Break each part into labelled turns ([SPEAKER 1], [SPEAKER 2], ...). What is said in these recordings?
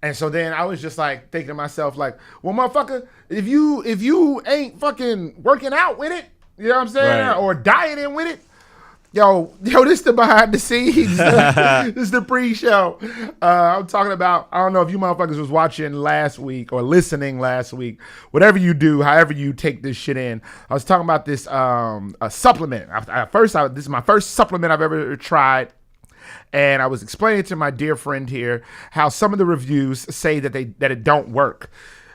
[SPEAKER 1] And so then I was just like thinking to myself, like, well, motherfucker, if you ain't fucking working out with it, you know what I'm saying,
[SPEAKER 2] Right.
[SPEAKER 1] or dieting with it, yo, this the behind the scenes, this is the pre-show. I'm talking about. I don't know if you motherfuckers was watching last week or listening last week. Whatever you do, however you take this shit in, I was talking about this a supplement. This is my first supplement I've ever tried. And I was explaining to my dear friend here how some of the reviews say that it don't work,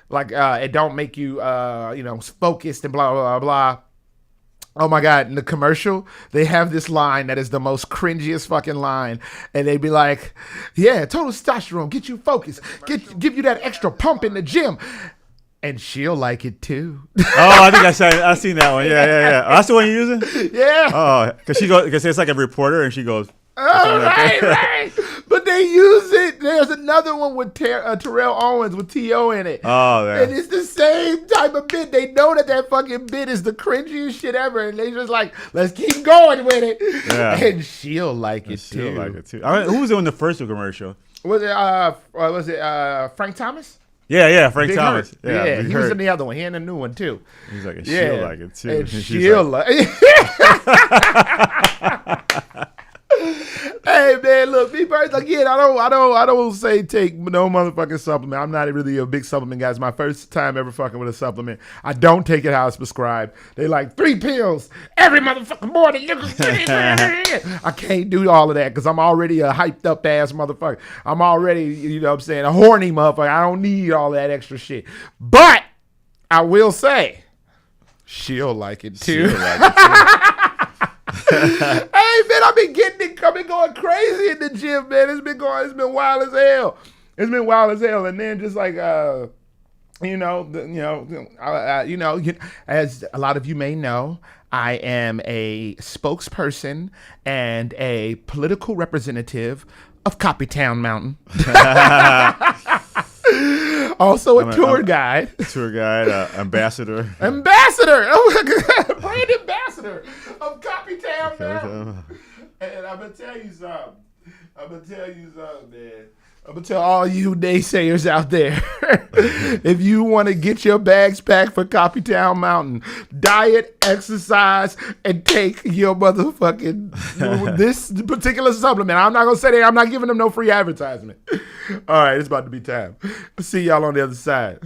[SPEAKER 1] like it don't make you focused and blah blah blah blah. Oh my God! In the commercial, they have this line that is the most cringiest fucking line, and they be like, "Yeah, total testosterone, get you focused, give you that extra pump in the gym." And she'll like it too.
[SPEAKER 2] Oh, I think I seen that one. Yeah. Oh, that's the one you're using?
[SPEAKER 1] Yeah.
[SPEAKER 2] Oh, because it's like a reporter, and she goes.
[SPEAKER 1] Oh, right. But they use it. There's another one with Terrell Owens with T.O. in it.
[SPEAKER 2] Oh, man.
[SPEAKER 1] And it's the same type of bit. They know that fucking bit is the cringiest shit ever. And they just like, let's keep going with it. Yeah. And she'll like it too.
[SPEAKER 2] She'll like it too. I mean, who was doing the first commercial?
[SPEAKER 1] Was it Frank Thomas?
[SPEAKER 2] Yeah, Frank
[SPEAKER 1] Big
[SPEAKER 2] Thomas.
[SPEAKER 1] Hurt. Yeah, he was in the other one. He in the new one too.
[SPEAKER 2] He's like, she'll like it too.
[SPEAKER 1] And she'll like Hey man, look, me personally, again, I don't say take no motherfucking supplement. I'm not really a big supplement guy. It's my first time ever fucking with a supplement. I don't take it how it's prescribed. They like 3 pills every motherfucking morning. I can't do all of that because I'm already a hyped up ass motherfucker. I'm already, you know what I'm saying, a horny motherfucker. I don't need all that extra shit. But I will say, she'll like it too. Hey man, I've been going crazy in the gym, man. It's been wild as hell. It's been wild as hell, and then just like as a lot of you may know, I am a spokesperson and a political representative of Copytown Mountain. Also a tour guide.
[SPEAKER 2] Ambassador.
[SPEAKER 1] Ambassador! Oh my God, brand ambassador of Copytown Mountain. And I'm going to tell you something. Man. I'm going to tell all you naysayers out there, if you want to get your bags packed for Copytown Mountain, diet, exercise, and take your motherfucking, this particular supplement. I'm not going to say that. I'm not giving them no free advertisement. All right, it's about to be time. See y'all on the other side.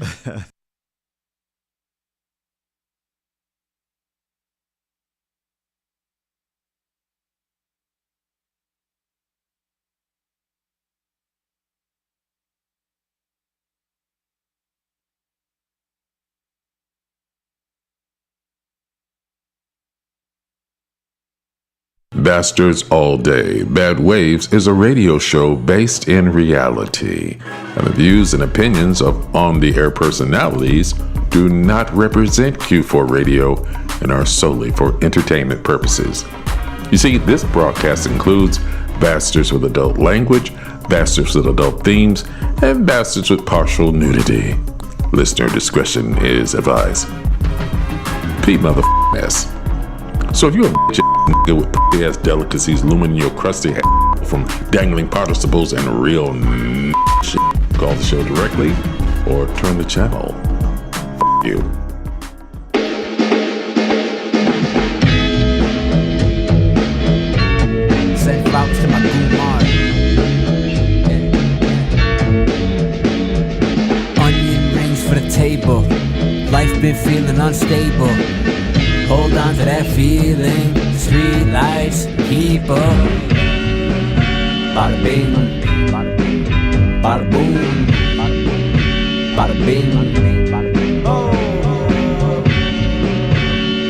[SPEAKER 3] Bastards All Day, Bad Waves is a radio show based in reality, and the views and opinions of on-the-air personalities do not represent Q4 Radio and are solely for entertainment purposes. You see, this broadcast includes bastards with adult language, bastards with adult themes, and bastards with partial nudity. Listener discretion is advised. Pete motherfucking. So if you're a bitch nigga with ass delicacies looming in your crusty head from dangling participles and real shit, call the show directly or turn the channel. You.
[SPEAKER 4] Send flowers to my Kumar. Onion rings for the table. Life been feeling unstable. Hold on to that feeling. Street lights keep up. Bada bing, bada bing, bada boom, bada bing, bada bing, oh,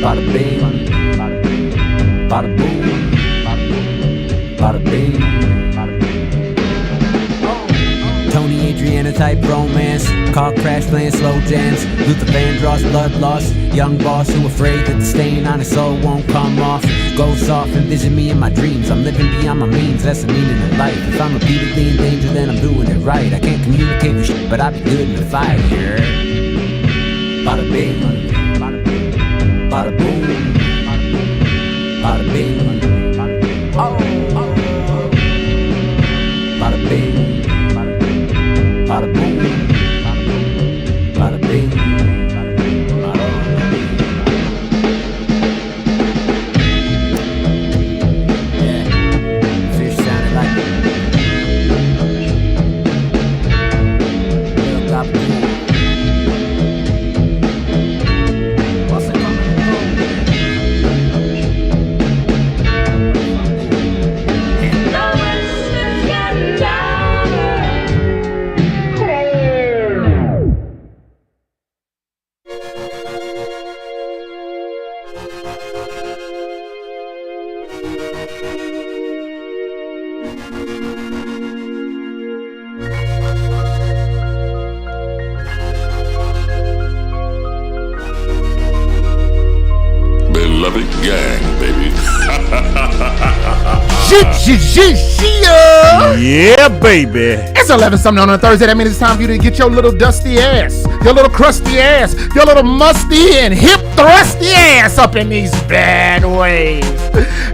[SPEAKER 4] bada bing, bada boom, bada bing, bada bing. Tony Adriana type romance. Car crash playing slow jams. Luther Vandross, blood loss. Young boss who afraid that the stain on his soul won't come off. Go soft and vision me in my dreams. I'm living beyond my means, that's the meaning of life. If I'm repeatedly in danger, then I'm doing it right. I can't communicate for shit, but I be good in the fight. Yeah. Bada bing, bada bing, bada boom, bada bing, oh, bada bing, bada bing, Bada boom, bada bing, bada yeah, fish sounded like little gabagool. What's it coming
[SPEAKER 3] Beloved gang, baby.
[SPEAKER 2] Yeah, baby.
[SPEAKER 1] It's 11 something on a Thursday. That means it's time for you to get your little dusty ass, your little crusty ass, your little musty and hip thrusty ass up in these bad waves.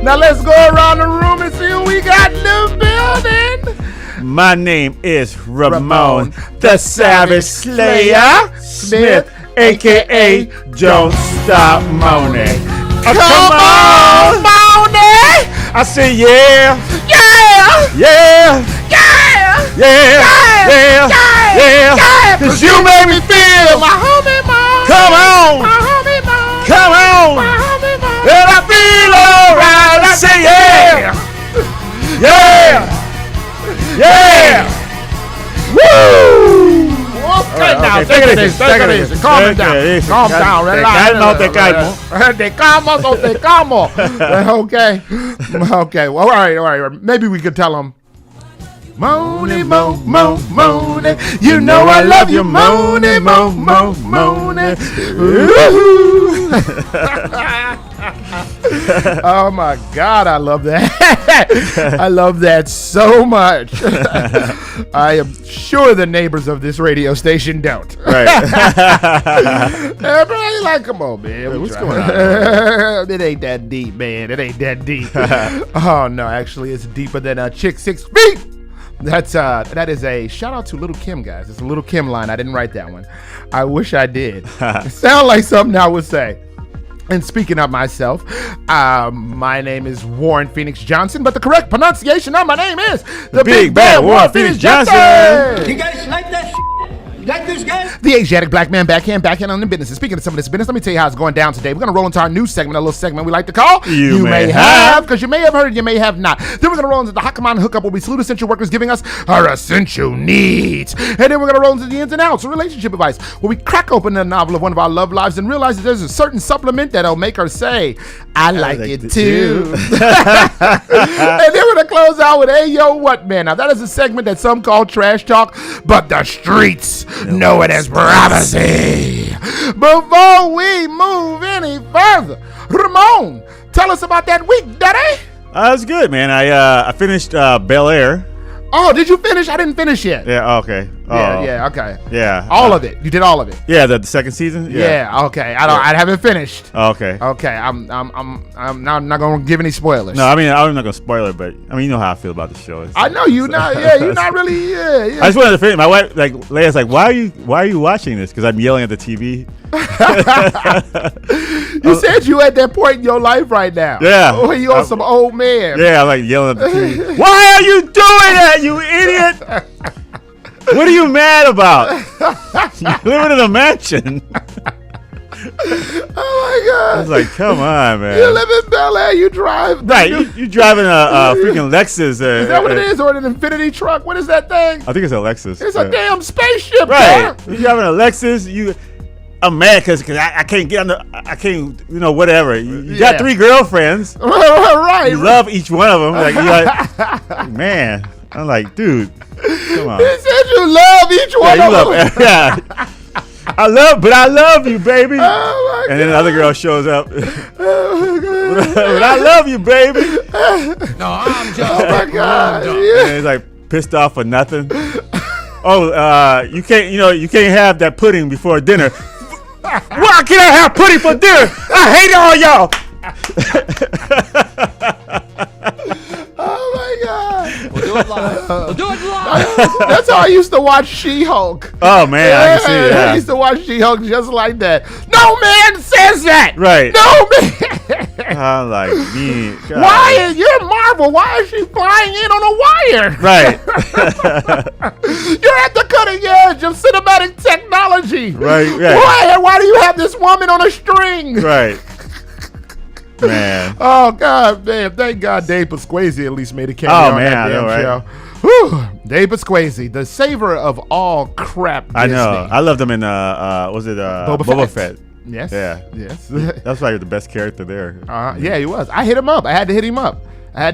[SPEAKER 1] Now let's go around the room and see who we got in the building.
[SPEAKER 2] My name is Ramon, the Savage Slayer Smith, a.k.a. Don't Stop Moaning.
[SPEAKER 1] Come on, Monet!
[SPEAKER 2] I say yeah,
[SPEAKER 1] Yeah!
[SPEAKER 2] yeah,
[SPEAKER 1] Yeah!
[SPEAKER 2] yeah, yeah, yeah, cause you make me feel,
[SPEAKER 1] My homie Mo!
[SPEAKER 2] come on,
[SPEAKER 1] My homie Mo!
[SPEAKER 2] come on,
[SPEAKER 1] My homie Mo!
[SPEAKER 2] and I feel alright. I say yeah, yeah, yeah, woo!
[SPEAKER 1] Okay, now,
[SPEAKER 2] okay,
[SPEAKER 1] take it
[SPEAKER 2] take
[SPEAKER 1] easy,
[SPEAKER 2] it
[SPEAKER 1] take it
[SPEAKER 2] easy.
[SPEAKER 1] easy. Calm it
[SPEAKER 2] Take it
[SPEAKER 1] down.
[SPEAKER 2] easy.
[SPEAKER 1] Calm down.
[SPEAKER 2] Te
[SPEAKER 1] Relax.
[SPEAKER 2] calmo, te calmo.
[SPEAKER 1] Te calmo, no te calmo. Okay. Okay. Well, all right. Maybe we could tell them. Moany, mo, mo, moany. You know I love you, moany, mo, mo, moany. Ooh. Oh my God, I love that. I love that so much. I am sure the neighbors of this radio station don't.
[SPEAKER 2] Right.
[SPEAKER 1] Everybody like, come on, man.
[SPEAKER 2] What's going on?
[SPEAKER 1] It ain't that deep, man. It ain't that deep. Oh no, actually, it's deeper than a chick 6 feet. That is a shout out to Little Kim, guys. It's a Little Kim line. I didn't write that one. I wish I did. It sounds like something I would say. And speaking of myself, my name is Warren Phoenix Johnson, but the correct pronunciation of my name is the Big Bad Warren Phoenix Johnson.
[SPEAKER 5] You guys like that shit? You like this guy?
[SPEAKER 1] The Asiatic black man backhand on the business. And speaking of some of this business, let me tell you how it's going down today. We're going to roll into our new segment, a little segment we like to call
[SPEAKER 2] You May Have.
[SPEAKER 1] because you may have heard, you may have not. Then we're going to roll into the Hot Command Hookup, where we salute essential workers giving us our essential needs. And then we're going to roll into the ins and outs, a relationship advice, where we crack open the novel of one of our love lives and realize that there's a certain supplement that'll make her say, I like it too. And then we're going to close out with, hey, yo, what, man? Now, that is a segment that some call trash talk, but the streets know it as prophecy. Before we move any further, Ramon, tell us about that week, Daddy.
[SPEAKER 2] That's good, man. I finished Bel Air.
[SPEAKER 1] Oh, did you finish? I didn't finish yet.
[SPEAKER 2] Yeah. Okay. Oh.
[SPEAKER 1] Yeah, okay.
[SPEAKER 2] Yeah.
[SPEAKER 1] All of it. You did all of it.
[SPEAKER 2] Yeah. The second season.
[SPEAKER 1] Yeah, okay. I haven't finished.
[SPEAKER 2] Okay.
[SPEAKER 1] Okay, I'm not gonna give any spoilers.
[SPEAKER 2] No, I mean I'm not gonna spoil it, but I mean you know how I feel about the show.
[SPEAKER 1] I know you not. Yeah, you're not really. Yeah.
[SPEAKER 2] I just wanted to finish. My wife, like Leia's, like, why are you watching this? Because I'm yelling at the TV.
[SPEAKER 1] You said you at that point in your life right now.
[SPEAKER 2] Yeah.
[SPEAKER 1] Oh, you on some old man.
[SPEAKER 2] Yeah, I'm like yelling at the TV. Why are you doing that, you idiot? What are you mad about? You living in a mansion.
[SPEAKER 1] Oh my God.
[SPEAKER 2] I was like, come on, man.
[SPEAKER 1] You live in Bel Air. You drive.
[SPEAKER 2] Right, you driving a freaking Lexus.
[SPEAKER 1] Is that what it is, or an Infinity truck? What is that thing?
[SPEAKER 2] I think it's a Lexus.
[SPEAKER 1] It's a damn spaceship,
[SPEAKER 2] Right.
[SPEAKER 1] bro.
[SPEAKER 2] You driving a Lexus. I'm mad because I can't get on I can't, whatever. You got 3 girlfriends.
[SPEAKER 1] Right.
[SPEAKER 2] You love each one of them. Like, you're like, man. I'm like, dude, come on.
[SPEAKER 1] He said you love each one
[SPEAKER 2] Yeah,
[SPEAKER 1] of
[SPEAKER 2] you
[SPEAKER 1] them.
[SPEAKER 2] love, yeah. I love you, baby.
[SPEAKER 1] Oh my
[SPEAKER 2] And then the other girl shows up.
[SPEAKER 1] Oh my God.
[SPEAKER 2] But I love you, baby.
[SPEAKER 5] No, I'm just
[SPEAKER 1] Oh my God.
[SPEAKER 2] And
[SPEAKER 1] Yeah.
[SPEAKER 2] he's like pissed off for nothing. Oh, you can't have that pudding before dinner. Why can't I have pudding for dinner? I hate all y'all.
[SPEAKER 1] Oh my my God.
[SPEAKER 5] We'll do it live. We'll do it live.
[SPEAKER 1] That's how I used to watch She-Hulk.
[SPEAKER 2] Oh man, I can see it.
[SPEAKER 1] I
[SPEAKER 2] Yeah.
[SPEAKER 1] used to watch She-Hulk just like that. No man says that.
[SPEAKER 2] Right.
[SPEAKER 1] No man.
[SPEAKER 2] I'm like, me. God.
[SPEAKER 1] Why is you're Marvel? Why is she flying in on a wire?
[SPEAKER 2] Right.
[SPEAKER 1] You're at the cutting edge of cinematic technology.
[SPEAKER 2] Right, right.
[SPEAKER 1] Why do you have this woman on a string?
[SPEAKER 2] Right. Man.
[SPEAKER 1] Oh God, man! Thank God Dave Pasquazi at least made a cameo
[SPEAKER 2] Oh,
[SPEAKER 1] on
[SPEAKER 2] man,
[SPEAKER 1] that
[SPEAKER 2] I
[SPEAKER 1] damn
[SPEAKER 2] know, right?
[SPEAKER 1] show. Whew. Dave Pasquazi, the savior of all crap.
[SPEAKER 2] I know.
[SPEAKER 1] Disney.
[SPEAKER 2] I loved him in was it Boba Fett?
[SPEAKER 1] Yes.
[SPEAKER 2] Yeah.
[SPEAKER 1] Yes.
[SPEAKER 2] That's probably the best character there.
[SPEAKER 1] Yeah, he was. I hit him up. I had to hit him up. And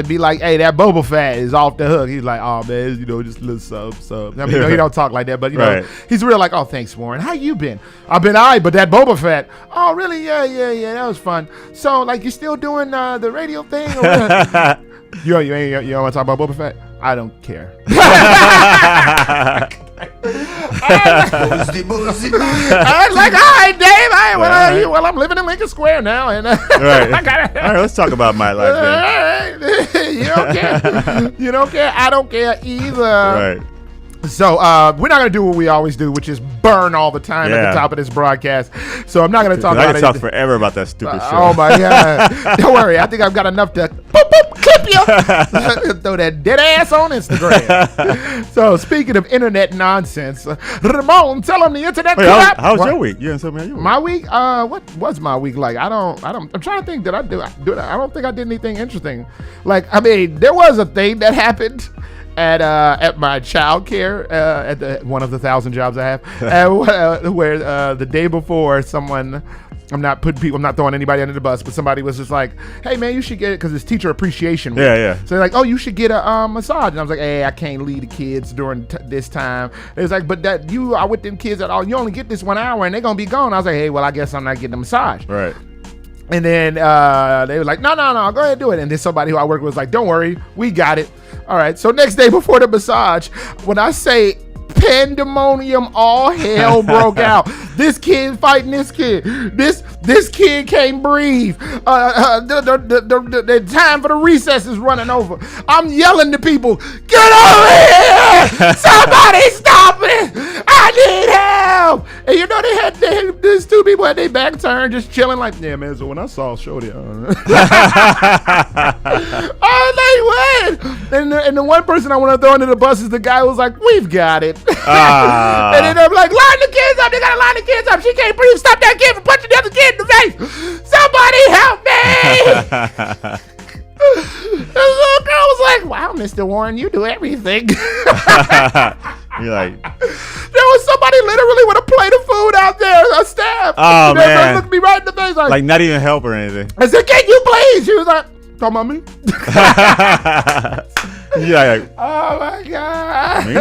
[SPEAKER 1] be like, hey, that Boba Fett is off the hook. He's like, oh, man, just a little sub. I mean, he don't talk like that, but,
[SPEAKER 2] Right.
[SPEAKER 1] he's real like, oh, thanks, Warren. How you been? I've been all right, but that Boba Fett, oh, really? Yeah, that was fun. So, like, you still doing the radio thing? Or what? you don't want to talk about Boba Fett? I don't care. I was like, all right, Dave. Well, I'm living in Lincoln Square now, and
[SPEAKER 2] Right. All right, let's talk about my life then.
[SPEAKER 1] you don't care. You don't care. I don't care either.
[SPEAKER 2] Right.
[SPEAKER 1] So we're not gonna do what we always do, which is burn all the time at
[SPEAKER 2] Yeah.
[SPEAKER 1] the top of this broadcast. So I'm not gonna talk
[SPEAKER 2] I
[SPEAKER 1] about
[SPEAKER 2] could
[SPEAKER 1] it.
[SPEAKER 2] talk forever about that stupid show.
[SPEAKER 1] Oh my God! Don't worry, I think I've got enough to clip you, throw that dead ass on Instagram. So speaking of internet nonsense, Ramon, tell them the internet
[SPEAKER 2] Wait,
[SPEAKER 1] crap.
[SPEAKER 2] how was
[SPEAKER 1] What?
[SPEAKER 2] your week? You didn't tell me how your week.
[SPEAKER 1] My week? What was my week like? I'm trying to think. Did I do? I don't think I did anything interesting. Like, I mean, there was a thing that happened at my child care at one of the 1,000 jobs I have, where the day before someone. I'm not throwing anybody under the bus, but somebody was just like, hey man, you should get it because it's teacher appreciation week.
[SPEAKER 2] Yeah.
[SPEAKER 1] So they're like, oh, you should get a massage. And I was like, hey, I can't lead the kids during this time. It was like, but that you are with them kids at all. You only get this 1 hour and they're going to be gone. I was like, hey, well, I guess I'm not getting a massage.
[SPEAKER 2] Right.
[SPEAKER 1] And then they were like, no, go ahead and do it. And then somebody who I work with was like, don't worry, we got it. All right. So next day before the massage, when I say pandemonium, all hell broke out. This kid fighting this kid. This kid can't breathe. The time for the recess is running over. I'm yelling to people, get over here! Somebody stop it! I need help! And they had these two people at their back turned, just chilling like, yeah, man. So when I saw Shorty, I was like, what? And the one person I want to throw under the bus is the guy who was like, we've got it. And then I'm like, line the kids up. They gotta line the kids up. She can't breathe. Stop that kid from punching the other kid in the face. Somebody help me. The little girl was like, wow, Mr. Warren, you do everything.
[SPEAKER 2] You're like,
[SPEAKER 1] There was somebody literally with a plate of food out there, a staff.
[SPEAKER 2] Oh,
[SPEAKER 1] They
[SPEAKER 2] man.
[SPEAKER 1] looked me right in the face
[SPEAKER 2] like not even help or anything.
[SPEAKER 1] I said, can you please? She was like, talking about me?
[SPEAKER 2] Yeah. Like,
[SPEAKER 1] Oh my God.
[SPEAKER 2] Me?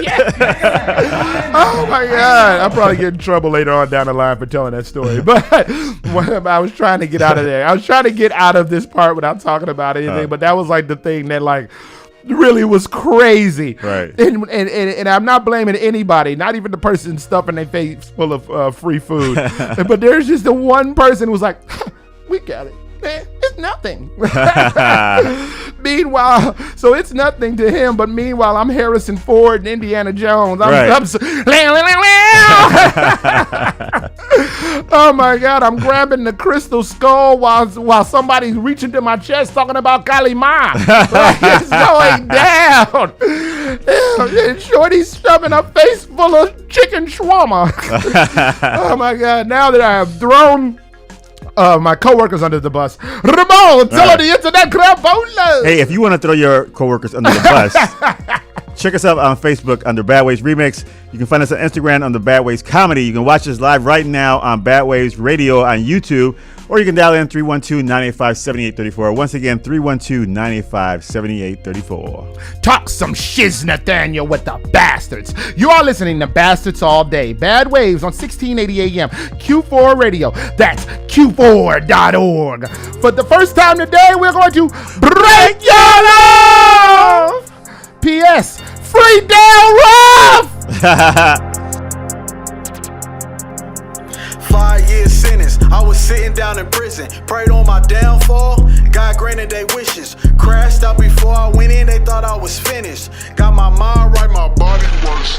[SPEAKER 1] Yeah. Oh my God. I'll probably get in trouble later on down the line for telling that story. But I was trying to get out of there. I was trying to get out of this part without talking about anything. But that was like the thing that like really was crazy.
[SPEAKER 2] Right.
[SPEAKER 1] And I'm not blaming anybody, not even the person stuffing their face full of free food. But there's just the one person who was like, we got it. Man, it's nothing. Meanwhile, so it's nothing to him, but meanwhile, I'm Harrison Ford and Indiana Jones. Oh my God, I'm grabbing the crystal skull while somebody's reaching to my chest talking about Kalima. Like, it's going down. And Shorty's shoving her face full of chicken shawarma. Oh my God, now that I have thrown my coworkers under the bus. Ramon, tell her the internet crapola.
[SPEAKER 2] hey, if you want to throw your coworkers under the bus, check us out on Facebook under Bad Waves Remix. You can find us on Instagram under Bad Waves Comedy. You can watch us live right now on Bad Waves Radio on YouTube, or you can dial in 312-985-7834. Once again, 312-985-7834.
[SPEAKER 1] Talk some shiz, Nathaniel, with the bastards. You are listening to Bastards All Day. Bad Waves on 1680 AM. Q4 Radio. That's Q4.org. For the first time today, we're going to break your love. P.S. Free Dale Ruff.
[SPEAKER 6] 5 year sentence. I was sitting down in prison, prayed on my downfall. God granted they wishes. Crashed out before I went in, they thought I was finished. Got my mind right, my body was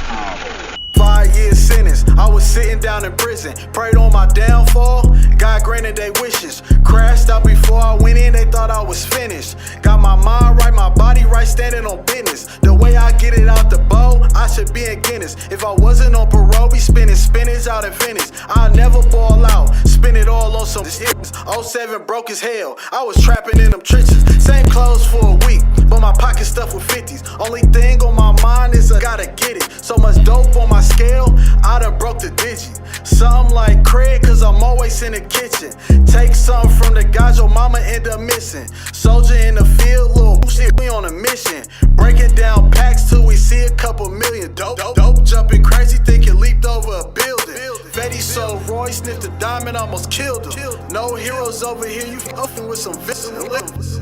[SPEAKER 6] 5-year sentence. I was sitting down in prison, prayed on my downfall. God granted they wishes. Crashed out before I went in, they thought I was finished. Got my mind right, my body right, standing on business. The way I get it out the bowl, I should be in Guinness. If I wasn't on parole, be spinning spinach out in Venice. I'll never ball out, spin it all on some shit. 07 broke as hell, I was trapping in them trenches. Same clothes for a week, but my pocket stuffed with 50s. Only thing on my mind is I gotta get it. So much dope on my scale, I done broke the digit. Something like Craig, cause I'm always in the kitchen. Take something from the guys your mama end up missing. Soldier in the field, little shit, we on a mission. Breaking down packs till we see a couple million. Dope jumping crazy, think it leaped over a building. B.A.D so Roy sniffed a diamond, almost killed him. No heroes over here, you fucking with some villains.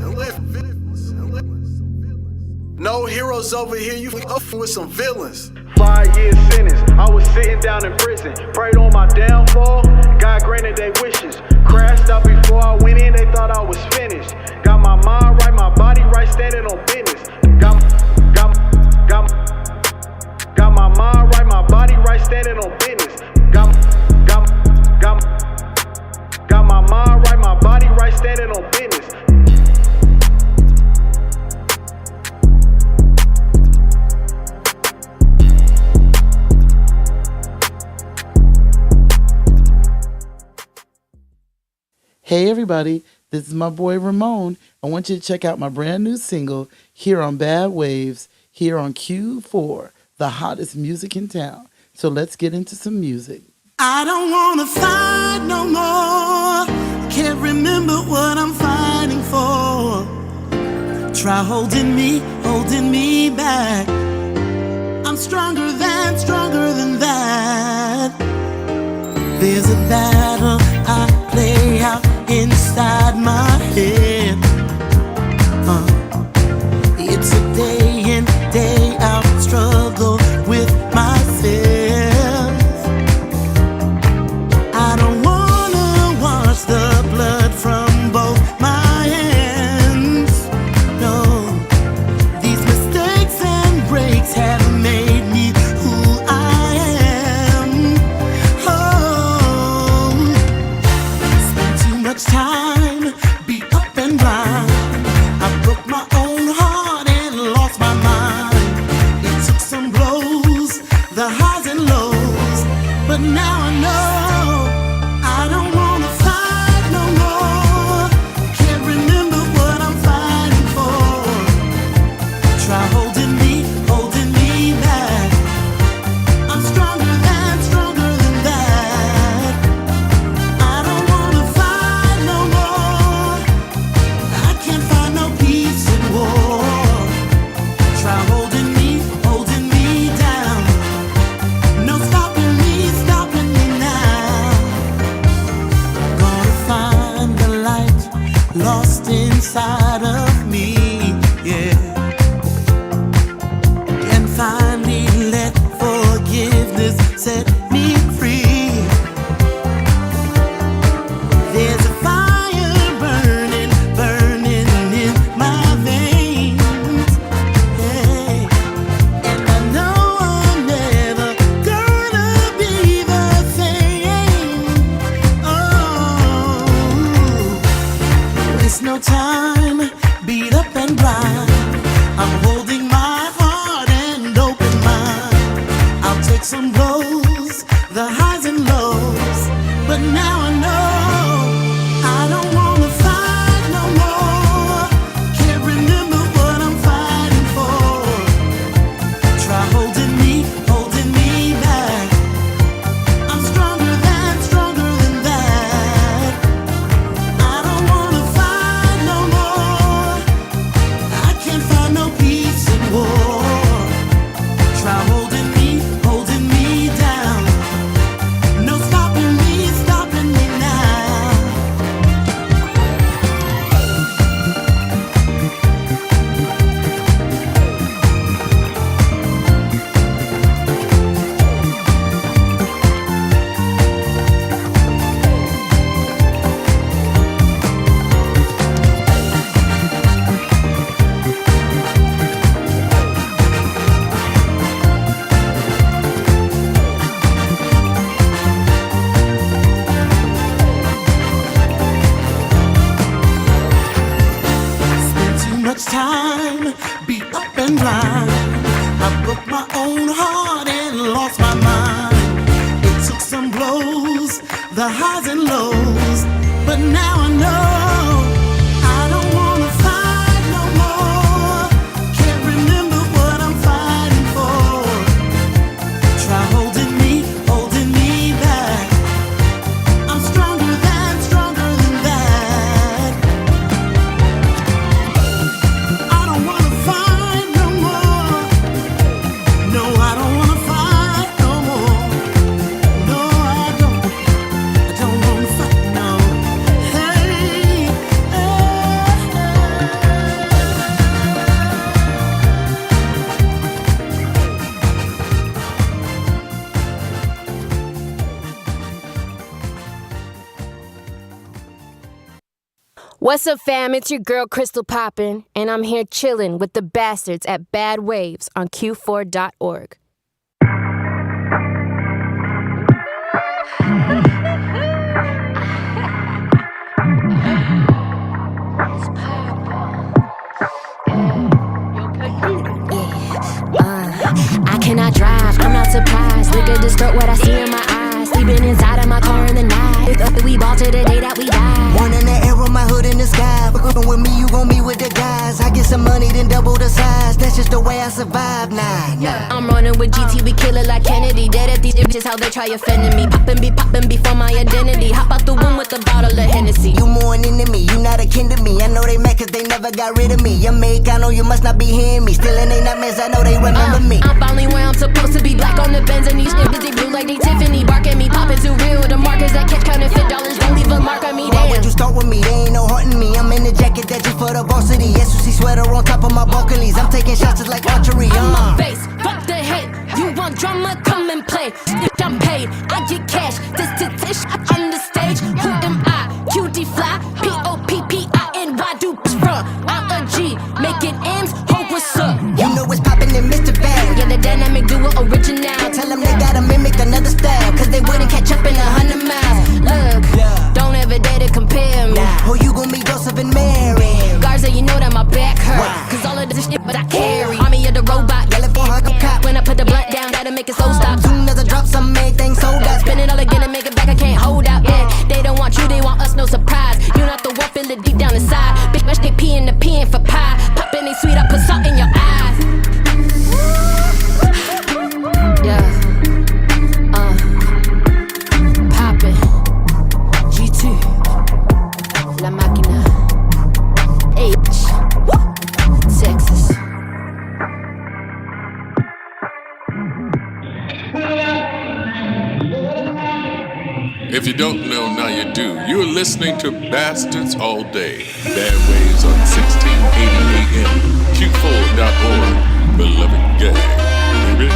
[SPEAKER 6] No heroes over here, you fucking with some villains. 5-year sentence, I was sitting down in prison. Prayed on my downfall, God granted they wishes. Crashed out before I went in, they thought I was finished. Got my mind right, my body right, standing on business. Got my mind right, my body right, standing on business. Got my mind right, my body right, standing on business.
[SPEAKER 7] Hey everybody, this is my boy Ramon. I want you to check out my brand new single here on Bad Waves, here on Q4, the hottest music in town. So let's get into some music.
[SPEAKER 8] I don't wanna fight no more. Can't remember what I'm fighting for. Try holding me back. I'm stronger than that. There's a battle I play out inside my head. It's a day in, day out struggle with myself. I don't wanna wash the blood from both my hands. No, these mistakes and breaks have made me who I am. Oh, spent too much time beat up and blind. I broke my own heart and lost my mind. It took some blows, the highs and lows, but now I know I don't wanna fight no more. Can't remember what I'm fighting for. Try holding me back. I'm stronger than that. I don't wanna fight no more. I can't find no peace in war. Try holding me down. No stopping me now. Gonna find the light lost inside of me, yeah. And finally let forgiveness set me free. There's a fire burning in my veins, hey. And I know I'm never gonna be the same. Oh, waste no time, beat up and blind. I'm holding my heart and open mind. I'll take some blows, the highs and lows, but now I know I don't wanna fight no more. Can't remember what I'm fighting for. Try holding me back. I'm stronger than that. I don't wanna fight no more. I can't find no peace in war. Try holding me down. and blind. I broke my own heart and lost my mind. It took some blows, the highs and lows, but now I know I don't wanna fight no more. Can't remember what I'm fighting for. Try holding me back. I'm stronger than that. I don't wanna fight no more. No, I don't wanna fight no more. No, I don't wanna fight no. Hey,
[SPEAKER 9] What's up, fam? It's your girl, Crystal Poppin', and I'm here chillin' with the bastards at Bad Waves on Q4.org. I cannot drive, I'm not surprised. Liquor distort what I see in my eyes. Sleeping inside of my car in the night. We ball to the day that we die.
[SPEAKER 10] Born in the air with my hood in the sky. Fuckin' with me, you gon' meet with the guys. I get some money, then double the size. That's just the way I survive. Nah.
[SPEAKER 9] I'm running with GT, we kill it like Kennedy. Dead at these bitches, how they try offending me. Poppin' before my identity. Hop out the womb with a bottle of Hennessy.
[SPEAKER 10] You more an enemy, you not a kin to me. I know they mad cause they never got rid of me. Your make, I know you must not be hearing me. Still in they nightmares, I know they remember me.
[SPEAKER 9] I'm finally where I'm supposed to be. Black on the Benz and these niggas, they blue like they Tiffany. Bark at me, poppin' too real. The markers that catch counterfeit dollars don't leave a mark on me.
[SPEAKER 10] Why would you start with me? They ain't no haunting me. I'm in the jacket that's just for the varsity. SUC sweater on top of my balconies. I'm taking shots just like archery.
[SPEAKER 9] On my face, fuck the hate. You want drama? Come and play. Bitch, I'm paid. I get cash. This to dish on the stage. Who am I? QD fly. POPPINY. Do from? I'm a G. Making M's. Hope what's up?
[SPEAKER 10] You know it's poppin' in Mr. Bad.
[SPEAKER 9] Yeah, the dynamic duo original.
[SPEAKER 10] Tell them they gotta mimic another style. Cause they wouldn't catch up in 100 miles.
[SPEAKER 9] Look, don't ever dare to compare me.
[SPEAKER 10] Oh, you gon' meet Joseph and Mary.
[SPEAKER 9] Garza, you know that my back hurt. Cause all of this shit but I carry. Army of the robot.
[SPEAKER 10] Yelling for her cop.
[SPEAKER 9] When I put the blunt down, gotta make it so stop.
[SPEAKER 10] Soon as I drop some everything sold out.
[SPEAKER 9] Spin it all again and make it back, I can't hold out. Yeah, they don't want you, they want us, no surprise. You not the one, feel it deep down inside. Bitch, they peeing the peeing for pie. Poppin' they sweet, I put salt in your eyes. Yeah. Poppin'. G2. La Máquina. H. Texas.
[SPEAKER 3] If you don't know, now you do. You're listening to Bastards All Day. Bad Waves on 1680 AM. Q4.org. Beloved gang. Baby.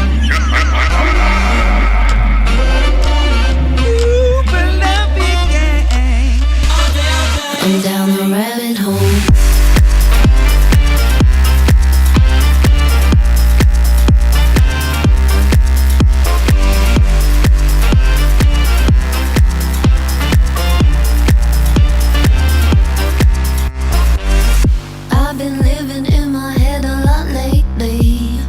[SPEAKER 11] I'm down the rabbit hole. I've been living in my head a lot lately.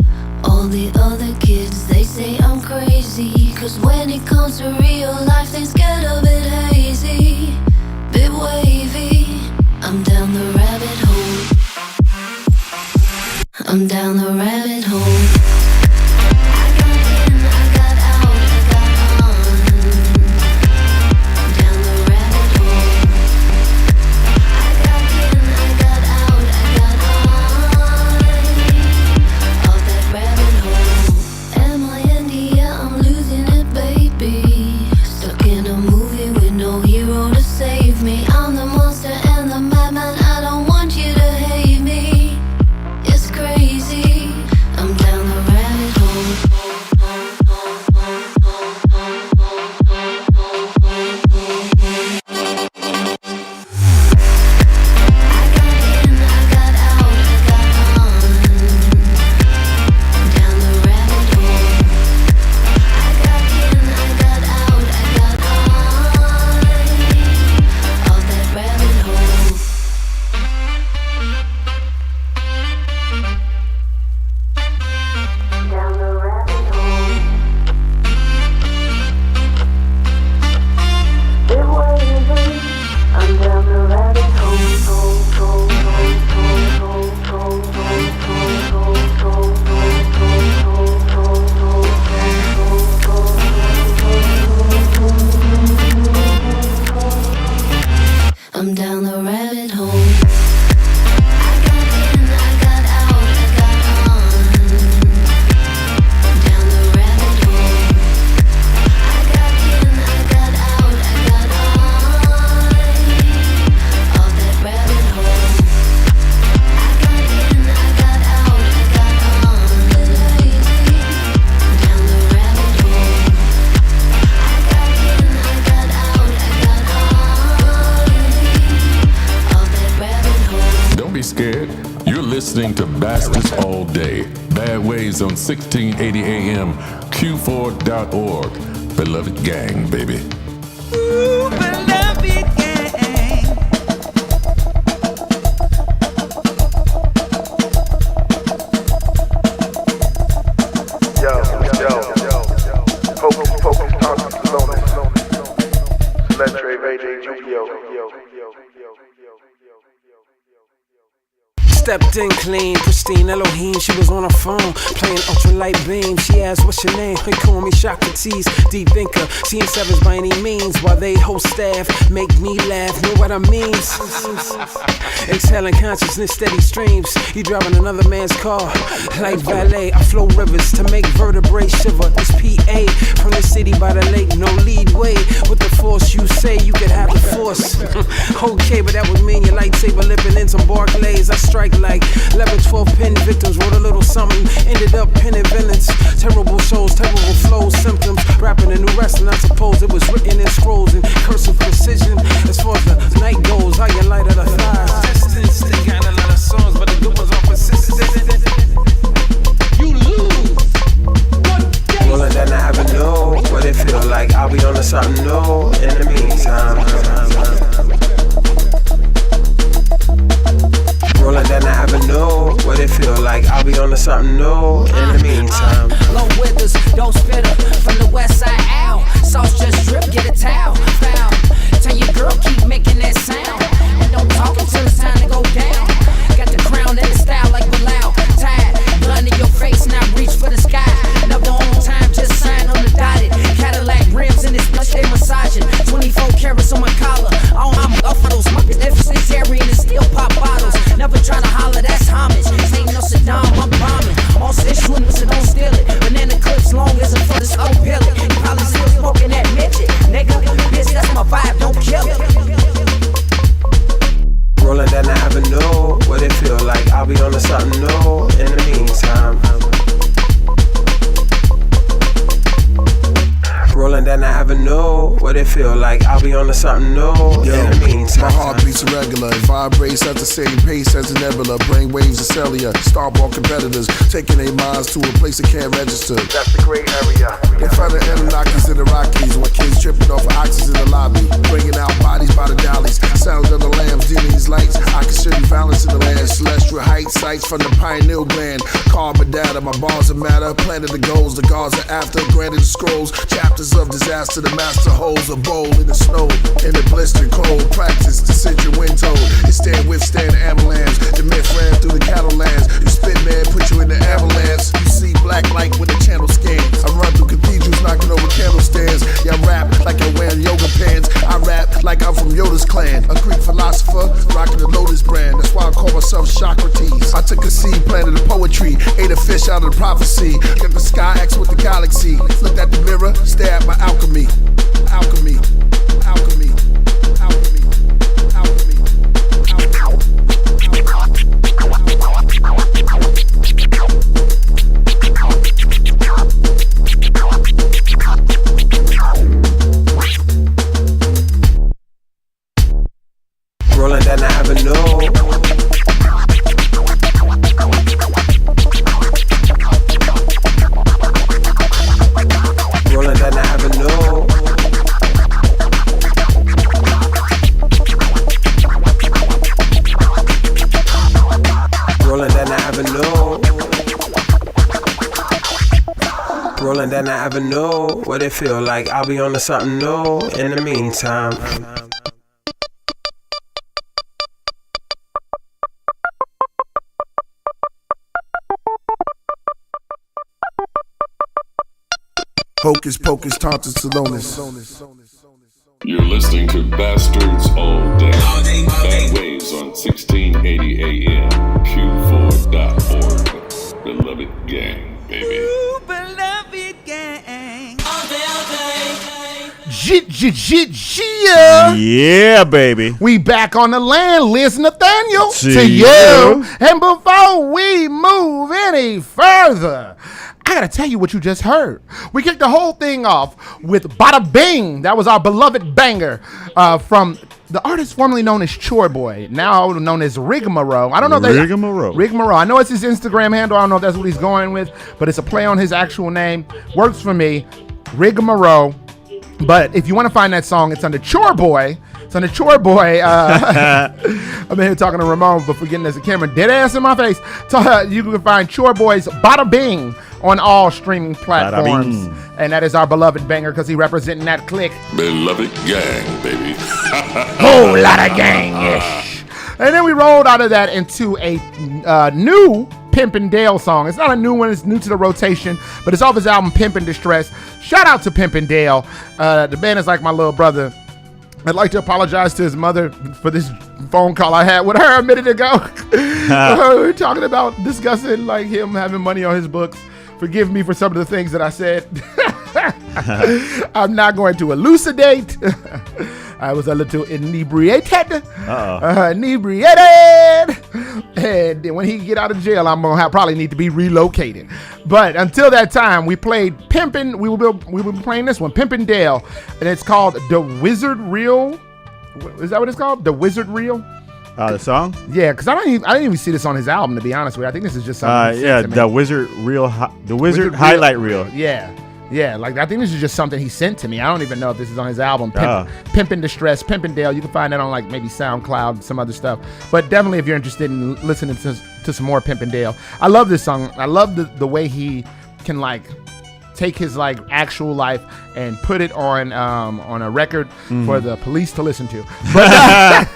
[SPEAKER 11] All the other kids, they say I'm crazy. Cause when it comes to real life, things get a bit hazy, bit wavy. I'm down the rabbit hole. I'm down the rabbit hole. I got in, I got out, I got on. Down the rabbit hole. I got in, I got out, I got on. Off that rabbit hole. Am I India? I'm losing it, baby. Stuck in a movie with no hero to save me. I'm the monster and the madman. I don't want you to hate me. It's crazy. I'm down the rabbit
[SPEAKER 3] listening to Bastards All Day. Bad Waves on 1680 AM, Q4.org. Beloved gang, baby.
[SPEAKER 8] Ooh, beloved gang.
[SPEAKER 1] Yo. Focus, concentrate on it. Let's trade AJ Jupio.
[SPEAKER 12] Stepped in clean, pristine, Elohim. She was on her phone, playing ultralight beam. She asked, what's your name? They call me Socrates, deep thinker. Seeing sevens by any means, while they host staff make me laugh. Know what I mean? Exhaling consciousness, steady streams. You driving another man's car, like valet. I flow rivers to make vertebrae shiver. It's P.A. from the city by the lake, no lead way. With the force you say, you could have the force. Okay, but that would mean your lightsaber lipping in some Barclays. I strike like 11, 12 pin victims, wrote a little something, ended up pinning villains. Terrible shows, terrible flows, symptoms. Rapping a new wrestling, I suppose it was written in scrolls in cursive precision. As far as the night goes, how you light of the thighs. Distance, they got a lot of songs, but the good ones are persistent. You lose.
[SPEAKER 13] Rolling down the avenue, what it feel like? I'll be on to something new in the meantime. Rolling down the avenue, what it feel like? I'll be on to something new in the meantime.
[SPEAKER 4] Low withers, don't spit her from the west side out. Sauce just drip, get a towel. Foul. Tell your girl keep making that sound. And don't talk until it's time to go down. Got the crown and the style like Bilal. Tied, gun in your face, now reach for the sky. Never on time, just sign on the dotted. Cadillac rims in this blush, they massaging. 24 carats on my collar. I'm up for those muppets, necessary and still pop bottles. Never try to holler, that's homage. Ain't no Saddam, I'm bombing. All six windows, so don't steal it. Banana clips long as a foot, so pill it. You probably still smoking that midget. Nigga, bitch, that's my vibe, don't kill it.
[SPEAKER 13] Rolling down the avenue, what it feel like? I'll be on to something new in the meantime. Rolling down the avenue, what it feel like? I'll be on to something new in the meantime.
[SPEAKER 14] My heart beats irregular, it vibrates at the same pace as a nebula. Brain waves are cellular, starborn competitors taking their minds to a place that can't register.
[SPEAKER 1] That's the gray area.
[SPEAKER 14] They find the Anunnakis in the Rockies when kids tripping off of oxys in the lobby, bringing out bodies by the dollies. Sounds of the lambs, dealing these lights. I can show you balance in the land. Celestial height sights from the pineal gland. Carbon data, my bars are matter. Planted the goals, the gods are after. Granted the scrolls, chapters of disaster. The master holds a bowl in the snow, in the blistering cold. Practice the century wind told. You stand withstand the avalanche. The myth ran through the cattle lands. You spit man, put you in the avalanche. You see black light when the channel scans. I run through cathedrals, knocking over candle stands. Yeah, I rap like I'm wearing yoga pants. I rap like I'm from Yoda's clan. A Greek philosopher, rocking the Lotus brand. That's why I call myself Socrates. I took a seed, planted a poetry, ate a fish out of the prophecy. Got the sky X with the galaxy. Looked at the mirror, stare at my alchemy. Alchemy, alchemy, alchemy, alchemy,
[SPEAKER 13] Rolling down the avenue. Rolling down the avenue. Rolling down the avenue. Rolling down the avenue. What it feel like? I'll be on to something new in the meantime.
[SPEAKER 14] Hocus pocus, tauntus salonis.
[SPEAKER 3] You're listening to Bastards All Day. Bad Waves on 1680 AM, Q4.org. Beloved gang, baby.
[SPEAKER 8] Ooh, beloved gang. All day, all day.
[SPEAKER 2] Yeah, baby.
[SPEAKER 1] We back on the land, Liz Nathaniel,
[SPEAKER 2] To you.
[SPEAKER 1] And before we move any further, I gotta tell you what you just heard. We kicked the whole thing off with Bada Bing. That was our beloved banger from the artist formerly known as Chore Boy, now known as Rigmarole. I don't know if
[SPEAKER 2] Rigmarole.
[SPEAKER 1] Rigmarole. I know it's his Instagram handle. I don't know if that's what he's going with, but it's a play on his actual name. Works for me. Rigmarole. But if you want to find that song, it's under Chore Boy. It's under Chore Boy. I'm here talking to Ramon before getting this camera dead ass in my face. So, you can find Chore Boy's Bada Bing on all streaming platforms. And that is our beloved banger because he representing that clique.
[SPEAKER 3] Beloved gang, baby.
[SPEAKER 1] Whole lot of gang-ish. And then we rolled out of that into a new Pimpin' Dale song. It's not a new one. It's new to the rotation, but it's off his album Pimpin' Distress. Shout out to Pimpin' Dale. The band is like my little brother. I'd like to apologize to his mother for this phone call I had with her a minute ago. We were talking about discussing like him having money on his books. Forgive me for some of the things that I said. I'm not going to elucidate. I was a little inebriated. Inebriated. And when he get out of jail, I'm going to probably need to be relocated. But until that time, we played Pimpin'. We will be playing this one, Pimpin' Dale. And it's called The Wizard Reel. Is that what it's called? The Wizard Reel?
[SPEAKER 2] The song?
[SPEAKER 1] Yeah, because I didn't even see this on his album, to be honest with you. I think this is just something.
[SPEAKER 2] The Wizard Reel, the Wizard Highlight Reel.
[SPEAKER 1] Yeah, like I think this is just something he sent to me. I don't even know if this is on his album. Pimpin' Distress, Pimpin' Dale. You can find that on like maybe SoundCloud, some other stuff. But definitely if you're interested in listening to some more Pimpin' Dale. I love this song. I love the way he can like take his like actual life and put it on a record for the police to listen to. But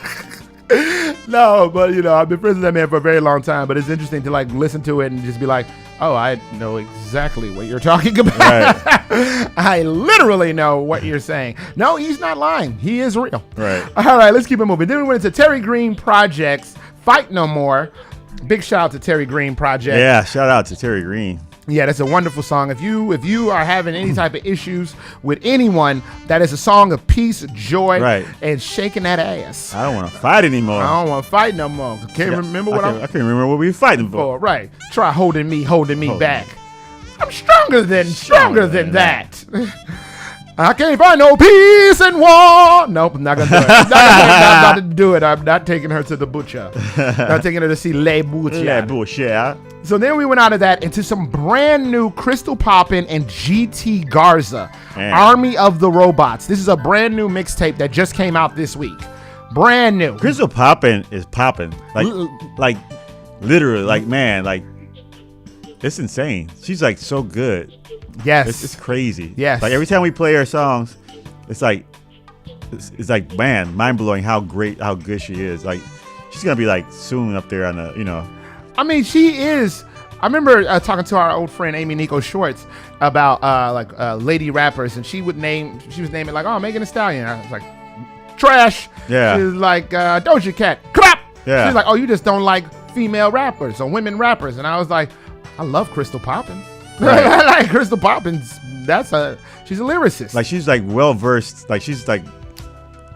[SPEAKER 1] no, but you know, I've been friends with that man for a very long time, but it's interesting to like listen to it and just be like, oh, I know exactly what you're talking about. Right. I literally know what you're saying. No, he's not lying. He is real.
[SPEAKER 2] Right.
[SPEAKER 1] All right, let's keep it moving. Then we went into Terry Green Project's Fight No More. Big shout out to Terry Green Project.
[SPEAKER 2] Yeah, shout out to Terry Green.
[SPEAKER 1] Yeah, that's a wonderful song. If you are having any type of issues with anyone, that is a song of peace, joy, and shaking that ass.
[SPEAKER 2] I don't want to fight anymore.
[SPEAKER 1] I don't want to fight no more. I can't remember
[SPEAKER 2] I can't remember what we were fighting for.
[SPEAKER 1] Right. Try holding me back. I'm stronger than that. I can't find no peace in war. Nope, I'm not gonna do it. I'm not gonna do it. I'm not taking her to the butcher. Not taking her to see Le Butcher.
[SPEAKER 2] Le Butcher.
[SPEAKER 1] So then we went out of that into some brand new Crystal Poppin' and GT Garza, Army of the Robots. This is a brand new mixtape that just came out this week. Brand new.
[SPEAKER 2] Crystal Poppin' is popping. Like literally, like man, like it's insane. She's like so good.
[SPEAKER 1] Yes.
[SPEAKER 2] It's crazy.
[SPEAKER 1] Yes.
[SPEAKER 2] Like every time we play her songs, it's like man, mind blowing how good she is. Like she's gonna be like soon up there on the, you know.
[SPEAKER 1] I mean, she is. I remember talking to our old friend Amy Nico Schwartz about lady rappers, and she was naming like, oh, Megan Thee Stallion. I was like, trash.
[SPEAKER 2] Yeah.
[SPEAKER 1] She was like, Doja Cat. Crap.
[SPEAKER 2] Yeah.
[SPEAKER 1] She's like, oh, you just don't like female rappers or women rappers, and I was like, I love Crystal Poppin'. Right. I like Crystal Poppins. She's a lyricist.
[SPEAKER 2] Like she's like well versed. Like she's like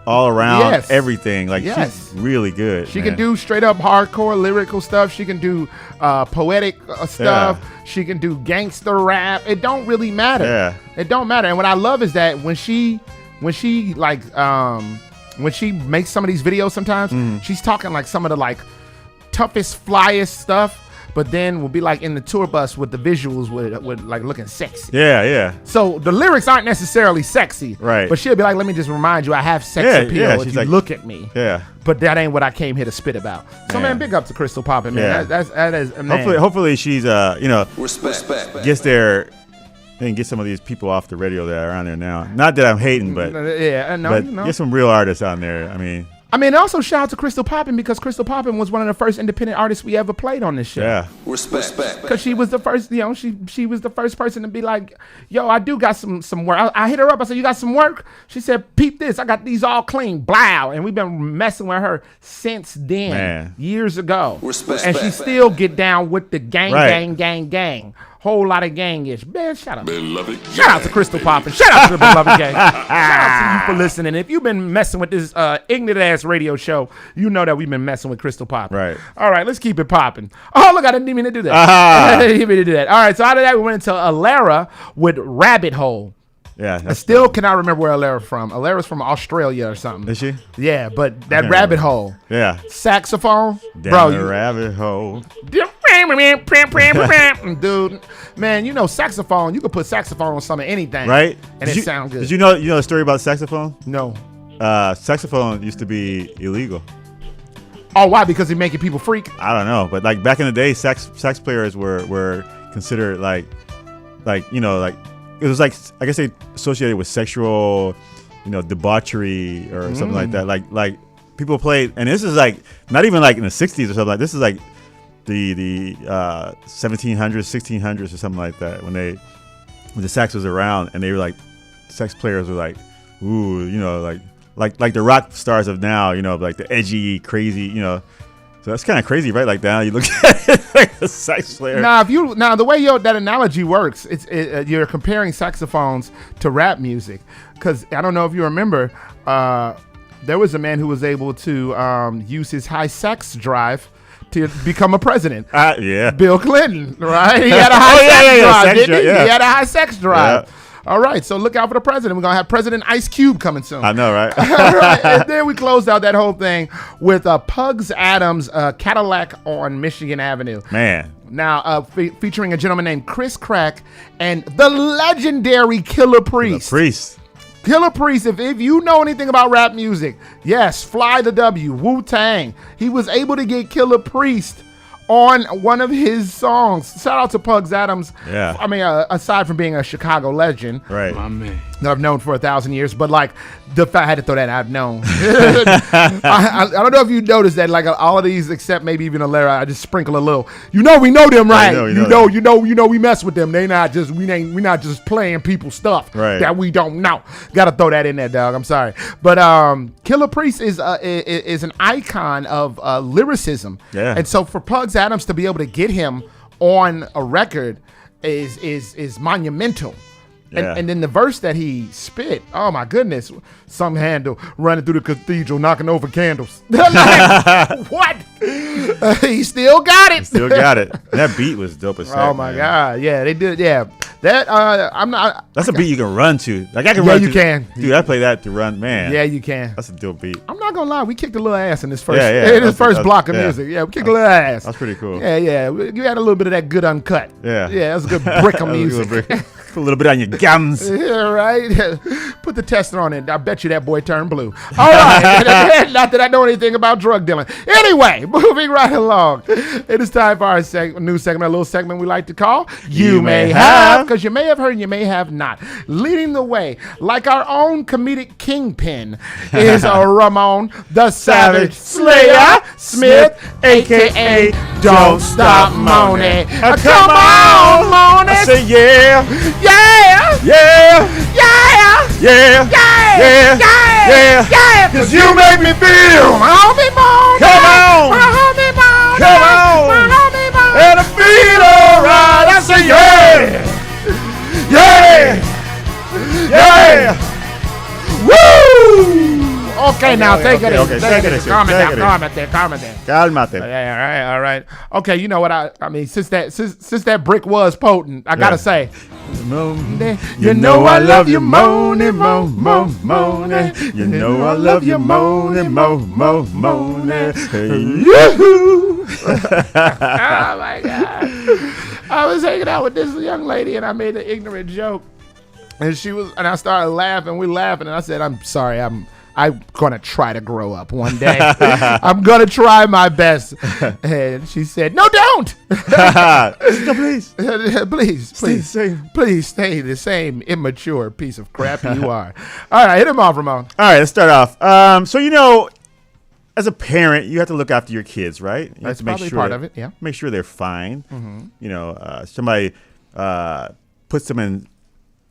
[SPEAKER 2] all around everything. Like she's really good.
[SPEAKER 1] She can do straight up hardcore lyrical stuff. She can do poetic stuff.
[SPEAKER 2] Yeah.
[SPEAKER 1] She can do gangster rap. It don't really matter.
[SPEAKER 2] Yeah.
[SPEAKER 1] It don't matter. And what I love is that when she makes some of these videos sometimes, she's talking like some of the like toughest, flyest stuff. But then we'll be like in the tour bus with the visuals with like looking sexy.
[SPEAKER 2] Yeah, yeah.
[SPEAKER 1] So the lyrics aren't necessarily sexy.
[SPEAKER 2] Right.
[SPEAKER 1] But she'll be like, let me just remind you, I have sex appeal if you like, look at me.
[SPEAKER 2] Yeah.
[SPEAKER 1] But that ain't what I came here to spit about. So man, big up to Crystal Poppin', man.
[SPEAKER 2] Yeah.
[SPEAKER 1] That is man.
[SPEAKER 2] Hopefully she's
[SPEAKER 6] Respect.
[SPEAKER 2] gets there and get some of these people off the radio that are on there now. Not that I'm hating, but get some real artists on there. I mean,
[SPEAKER 1] also shout out to Crystal Poppin' because Crystal Poppin' was one of the first independent artists we ever played on this show.
[SPEAKER 2] Yeah.
[SPEAKER 6] Respect.
[SPEAKER 1] Because she was the first, she was the first person to be like, yo, I do got some work. I hit her up. I said, you got some work? She said, peep this. I got these all clean. Blow. And we've been messing with her since then, years ago.
[SPEAKER 6] Respect.
[SPEAKER 1] And she still get down with the gang. Whole lot of gang-ish. Man, shout out.
[SPEAKER 3] Beloved
[SPEAKER 1] shout out to Crystal Poppin'. Shout out to the beloved gang. Shout out to you for listening. If you've been messing with this ignorant-ass radio show, you know that we've been messing with Crystal Poppin'.
[SPEAKER 2] Right.
[SPEAKER 1] All right, let's keep it popping. Oh, look, I didn't even mean to do that. I didn't even mean to do that. All right, so out of that, we went into Alara with Rabbit Hole.
[SPEAKER 2] Yeah.
[SPEAKER 1] I still cannot remember where Alara's from. Alara's from Australia or something.
[SPEAKER 2] Is she?
[SPEAKER 1] Yeah, but that
[SPEAKER 2] can't
[SPEAKER 1] rabbit
[SPEAKER 2] remember.
[SPEAKER 1] hole.
[SPEAKER 2] Yeah.
[SPEAKER 1] Saxophone.
[SPEAKER 2] Down the rabbit hole.
[SPEAKER 1] Dude, man, you know saxophone. You could put saxophone on some of anything,
[SPEAKER 2] Right?
[SPEAKER 1] And it sounds good.
[SPEAKER 2] Did you know the story about saxophone?
[SPEAKER 1] No.
[SPEAKER 2] Saxophone used to be illegal.
[SPEAKER 1] Oh, why? Because they're making people freak.
[SPEAKER 2] I don't know, but like back in the day, sax players were considered like it was like I guess they associated with sexual, debauchery or something like that. Like people played, and this is like not even like in the 60s or something. Like this is like the 1700s, 1600s or something like that when the sax was around, and they were like sax players were like, ooh, like the rock stars of now, like the edgy, crazy, So that's kind of crazy, right? Like now you look at it like a sax player.
[SPEAKER 1] Now, the way that analogy works, you're comparing saxophones to rap music, because I don't know if you remember, there was a man who was able to use his high sax drive to become a president.
[SPEAKER 2] Yeah.
[SPEAKER 1] Bill Clinton, right? He had a high sex drive, didn't he?
[SPEAKER 2] Yeah.
[SPEAKER 1] He had a high sex drive.
[SPEAKER 2] Yeah.
[SPEAKER 1] All right, so look out for the president. We're going to have President Ice Cube coming soon.
[SPEAKER 2] I know, right?
[SPEAKER 1] All right, and then we closed out that whole thing with Pugs Adams' Cadillac on Michigan Avenue.
[SPEAKER 2] Man.
[SPEAKER 1] Now, featuring a gentleman named Chris Crack and the legendary Killer Priest. Killer Priest, if you know anything about rap music, yes, Fly the W, Wu-Tang. He was able to get Killer Priest on one of his songs. Shout out to Pugs Adams.
[SPEAKER 2] Yeah.
[SPEAKER 1] I mean, aside from being a Chicago legend.
[SPEAKER 2] Right.
[SPEAKER 5] My man.
[SPEAKER 1] That I've known for 1,000 years, but like I had to throw that I've known. I don't know if you noticed that, like all of these, except maybe even Alara, I just sprinkle a little. We know them, right? We mess with them. We not just playing people's stuff that we don't know. Got to throw that in there, dog. I'm sorry, but Killer Priest is an icon of lyricism, and so for Pugs Adams to be able to get him on a record is monumental.
[SPEAKER 2] Yeah.
[SPEAKER 1] And then the verse that he spit, oh my goodness, some handle running through the cathedral, knocking over candles. What? He still got it.
[SPEAKER 2] Still got it. That beat was dope as heck.
[SPEAKER 1] Oh my God, yeah, they did. Yeah, that I'm not.
[SPEAKER 2] That's a beat you can run to. Like I can
[SPEAKER 1] yeah,
[SPEAKER 2] run.
[SPEAKER 1] you can.
[SPEAKER 2] Dude, I play that to run, man.
[SPEAKER 1] Yeah, you can.
[SPEAKER 2] That's a dope beat.
[SPEAKER 1] I'm not gonna lie, we kicked a little ass in this first,
[SPEAKER 2] first
[SPEAKER 1] block of music. Yeah, we kicked a little ass.
[SPEAKER 2] That's pretty cool.
[SPEAKER 1] Yeah. You had a little bit of that good uncut.
[SPEAKER 2] Yeah,
[SPEAKER 1] that's a good brick of music.
[SPEAKER 2] A little bit on your gums.
[SPEAKER 1] Yeah, right. Put the tester on it. I bet you that boy turned blue. All right. Not that I know anything about drug dealing. Anyway, moving right along. It is time for our new segment, a little segment we like to call You May Have, because you may have heard and you may have not. Leading the way, like our own comedic kingpin, is Ramon the Savage Slayer Smith, a.k.a. Don't Stop Moaning. Come on, Moaning.
[SPEAKER 2] I say yeah.
[SPEAKER 1] Yeah!
[SPEAKER 2] Cause you make me feel. Come on! And I feel alright. I say yeah! Woo!
[SPEAKER 1] Okay, now take it easy.
[SPEAKER 2] Take it easy.
[SPEAKER 1] Calm it there.
[SPEAKER 2] Calmate.
[SPEAKER 1] All right. Okay, you know what I mean, since that brick was potent, I gotta say,
[SPEAKER 2] you know I love you moaning, moaning. You know I love you moaning, moaning. Yoo-hoo!
[SPEAKER 1] Oh my God. I was hanging out with this young lady and I made an ignorant joke, and I started laughing. We laughing, and I said, "I'm sorry. I'm gonna try to grow up one day. I'm gonna try my best." And she said, "No, don't.
[SPEAKER 2] No, please,
[SPEAKER 1] please stay the same immature piece of crap you are." All right, hit him off, Ramon.
[SPEAKER 2] All right, let's start off. So as a parent, you have to look after your kids, right? You
[SPEAKER 1] That's
[SPEAKER 2] have to make
[SPEAKER 1] probably
[SPEAKER 2] sure
[SPEAKER 1] part of it. Yeah.
[SPEAKER 2] Make sure they're fine.
[SPEAKER 1] Mm-hmm.
[SPEAKER 2] Somebody puts them in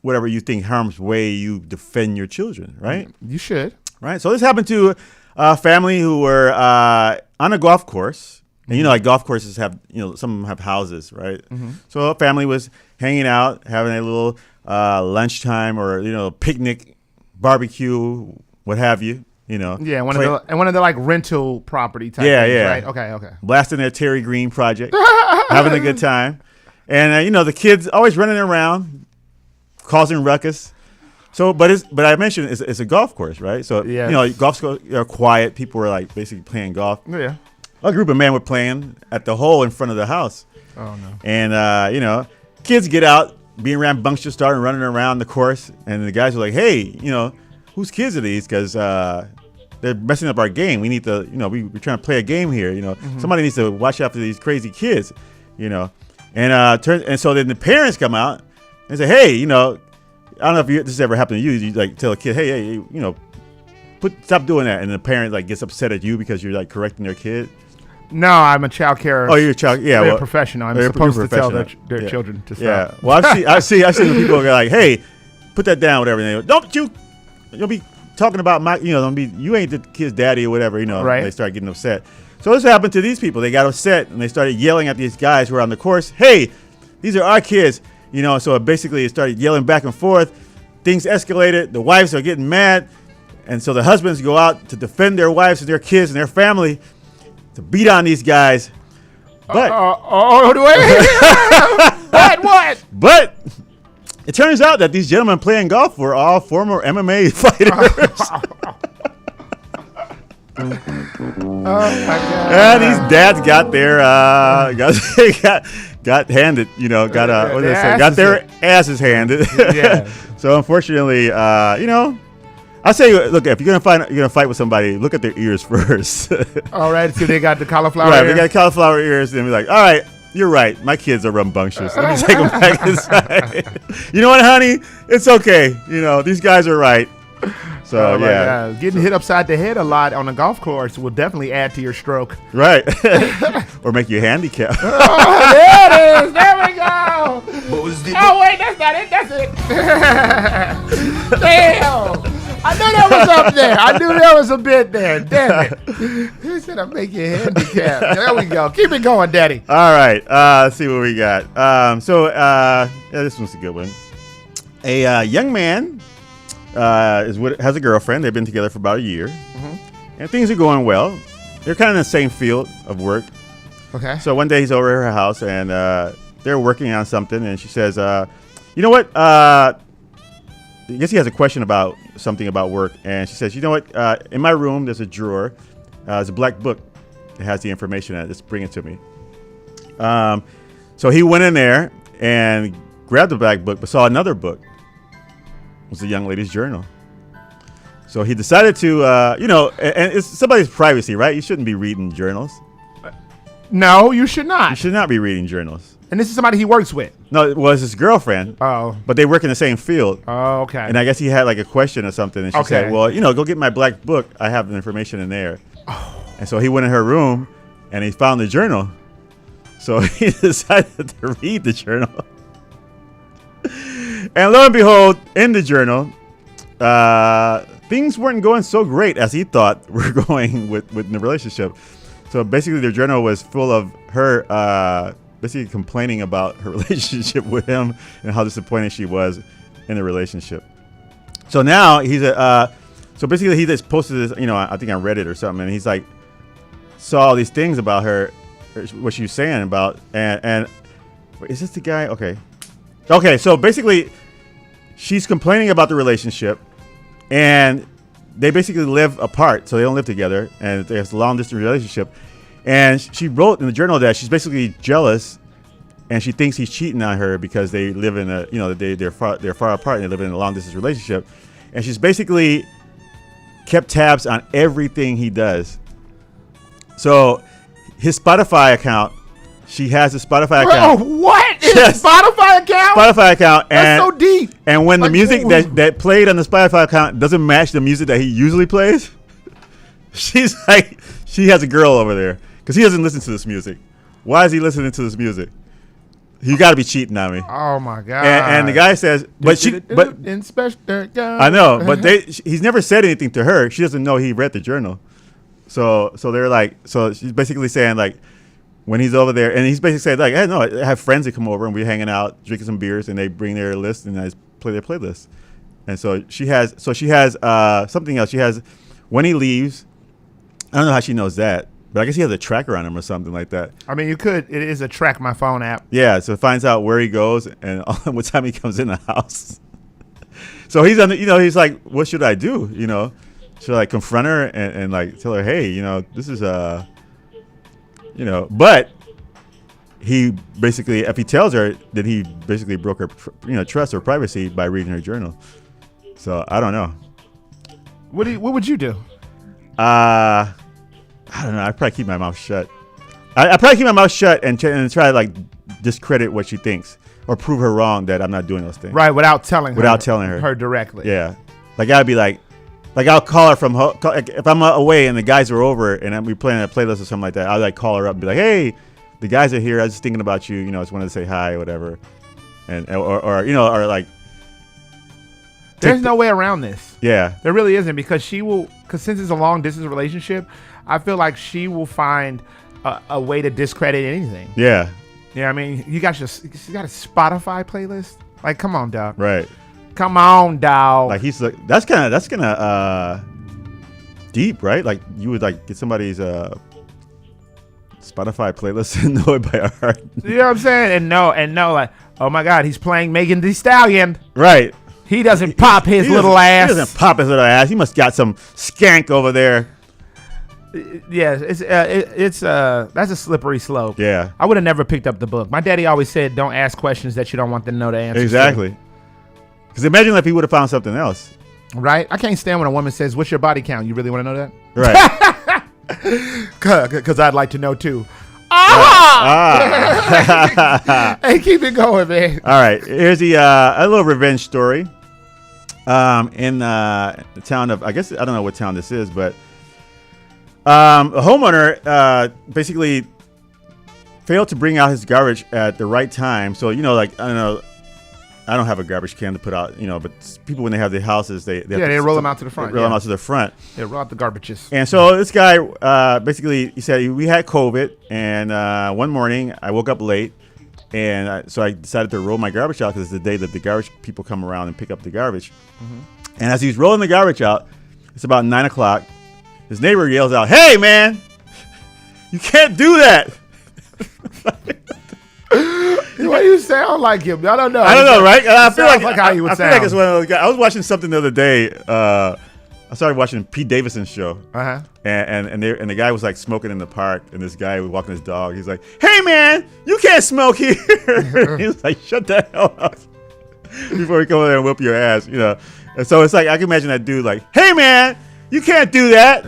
[SPEAKER 2] whatever you think harm's way. You defend your children, right?
[SPEAKER 1] You should.
[SPEAKER 2] Right. So this happened to a family who were on a golf course. And, like golf courses have, some of them have houses, right? Mm-hmm. So a family was hanging out, having a little lunchtime or, picnic, barbecue, what have you,
[SPEAKER 1] Yeah, one of the like rental property type things, right? Okay.
[SPEAKER 2] Blasting their Terry Green project, having a good time. And, the kids always running around, causing ruckus. So, but I mentioned it's a golf course, right? So,
[SPEAKER 1] Yes.
[SPEAKER 2] you know, golf courses are quiet. People were like basically playing golf.
[SPEAKER 1] Yeah.
[SPEAKER 2] A group of men were playing at the hole in front of the house.
[SPEAKER 1] Oh no.
[SPEAKER 2] And you know, kids get out, being rambunctious, starting running around the course, and the guys are like, "Hey, you know, whose kids are these? Because they're messing up our game. We need to, you know, we're trying to play a game here. You know, somebody needs to watch out for these crazy kids. You know." And so then the parents come out and say, "Hey, you know, I don't know if this has ever happened to you. You like tell a kid, hey, you know, stop doing that," and the parent like gets upset at you because you're like correcting their kid.
[SPEAKER 1] No, I'm a child carer.
[SPEAKER 2] Oh, you're a child. Yeah,
[SPEAKER 1] They're
[SPEAKER 2] well,
[SPEAKER 1] professional. I'm
[SPEAKER 2] they're
[SPEAKER 1] supposed to tell
[SPEAKER 2] professional.
[SPEAKER 1] their
[SPEAKER 2] Yeah.
[SPEAKER 1] children to stop.
[SPEAKER 2] Yeah. Well, I've seen people go like, "Hey, put that down," whatever. And they go, you'll be talking about my, you know, you ain't the kid's daddy or whatever, you know.
[SPEAKER 1] Right.
[SPEAKER 2] And they start getting upset. So this happened to these people. They got upset and they started yelling at these guys who are on the course. "Hey, these are our kids," you know. So basically, it started yelling back and forth. Things escalated. The wives are getting mad, and so the husbands go out to defend their wives and their kids and their family to beat on these guys. But
[SPEAKER 1] what?
[SPEAKER 2] But it turns out that these gentlemen playing golf were all former MMA fighters.
[SPEAKER 1] Oh my God.
[SPEAKER 2] And these dads got their got handed, you know, got their asses handed.
[SPEAKER 1] Yeah.
[SPEAKER 2] So unfortunately, you know, I say, look, if you're gonna fight with somebody, look at their ears first.
[SPEAKER 1] All right, so they got the cauliflower.
[SPEAKER 2] Right,
[SPEAKER 1] ear.
[SPEAKER 2] they got cauliflower ears, and be like, all right, you're right. My kids are rambunctious. Let me take them back inside. You know what, honey? It's okay. You know, these guys are right. So
[SPEAKER 1] Oh my
[SPEAKER 2] yeah,
[SPEAKER 1] God. Getting hit upside the head a lot on a golf course will definitely add to your stroke.
[SPEAKER 2] right. Or make you handicap.
[SPEAKER 1] Oh, there it is. There we go. Oh wait, that's not it. That's it. Damn. I knew that was up there. I knew there was a bit there. Damn it. He said I'll make you handicapped. There we go. Keep it going, Daddy.
[SPEAKER 2] All right. Let's see what we got. Yeah, this one's a good one. A young man has a girlfriend. They've been together for about a year, and things are going well. They're kind of in the same field of work.
[SPEAKER 1] Okay.
[SPEAKER 2] So one day he's over at her house, and they're working on something, and she says, "You know what? I guess he has a question about something about work," and she says, "You know what? In my room, there's a drawer. There's a black book that has the information in it. Just bring it to me." So he went in there and grabbed the black book, but saw another book. It was the young lady's journal. So he decided to, you know, and it's somebody's privacy, right? You shouldn't be reading journals.
[SPEAKER 1] No, you should not.
[SPEAKER 2] You should not be reading journals.
[SPEAKER 1] And this is somebody he works with.
[SPEAKER 2] No, it was his girlfriend.
[SPEAKER 1] Oh.
[SPEAKER 2] But they work in the same field.
[SPEAKER 1] Oh, okay.
[SPEAKER 2] And I guess he had like a question or something. And she said, "Well, you know, go get my black book. I have the information in there." Oh. And so he went in her room and he found the journal. So he decided to read the journal. And lo and behold, in the journal, things weren't going so great as he thought were going with the relationship. So basically, their journal was full of her basically complaining about her relationship with him and how disappointed she was in the relationship. So now so basically he just posted this, you know, I think on Reddit or something, and he's like, saw all these things about her, what she was saying about, and is this the guy? Okay. So basically, she's complaining about the relationship, and they basically live apart, so they don't live together, and there's a long distance relationship. And she wrote in the journal that she's basically jealous, and she thinks he's cheating on her because they live in a, you know, they're far apart and they live in a long distance relationship. And she's basically kept tabs on everything he does. So his Spotify account, she has a Spotify account.
[SPEAKER 1] Oh, what?
[SPEAKER 2] Yes.
[SPEAKER 1] Spotify account?
[SPEAKER 2] Spotify account.
[SPEAKER 1] That's so deep.
[SPEAKER 2] And when the music that played on the Spotify account doesn't match the music that he usually plays, she's like, she has a girl over there because he doesn't listen to this music. Why is he listening to this music? You got to be cheating on me.
[SPEAKER 1] Oh my God.
[SPEAKER 2] And the guy says, but
[SPEAKER 1] Inspector.
[SPEAKER 2] I know, but he's never said anything to her. She doesn't know he read the journal. So they're like, so she's basically saying like, when he's over there, and he's basically saying like, hey, no, I have friends that come over and we're hanging out, drinking some beers, and they bring their list and I just play their playlist. And so she has something else. She has, when he leaves, I don't know how she knows that, but I guess he has a tracker on him or something like that.
[SPEAKER 1] I mean, you could. It is a Track My Phone app.
[SPEAKER 2] Yeah, so it finds out where he goes and what time he comes in the house. So he's on. He's like, what should I do? Should I confront her and like tell her, hey, this is but he basically, if he tells her, then he basically broke her, trust or privacy by reading her journal. So I don't know.
[SPEAKER 1] What would you do?
[SPEAKER 2] I don't know. I'd probably keep my mouth shut. I'd probably keep my mouth shut and try to like discredit what she thinks or prove her wrong that I'm not doing those things.
[SPEAKER 1] Right, without telling
[SPEAKER 2] her.
[SPEAKER 1] Her directly.
[SPEAKER 2] Yeah. Like I'd be like I'll call her from home. If I'm away and the guys are over and we playing a playlist or something like that, I'll like call her up and be like, hey, the guys are here. I was just thinking about you. I just wanted to say hi or whatever. And or like.
[SPEAKER 1] There's no way around this.
[SPEAKER 2] Yeah.
[SPEAKER 1] There really isn't, because since it's a long distance relationship, I feel like she will find a way to discredit anything.
[SPEAKER 2] Yeah.
[SPEAKER 1] Yeah, I mean, you got a Spotify playlist? Like, come on, dog.
[SPEAKER 2] Right.
[SPEAKER 1] Come on, dog.
[SPEAKER 2] Like that's kind of deep, right? Like you would like get somebody's Spotify playlist and know it by heart.
[SPEAKER 1] You know what I'm saying? And know, like, oh my God, he's playing Megan Thee Stallion.
[SPEAKER 2] Right.
[SPEAKER 1] He doesn't pop his little ass.
[SPEAKER 2] He doesn't pop his little ass. He must got some skank over there.
[SPEAKER 1] Yeah, it's that's a slippery slope.
[SPEAKER 2] Yeah.
[SPEAKER 1] I would have never picked up the book. My daddy always said, don't ask questions that you don't want them to know the answer.
[SPEAKER 2] Exactly. Because imagine if he would have found something else.
[SPEAKER 1] Right? I can't stand when a woman says, what's your body count? You really want to know that?
[SPEAKER 2] Right.
[SPEAKER 1] Because I'd like to know too. Hey, keep it going, man.
[SPEAKER 2] All right. Here's a little revenge story. In the town of, I guess, I don't know what town this is, but a homeowner basically failed to bring out his garbage at the right time. So, like, I don't know. I don't have a garbage can to put out, but people, when they have their houses, they
[SPEAKER 1] roll them out to the front.
[SPEAKER 2] Roll them out to the front.
[SPEAKER 1] Yeah, roll out the garbages.
[SPEAKER 2] And so this guy basically, he said we had COVID, and one morning I woke up late, and so I decided to roll my garbage out because it's the day that the garbage people come around and pick up the garbage. Mm-hmm. And as he's rolling the garbage out, it's about 9:00. His neighbor yells out, "Hey, man, you can't do that."
[SPEAKER 1] Why do you sound like him? I don't know.
[SPEAKER 2] I don't know, right? I feel like
[SPEAKER 1] how you would sound.
[SPEAKER 2] I feel like it's one of those guys. I was watching something the other day. I started watching Pete Davidson's show, and the guy was like smoking in the park, and this guy was walking his dog. He's like, "Hey, man, you can't smoke here." He's like, "Shut the hell up!" Before we come over there and whoop your ass, And so it's like I can imagine that dude like, "Hey, man, you can't do that."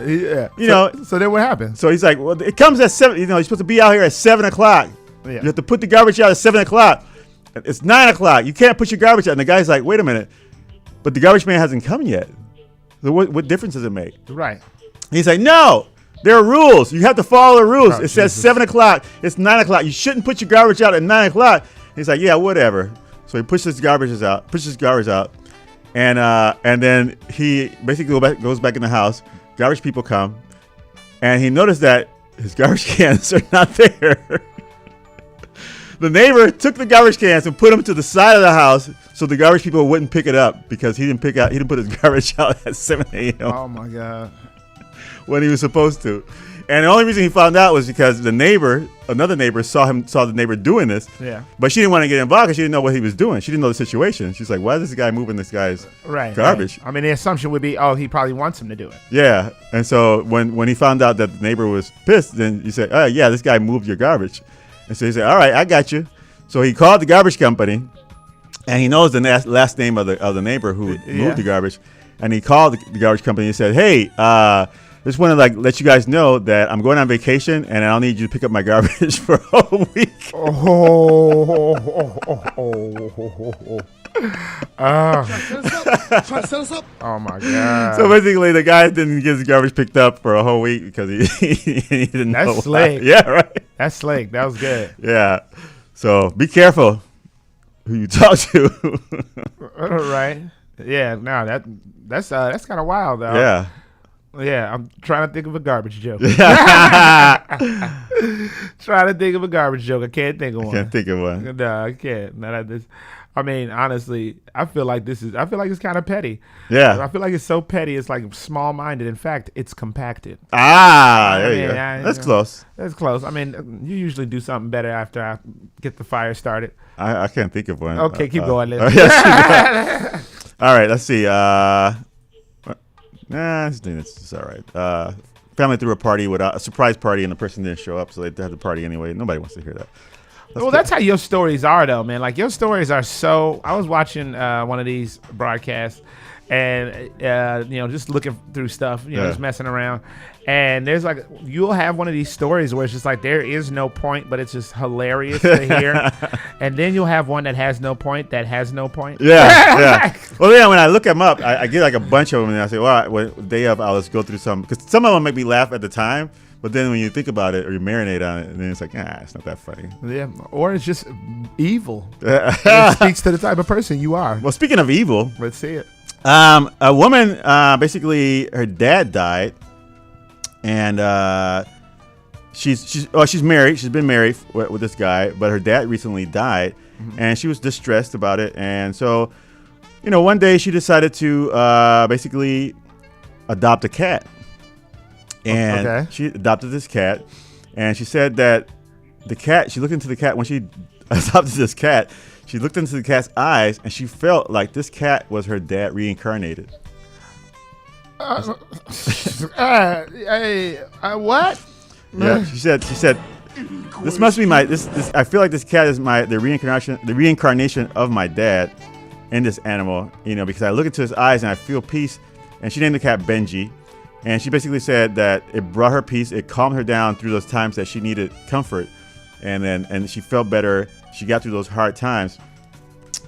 [SPEAKER 1] Yeah. So then what happened?
[SPEAKER 2] So he's like, "Well, it comes at 7. You're supposed to be out here at 7:00. Yeah. You have to put the garbage out at 7:00. It's 9:00. You can't put your garbage out." And the guy's like, "Wait a minute, but the garbage man hasn't come yet. So what difference does it make?"
[SPEAKER 1] Right.
[SPEAKER 2] He's like, "No, there are rules. You have to follow the rules. It says 7:00. It's 9:00. You shouldn't put your garbage out at 9:00. He's like, "Yeah, whatever." So he pushes his garbage out, and then he basically goes back in the house. Garbage people come, and he noticed that his garbage cans are not there. The neighbor took the garbage cans and put them to the side of the house so the garbage people wouldn't pick it up because he didn't put his garbage out at 7 a.m.
[SPEAKER 1] Oh my God.
[SPEAKER 2] When he was supposed to. And the only reason he found out was because another neighbor saw the neighbor doing this.
[SPEAKER 1] Yeah.
[SPEAKER 2] But she didn't want to get involved because she didn't know what he was doing. She didn't know the situation. She's like, why is this guy moving this guy's garbage?
[SPEAKER 1] Right. I mean, the assumption would be, oh, he probably wants him to do it.
[SPEAKER 2] Yeah. And so when he found out that the neighbor was pissed, then he said, "Oh, yeah, this guy moved your garbage." And so he said, "All right, I got you." So he called the garbage company, and he knows the last name of the neighbor who moved the garbage. And he called the garbage company and said, "Hey, just want to let you guys know that I'm going on vacation, and I'll need you to pick up my garbage for a whole week."
[SPEAKER 1] Oh my God.
[SPEAKER 2] So basically, the guy didn't get his garbage picked up for a whole week because he didn't know.
[SPEAKER 1] That's slick.
[SPEAKER 2] Yeah, right.
[SPEAKER 1] That's slick. That was good.
[SPEAKER 2] Yeah. So be careful who you talk to.
[SPEAKER 1] Right. Yeah. No, that's kind of wild though.
[SPEAKER 2] Yeah.
[SPEAKER 1] Yeah, I'm trying to think of a garbage joke. Trying to think of a garbage joke. I can't think of one.
[SPEAKER 2] Can't think of one.
[SPEAKER 1] No, I can't. Not at this. I mean, honestly, I feel like it's kind of petty.
[SPEAKER 2] Yeah.
[SPEAKER 1] I feel like it's so petty. It's like small-minded. In fact, it's compacted.
[SPEAKER 2] There you go. That's close.
[SPEAKER 1] That's close. I mean, you usually do something better after I get the fire started.
[SPEAKER 2] I can't think of one.
[SPEAKER 1] Okay, keep going.
[SPEAKER 2] All right, let's see. It's all right. Family threw a party a surprise party, and the person didn't show up, so they had the party anyway. Nobody wants to hear that.
[SPEAKER 1] That's how your stories are, though, man. Like, your stories are so... I was watching one of these broadcasts, and, just looking through stuff, just messing around. And there's like... You'll have one of these stories where it's just like, there is no point, but it's just hilarious to hear. And then you'll have one that has no point, that has no point.
[SPEAKER 2] Yeah. Well, yeah, when I look them up, I get like a bunch of them, and I say, well, day of, I'll just go through some. Because some of them make me laugh at the time. But then when you think about it or you marinate on it, and then it's like, it's not that funny.
[SPEAKER 1] Yeah, or it's just evil. It speaks to the type of person you are.
[SPEAKER 2] Well, speaking of evil,
[SPEAKER 1] let's see it.
[SPEAKER 2] A woman, basically, her dad died, and she's married. She's been married with this guy, but her dad recently died, and she was distressed about it. And so, one day she decided to basically adopt a cat. And she adopted this cat, and she said that the cat, she looked into the cat, when she adopted this cat, she looked into the cat's eyes, and she felt like this cat was her dad reincarnated.
[SPEAKER 1] What?
[SPEAKER 2] Yeah, she said, this must be this I feel like this cat is the reincarnation of my dad in this animal, because I look into his eyes and I feel peace. And she named the cat Benji. And she basically said that it brought her peace. It calmed her down through those times that she needed comfort. And she felt better. She got through those hard times.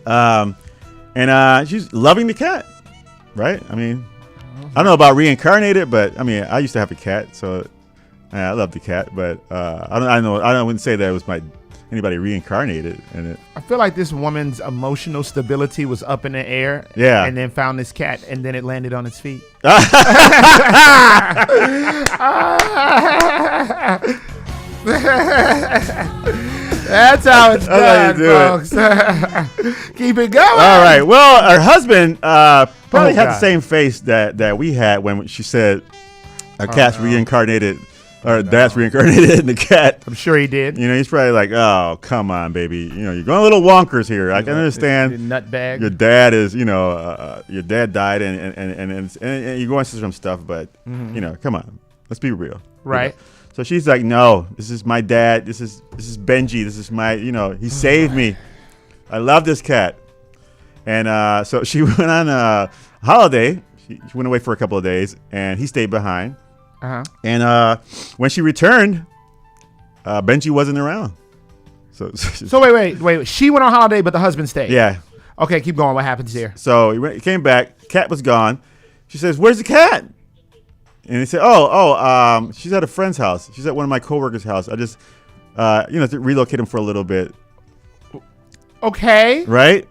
[SPEAKER 2] And she's loving the cat, right? I mean, I don't know about reincarnated, but I mean, I used to have a cat, so I love the cat. But I wouldn't say that it was anybody reincarnated in it.
[SPEAKER 1] I feel like this woman's emotional stability was up in the air.
[SPEAKER 2] Yeah.
[SPEAKER 1] And then found this cat, and then it landed on its feet.
[SPEAKER 2] That's
[SPEAKER 1] how it's done, folks. Keep it going.
[SPEAKER 2] All right. Well, her husband probably had the same face that we had when she said a cat's reincarnated. Or dad's reincarnated in the cat.
[SPEAKER 1] I'm sure he did.
[SPEAKER 2] He's probably like, oh, come on, baby. You're going a little wonkers here. I can understand.
[SPEAKER 1] Nutbag.
[SPEAKER 2] Your dad is, your dad died and you're going through some stuff, but, come on. Let's be real.
[SPEAKER 1] Right.
[SPEAKER 2] So she's like, no, this is my dad. This is Benji. This is my, he saved me. I love this cat. And so she went on a holiday. She went away for a couple of days, and he stayed behind.
[SPEAKER 1] Uh-huh.
[SPEAKER 2] And when she returned, Benji wasn't around. So
[SPEAKER 1] wait. She went on holiday, but the husband stayed.
[SPEAKER 2] Yeah.
[SPEAKER 1] Okay, keep going. What happens here?
[SPEAKER 2] So he came back. Cat was gone. She says, "Where's the cat?" And he said, she's at a friend's house. She's at one of my coworkers' house. I just, to relocate him for a little bit.
[SPEAKER 1] Okay.
[SPEAKER 2] Right.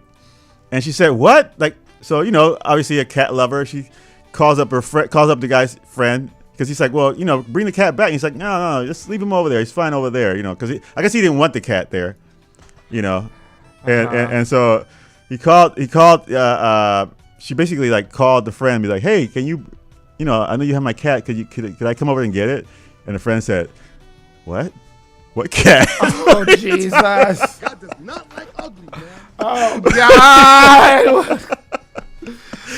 [SPEAKER 2] And she said, "What?" Like, so obviously a cat lover. She calls up the guy's friend. Because he's like, well, bring the cat back. And he's like, no, just leave him over there. He's fine over there, because I guess he didn't want the cat there, And so he called. She basically like called the friend and be like, hey, can you, I know you have my cat. Could I come over and get it? And the friend said, what? What cat?
[SPEAKER 1] Oh, Jesus.
[SPEAKER 14] God does not like ugly, man.
[SPEAKER 1] Oh, God.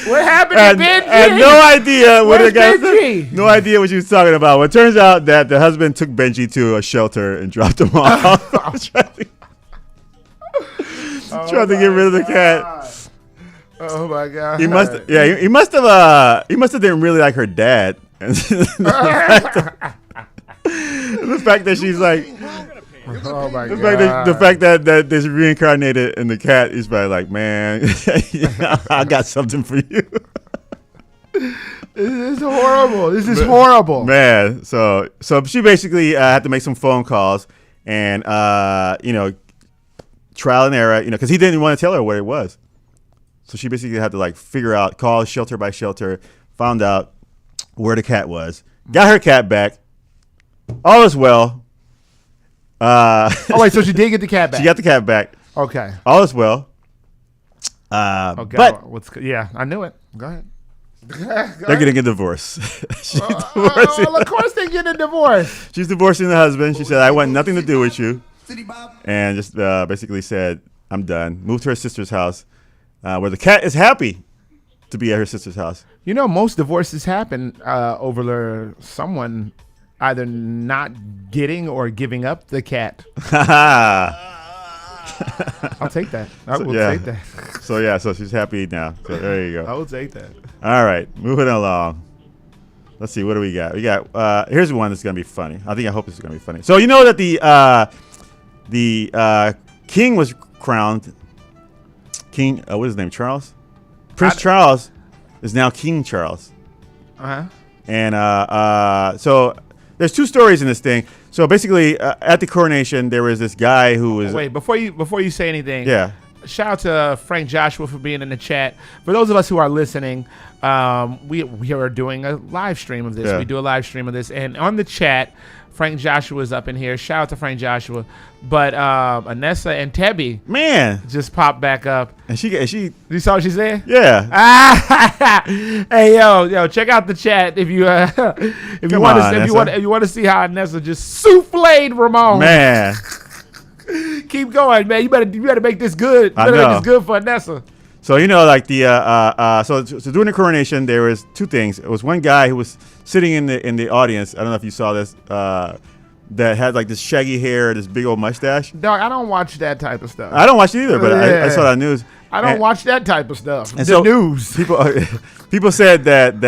[SPEAKER 1] What happened to Benji?
[SPEAKER 2] I had no idea what
[SPEAKER 1] Benji?
[SPEAKER 2] No idea what she was talking about. Well, it turns out that the husband took Benji to a shelter and dropped him off. Tried to get rid of the cat.
[SPEAKER 1] Oh my God!
[SPEAKER 2] He must have didn't really like her dad. And the fact that she's like.
[SPEAKER 1] Oh my God!
[SPEAKER 2] The fact that there's reincarnated in the cat is probably like, man, I got something for you.
[SPEAKER 1] This is horrible.
[SPEAKER 2] Man, so she basically had to make some phone calls and trial and error, because he didn't want to tell her what it was. So she basically had to like figure out, call shelter by shelter, found out where the cat was, got her cat back. All is well.
[SPEAKER 1] So she did get the cat back.
[SPEAKER 2] She got the cat back.
[SPEAKER 1] Okay.
[SPEAKER 2] All is well.
[SPEAKER 1] Okay.
[SPEAKER 2] But
[SPEAKER 1] I knew it. Go ahead.
[SPEAKER 2] They're getting a divorce.
[SPEAKER 1] Well, of course they're getting a divorce.
[SPEAKER 2] She's divorcing the husband. She said, I want nothing to do with you. And just basically said, I'm done. Moved to her sister's house where the cat is happy. to be at her sister's house.
[SPEAKER 1] You know, most divorces happen over someone either not getting or giving up the cat. I'll take that. I will take that.
[SPEAKER 2] So she's happy now. So there you go.
[SPEAKER 1] I will take that.
[SPEAKER 2] All right, moving along. Let's see, what do we got? We got here's one that's gonna be funny. I hope this is gonna be funny. So you know that the king was crowned. King, what is his name? Charles. Prince Charles is now King Charles. And so there's two stories in this thing. So basically, at the coronation, there was this guy who was.
[SPEAKER 1] Wait, before you say anything.
[SPEAKER 2] Yeah.
[SPEAKER 1] Shout out to Frank Joshua for being in the chat. For those of us who are listening, we are doing a live stream of this.
[SPEAKER 2] Yeah.
[SPEAKER 1] We do a live stream of this, and on the chat, Frank Joshua is up in here. Shout out to Frank Joshua. But Anessa and Tebby,
[SPEAKER 2] man,
[SPEAKER 1] just popped back up.
[SPEAKER 2] And she
[SPEAKER 1] you saw what she said?
[SPEAKER 2] Yeah.
[SPEAKER 1] Hey yo, check out the chat if you want to see how Anessa just souffled Ramon.
[SPEAKER 2] Man.
[SPEAKER 1] Keep going, man. You better make this good. You better make this good for Anessa.
[SPEAKER 2] So you know, like so during the coronation, there was two things. It was one guy who was sitting in the audience. I don't know if you saw this. That had like this shaggy hair, this big old mustache.
[SPEAKER 1] Dog, I don't watch that type of stuff.
[SPEAKER 2] I don't watch it either, but I saw that news.
[SPEAKER 1] I don't watch that type of stuff.
[SPEAKER 2] And
[SPEAKER 1] the
[SPEAKER 2] so
[SPEAKER 1] news.
[SPEAKER 2] People said that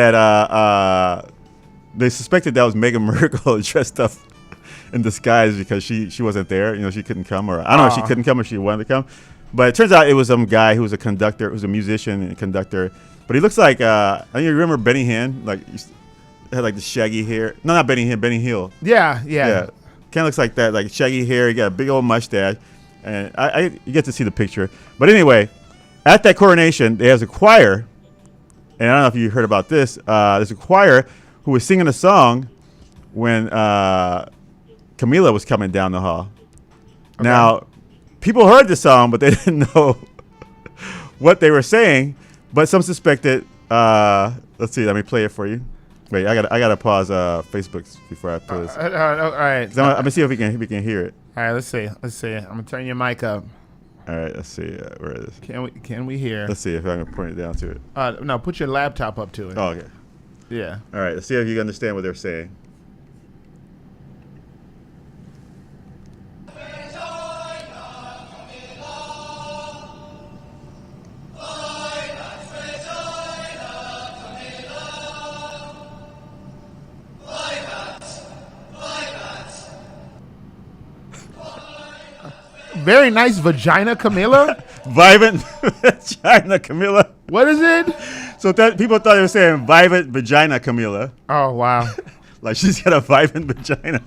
[SPEAKER 2] they suspected that was Meghan Markle dressed up in disguise because she wasn't there. You know, she couldn't come, or I don't know if she couldn't come or she wanted to come. But it turns out it was some guy who was a conductor, who was a musician and conductor. But he looks like I think you remember Benny Hinn, like had like the shaggy hair. No, not Benny Hinn, Benny Hill.
[SPEAKER 1] Yeah.
[SPEAKER 2] Kind of looks like that, like shaggy hair. He got a big old mustache, and you get to see the picture. But anyway, at that coronation, there's a choir, and I don't know if you heard about this. There's a choir who was singing a song when Camilla was coming down the hall. Okay. Now, people heard the song, but they didn't know what they were saying. But some suspected. Let's see. Let me play it for you. Wait, I gotta pause Facebook before I play this.
[SPEAKER 1] All right.
[SPEAKER 2] I'm gonna see if we can hear it.
[SPEAKER 1] All right, let's see. I'm gonna turn your mic up.
[SPEAKER 2] All right, let's see where it is.
[SPEAKER 1] Can we hear?
[SPEAKER 2] Let's see if I can point it down to it.
[SPEAKER 1] No, put your laptop up to it.
[SPEAKER 2] Oh, okay.
[SPEAKER 1] Yeah.
[SPEAKER 2] All right, let's see if you understand what they're saying.
[SPEAKER 1] Very nice vagina, Camilla.
[SPEAKER 2] Vibrant vagina, Camilla.
[SPEAKER 1] What is it?
[SPEAKER 2] So people thought they were saying vibrant vagina, Camilla.
[SPEAKER 1] Oh, wow.
[SPEAKER 2] Like she's got a vibrant vagina.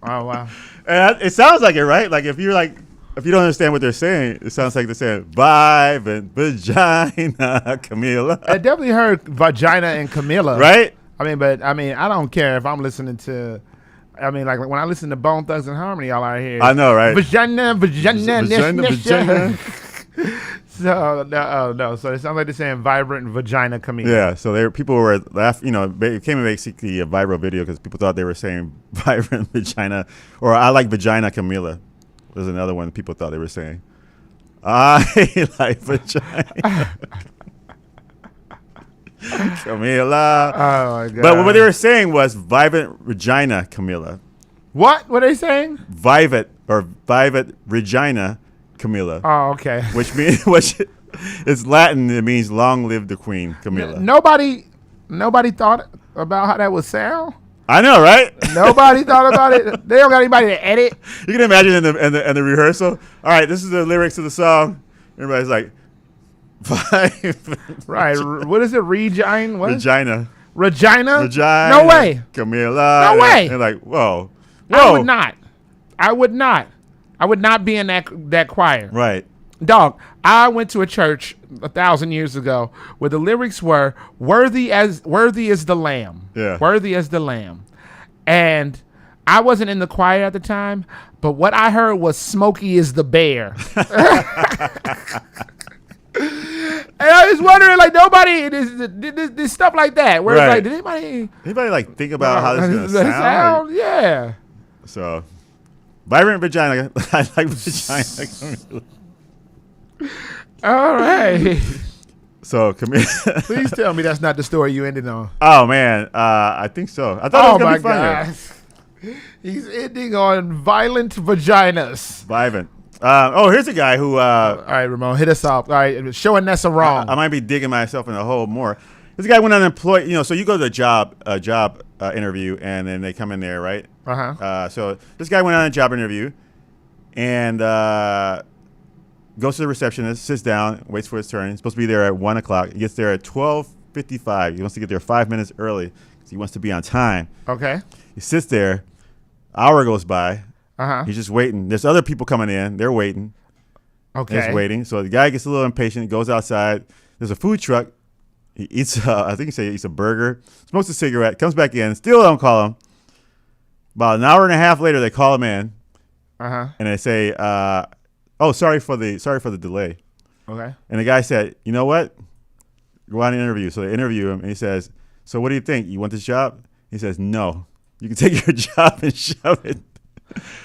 [SPEAKER 1] Oh, wow.
[SPEAKER 2] And it sounds like it, right? Like if you don't understand what they're saying, it sounds like they're saying vibrant vagina, Camilla.
[SPEAKER 1] I definitely heard vagina and Camilla.
[SPEAKER 2] Right?
[SPEAKER 1] I don't care if I'm listening to. Like when I listen to Bone Thugs and Harmony, all I hear.
[SPEAKER 2] I know, right?
[SPEAKER 1] Vagina.
[SPEAKER 2] Vagina.
[SPEAKER 1] So no. So it sounds like they're saying vibrant vagina Camilla.
[SPEAKER 2] Yeah. So people were laughing. You know, it became basically a viral video because people thought they were saying vibrant vagina, or I like vagina Camilla. Was another one people thought they were saying. I like vagina. Camilla.
[SPEAKER 1] Oh my god.
[SPEAKER 2] But what they were saying was vibrant Regina Camilla.
[SPEAKER 1] What were they saying?
[SPEAKER 2] Vibrant Regina Camilla.
[SPEAKER 1] Oh, okay.
[SPEAKER 2] Which is Latin. It means long live the Queen Camilla.
[SPEAKER 1] Nobody thought about how that would sound.
[SPEAKER 2] I know, right?
[SPEAKER 1] Nobody thought about it. They don't got anybody to edit.
[SPEAKER 2] You can imagine in the rehearsal. All right, this is the lyrics of the song. Everybody's like.
[SPEAKER 1] Right. What is it? Regina? What?
[SPEAKER 2] Regina.
[SPEAKER 1] Regina?
[SPEAKER 2] Regina.
[SPEAKER 1] No way.
[SPEAKER 2] Camilla.
[SPEAKER 1] No way.
[SPEAKER 2] They're like, whoa.
[SPEAKER 1] I would not. I would not be in that choir.
[SPEAKER 2] Right.
[SPEAKER 1] Dog, I went to a church 1,000 years ago where the lyrics were worthy as the lamb.
[SPEAKER 2] Yeah.
[SPEAKER 1] Worthy as the lamb. And I wasn't in the choir at the time, but what I heard was Smokey is the bear. And I was wondering, like, nobody, this stuff like that, where
[SPEAKER 2] right.
[SPEAKER 1] it's like, did
[SPEAKER 2] anybody like think about how this is going to sound?
[SPEAKER 1] Like, yeah.
[SPEAKER 2] So, vibrant vagina. I like vagina.
[SPEAKER 1] All right.
[SPEAKER 2] So
[SPEAKER 1] Please tell me that's not the story you ended on.
[SPEAKER 2] Oh man, I think so. I thought it was gonna be funnier.
[SPEAKER 1] He's ending on violent vaginas.
[SPEAKER 2] Violent. Here's a guy who.
[SPEAKER 1] All right, Ramon, hit us off. All right, showing Nessa wrong.
[SPEAKER 2] I might be digging myself in a hole more. This guy went unemployed. So you go to a job interview, and then they come in there, right? So this guy went on a job interview, and goes to the receptionist, sits down, waits for his turn. He's supposed to be there at 1 o'clock. He gets there at 12:55. He wants to get there 5 minutes early because he wants to be on time.
[SPEAKER 1] Okay.
[SPEAKER 2] He sits there. Hour goes by. He's just waiting. There's other people coming in. They're waiting.
[SPEAKER 1] Okay.
[SPEAKER 2] He's waiting. So the guy gets a little impatient. He goes outside. There's a food truck. He eats, I think he eats a burger, smokes a cigarette, comes back in. Still don't call him. About an hour and a half later, they call him in. And they say, sorry for the delay.
[SPEAKER 1] Okay.
[SPEAKER 2] And the guy said, you know what? Go on an interview. So they interview him, and he says, so what do you think? You want this job? He says, no. You can take your job and shove it.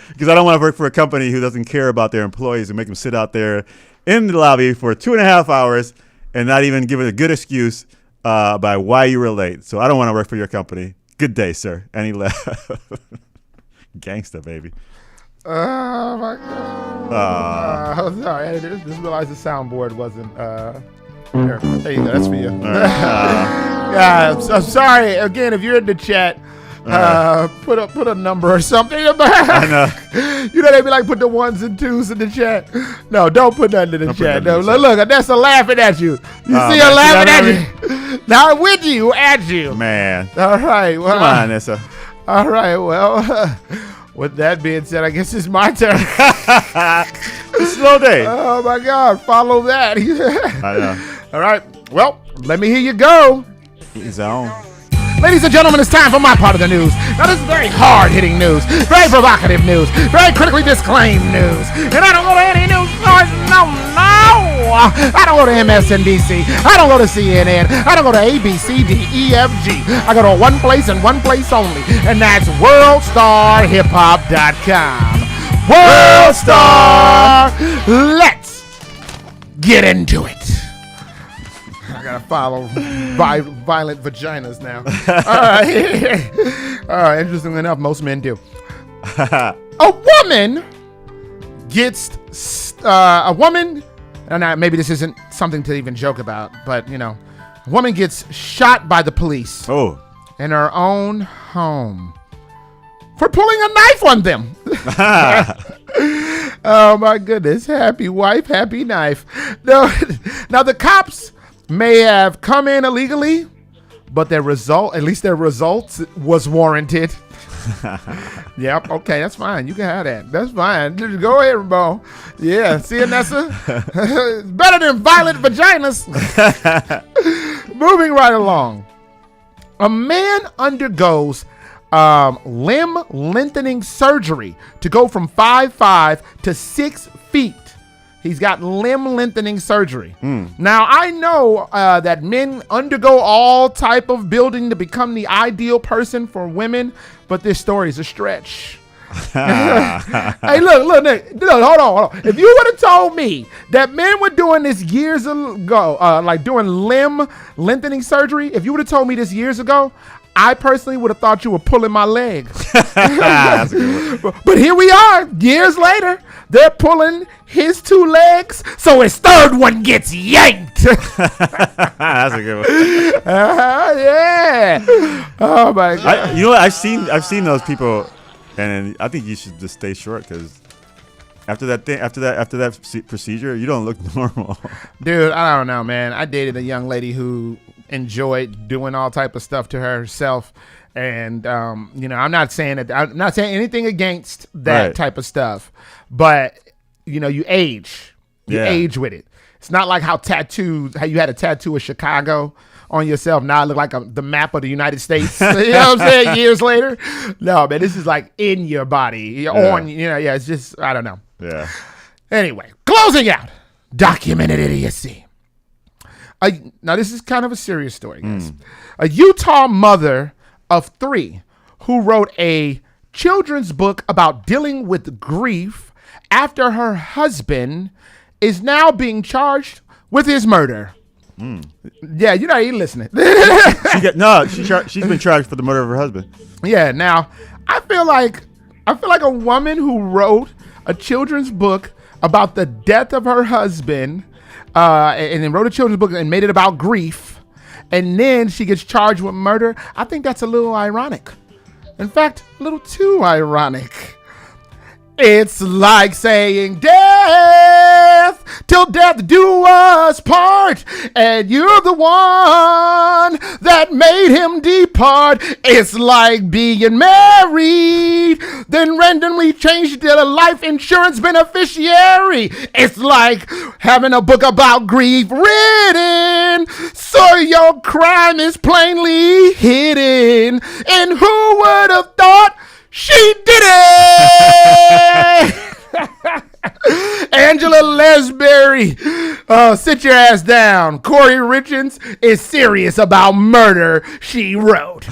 [SPEAKER 2] Because I don't want to work for a company who doesn't care about their employees and make them sit out there in the lobby for 2.5 hours and not even give it a good excuse by why you were late. So I don't want to work for your company. Good day, sir. And he left. Gangsta, baby.
[SPEAKER 1] Oh, my God. I'm sorry. I just realized the soundboard wasn't... There you go. That's for you. Yeah, I'm sorry. Again, if you're in the chat... put a number or something about.
[SPEAKER 2] I know.
[SPEAKER 1] They be like, put the 1s and 2s in the chat. No, don't put nothing in the chat. No, look, Nessa laughing at you. You see her laughing at you. Not with you, at you.
[SPEAKER 2] Man.
[SPEAKER 1] All right. Well,
[SPEAKER 2] come on, Nessa.
[SPEAKER 1] All right. Well, with that being said, I guess it's my turn.
[SPEAKER 2] Slow day.
[SPEAKER 1] Oh my God! Follow that.
[SPEAKER 2] I know.
[SPEAKER 1] All right. Well, let me hear you go.
[SPEAKER 2] His own.
[SPEAKER 1] Ladies and gentlemen, it's time for my part of the news. Now, this is very hard-hitting news, very provocative news, very critically disclaimed news. And I don't go to any news source, no. I don't go to MSNBC. I don't go to CNN. I don't go to ABCDEFG. I go to one place and one place only, and that's WorldStarHipHop.com. WorldStar. Let's get into it. I gotta follow violent vaginas now. All right. Interestingly enough, most men do. A woman gets and maybe this isn't something to even joke about, but a woman gets shot by the police in her own home for pulling a knife on them. Oh my goodness! Happy wife, happy knife. Now the cops may have come in illegally, but their results was warranted. Yep. Okay, that's fine. You can have that. That's fine. Just go ahead, Ramon. Yeah. See it, Nessa? It's better than violent vaginas. Moving right along. A man undergoes limb lengthening surgery to go from 5'5" to 6 feet. He's got limb lengthening surgery. Now, I know that men undergo all type of building to become the ideal person for women, but this story is a stretch. Hey, look, Nick, hold on. If you would have told me that men were doing this years ago, like doing limb lengthening surgery, if you would have told me this years ago, I personally would have thought you were pulling my leg. That's a good one. But here we are, years later. They're pulling his 2 legs, so his third one gets yanked.
[SPEAKER 2] That's a good one.
[SPEAKER 1] Yeah. Oh my God.
[SPEAKER 2] You know what? I've seen those people, and I think you should just stay short because after that procedure, you don't look normal.
[SPEAKER 1] Dude, I don't know, man. I dated a young lady who enjoyed doing all type of stuff to herself. And, I'm not saying anything against that type of stuff, but you age, age with it. It's not like how you had a tattoo of Chicago on yourself. Now it look like the map of the United States. You know what I'm saying? Years later. No, man, this is like in your body it's just, I don't know.
[SPEAKER 2] Yeah.
[SPEAKER 1] Anyway, closing out documented idiocy. Now this is kind of a serious story, guys. A Utah mother of 3 who wrote a children's book about dealing with grief after her husband is now being charged with his murder. Yeah, you know, he listening.
[SPEAKER 2] She's been charged for the murder of her husband.
[SPEAKER 1] Yeah. Now, I feel like a woman who wrote a children's book about the death of her husband, and then wrote a children's book and made it about grief, and then she gets charged with murder. I think that's a little ironic. In fact, a little too ironic. It's like saying death till death do us part, and you're the one that made him depart. It's like being married, then randomly changed to a life insurance beneficiary. It's like having a book about grief written, so your crime is plainly hidden. And who would have thought she did it? Angela Lesbury, sit your ass down. Corey Richards is serious about murder, she wrote.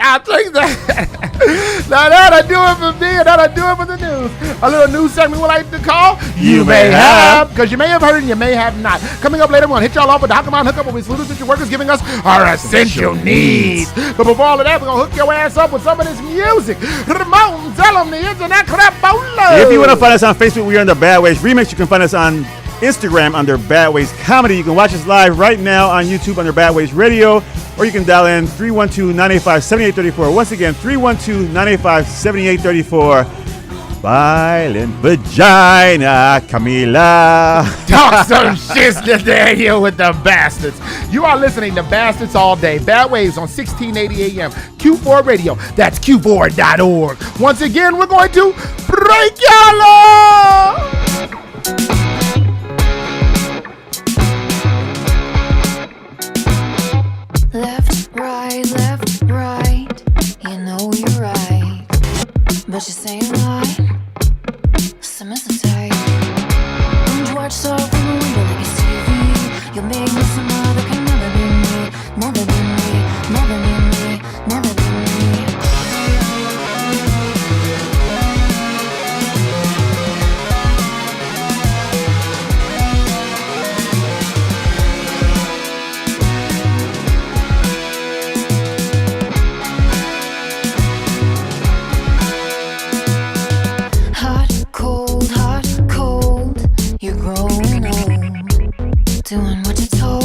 [SPEAKER 1] I'll take that. Now that'll do it for me, and that'll do it for the news. A little news segment we like to call You May Have, because you may have heard and you may have not. Coming up later, we're going to hit y'all off with the Hockamon hookup where we salute essential workers giving us our essential needs. But before all of that, we're going to hook your ass up with some of this music. Ramon, tell them the internet crapola.
[SPEAKER 2] If you want to find us on Facebook, we are under Bad Ways Remix. You can find us on Instagram under Bad Ways Comedy. You can watch us live right now on YouTube under Bad Ways Radio, or you can dial in 312-985-7834. Once again, 312-985-7834. Violent Vagina, Camila.
[SPEAKER 1] Talk some shit, Nathaniel, with the bastards. You are listening to Bastards All Day. Bad Waves on 1680 AM. Q4 Radio. That's Q4.org. Once again, we're going to break your law.
[SPEAKER 11] Left, right, you know you're right, but you're saying lie, some is tight. Don't watch so from the window like it's TV. You'll make me some other can never be me, never be me, never be me, never be me. Hot, cold, you're growing old. Doing what you're told,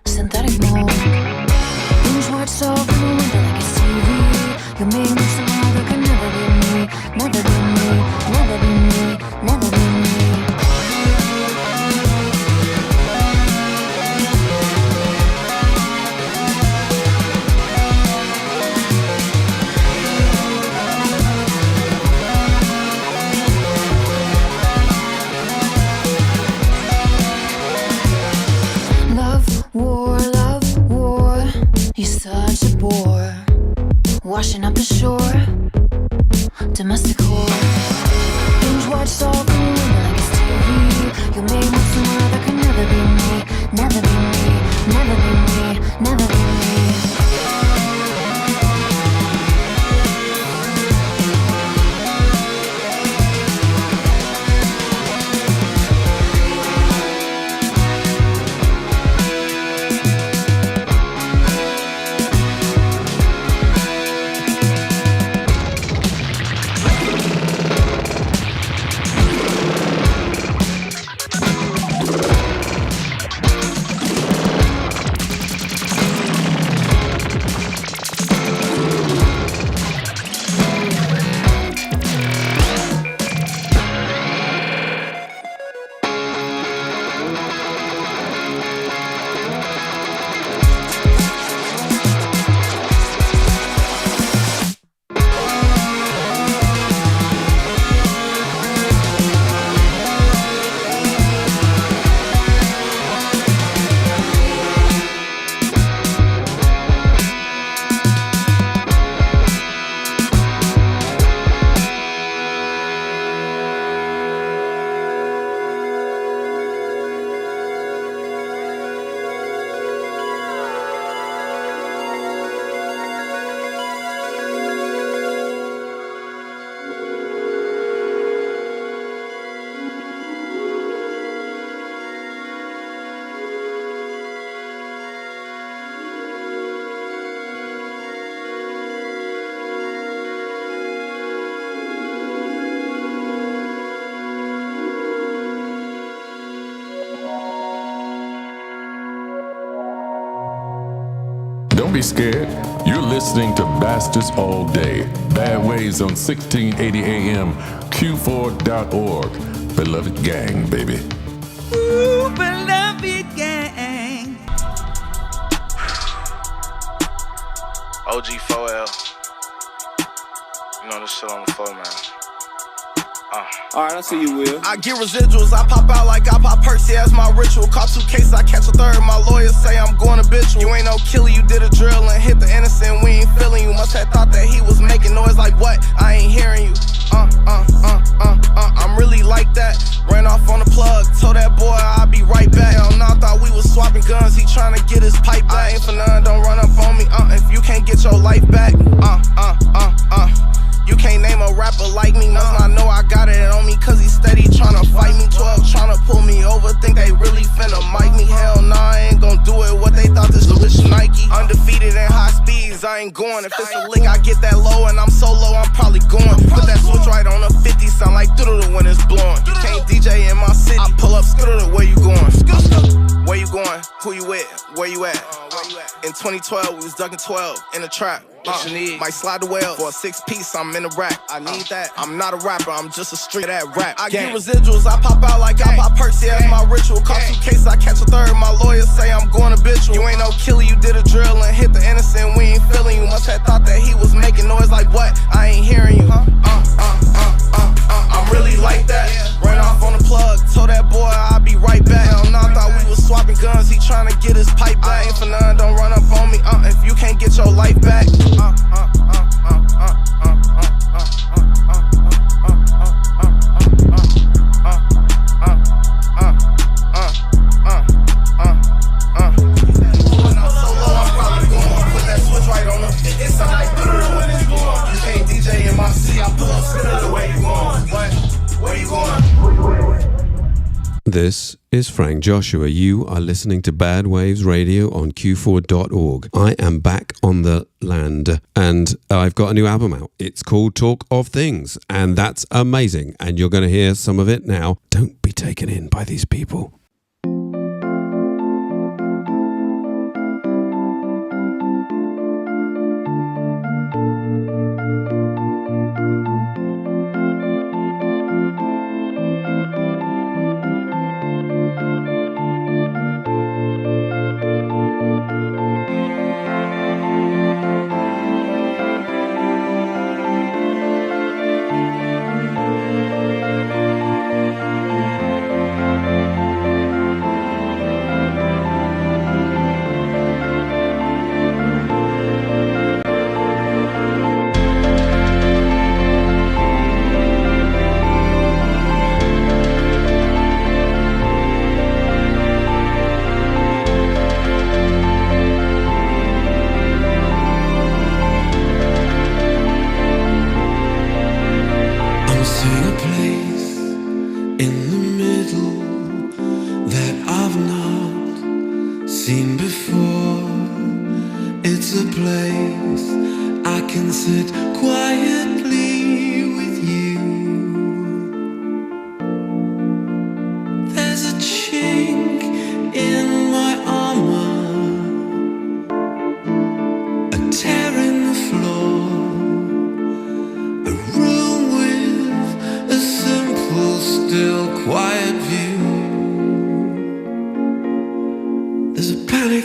[SPEAKER 11] synthetic mode. Binge watch so from the window like it's TV. You make me somehow that can never be me, never be me, never be me, never be me. Love war, you're such a bore. Washing up the shore, domestic whore. Binge watch so from the window like it's TV. You make me someone that can never be me, never be me, never be me, never be me.
[SPEAKER 3] Don't be scared. You're listening to Bastards All Day. Bad Ways on 1680 AM, Q4.org. Beloved gang, baby.
[SPEAKER 15] Ooh, beloved gang.
[SPEAKER 16] OG4L. You know this shit on the floor, man.
[SPEAKER 17] Alright, I see you, Will.
[SPEAKER 6] I get residuals, I pop out like I pop Percy, that's my ritual. Caught 2 cases, I catch a third. My lawyers say I'm going habitual. You ain't no killer, you did a drill and hit the innocent. We ain't feeling you. Must have thought that he was making noise like what? I ain't hearing you. I'm really like that. Ran off on the plug, told that boy I'll be right back. Hell no, I thought we was swapping guns. He tryna get his pipe back. I ain't for none, don't run up on me. If you can't get your life back. You can't name a rapper like me. Must not know I got it on me, cause he steady tryna fight me. 12 tryna pull me over, think they really finna mic me. Hell nah, I ain't gon' do it. What they thought this was Nike. Undefeated in high speeds, I ain't going. If it's a lick, I get that low, and I'm so low, I'm probably going. Put that switch right on the 50, sound like doodle when it's blowing. You can't DJ in my city. I pull up, skiddle, where you going? Where you going? Who you with? Where you at? In 2012, we was ducking 12 in the trap. Might slide the well for a 6-piece, I'm in the rack. I need that. I'm not a rapper, I'm just a street that rap. I get residuals, I pop out like I pop Percy, that's my ritual. Caught 2 cases, I catch a third. My lawyers say I'm going habitual. You ain't no killer, you did a drill and hit the innocent. We ain't feeling you. Must have thought that he was making noise like what? I ain't hearing you. I'm really like that. Ran off on the plug, told that boy I'll be right back. Hell no, I thought we was swapping guns. He tryna get his pipe back. I ain't for none, don't run up on me. If you can't get your life back.
[SPEAKER 18] This is Frank Joshua. You are listening to Bad Waves Radio on Q4.org. I am back on the land and I've got a new album out. It's called Talk of Things, and that's amazing. And you're going to hear some of it now. Don't be taken in by these people.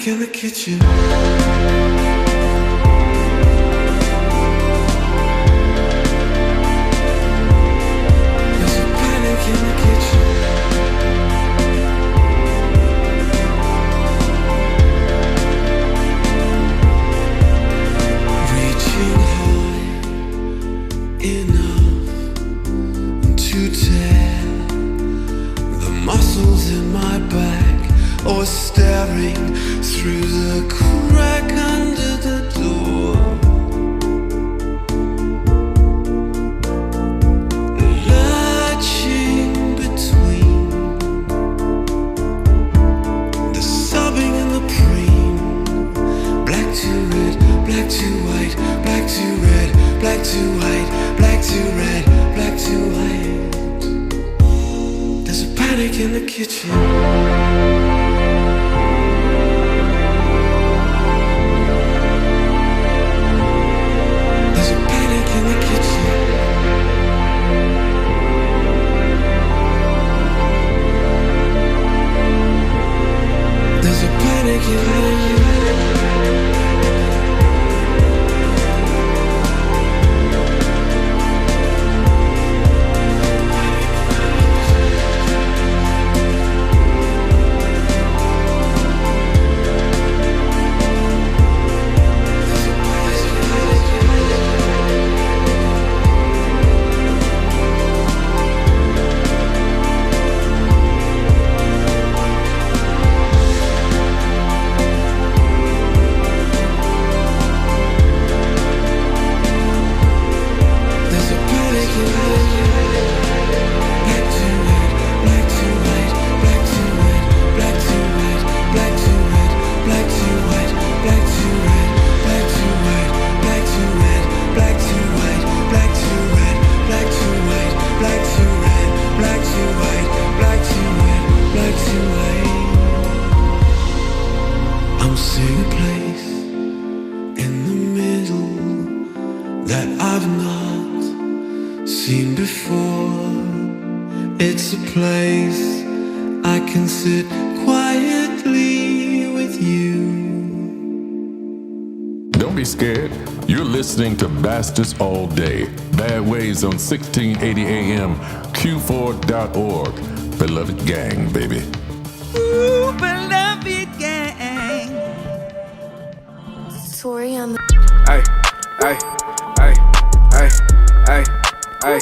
[SPEAKER 8] In the kitchen. In the kitchen. I'll see a place in the middle that I've not seen before. It's a place I can sit quietly with you.
[SPEAKER 3] Don't be scared. You're listening to Bastards All Day. Bad Waves on 1680 AM, Q4.org. Beloved gang, baby.
[SPEAKER 15] Ooh, beloved gang.
[SPEAKER 9] Tori on the.
[SPEAKER 12] Ay, ay, ay, ay, ay, ay,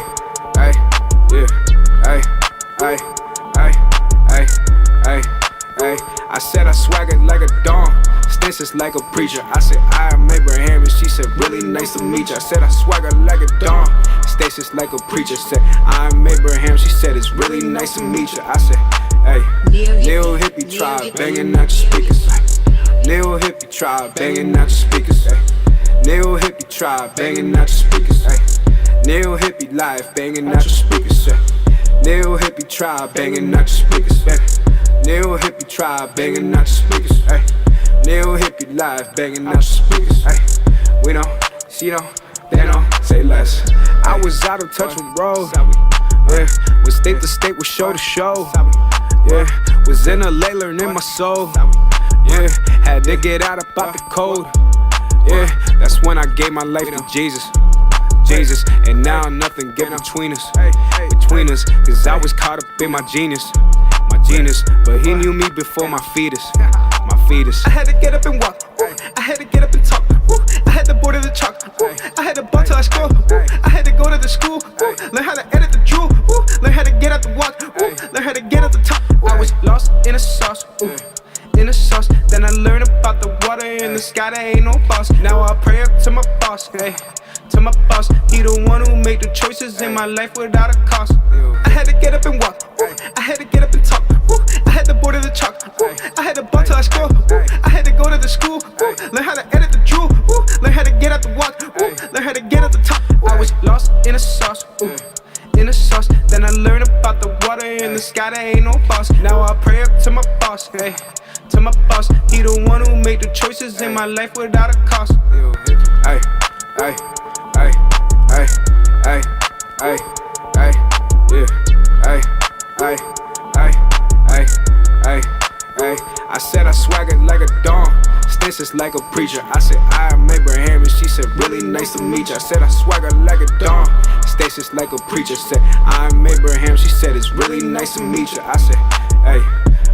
[SPEAKER 12] ay, yeah, ay, ay, ay, ay, ay, ay. I said I swaggered like a dawn, stances like a preacher. I said I am Abraham, and she said really nice to meet you. I said I swaggered like a dawn, stances like a preacher. Said I am Abraham, she said it's really nice to meet you. I said, hey, Lil Hippie tribe banging out your speakers. Lil Hippie tribe banging out your speakers. Lil Hippie tribe banging out your speakers. Lil Hippie live banging out your speakers. Lil Hippie tribe banging out your speakers. Lil Hippie tribe banging out your speakers. Lil Hippie live banging out your speakers. We don't, she don't, they don't say less. I was out of touch with road. Yeah, was state to state, was show to show. Yeah, was in LA learning my soul. Yeah, had to get out about the code. Yeah, that's when I gave my life to Jesus. Jesus, and now nothing get between us. Cause I was caught up in my genius. But he knew me before my fetus. I had to get up and walk. I had to get up and talk. I had to border the chalk. I had to ball till I scroll. I had to go to the school. Learn how to edit the drool. Learn how to get out the walk. Learn how to get out the top. I was lost in a sauce. In the sauce, then I learned about the water in the sky. There ain't no boss. Now I pray up to my boss. Hey, to my boss. He the one who made the choices in my life without a cost. I had to get up and walk. I had to get up and talk. I had to border the chalk. I had to ball till I scroll. I had to go to the school. Learn how to edit the drool. Learn how to get out the walk. Learn how to get out the top. I was lost in a sauce. In the sauce, then I learned about the water in the sky. There ain't no boss. Now I pray up to my boss. Hey, to my boss. He the one who made the choices in my life without a cost. Ay, ay, ay, ay, ay, ay, ay, yeah, ay, ay, ay, ay, ay, ay. I said I swaggered like a dawn, stances like a preacher. I said I am Abraham, and she said really nice to meet you. I said I swaggered like a dawn, stances like a preacher. Said I am Abraham, she said it's really nice to meet you. I said, hey,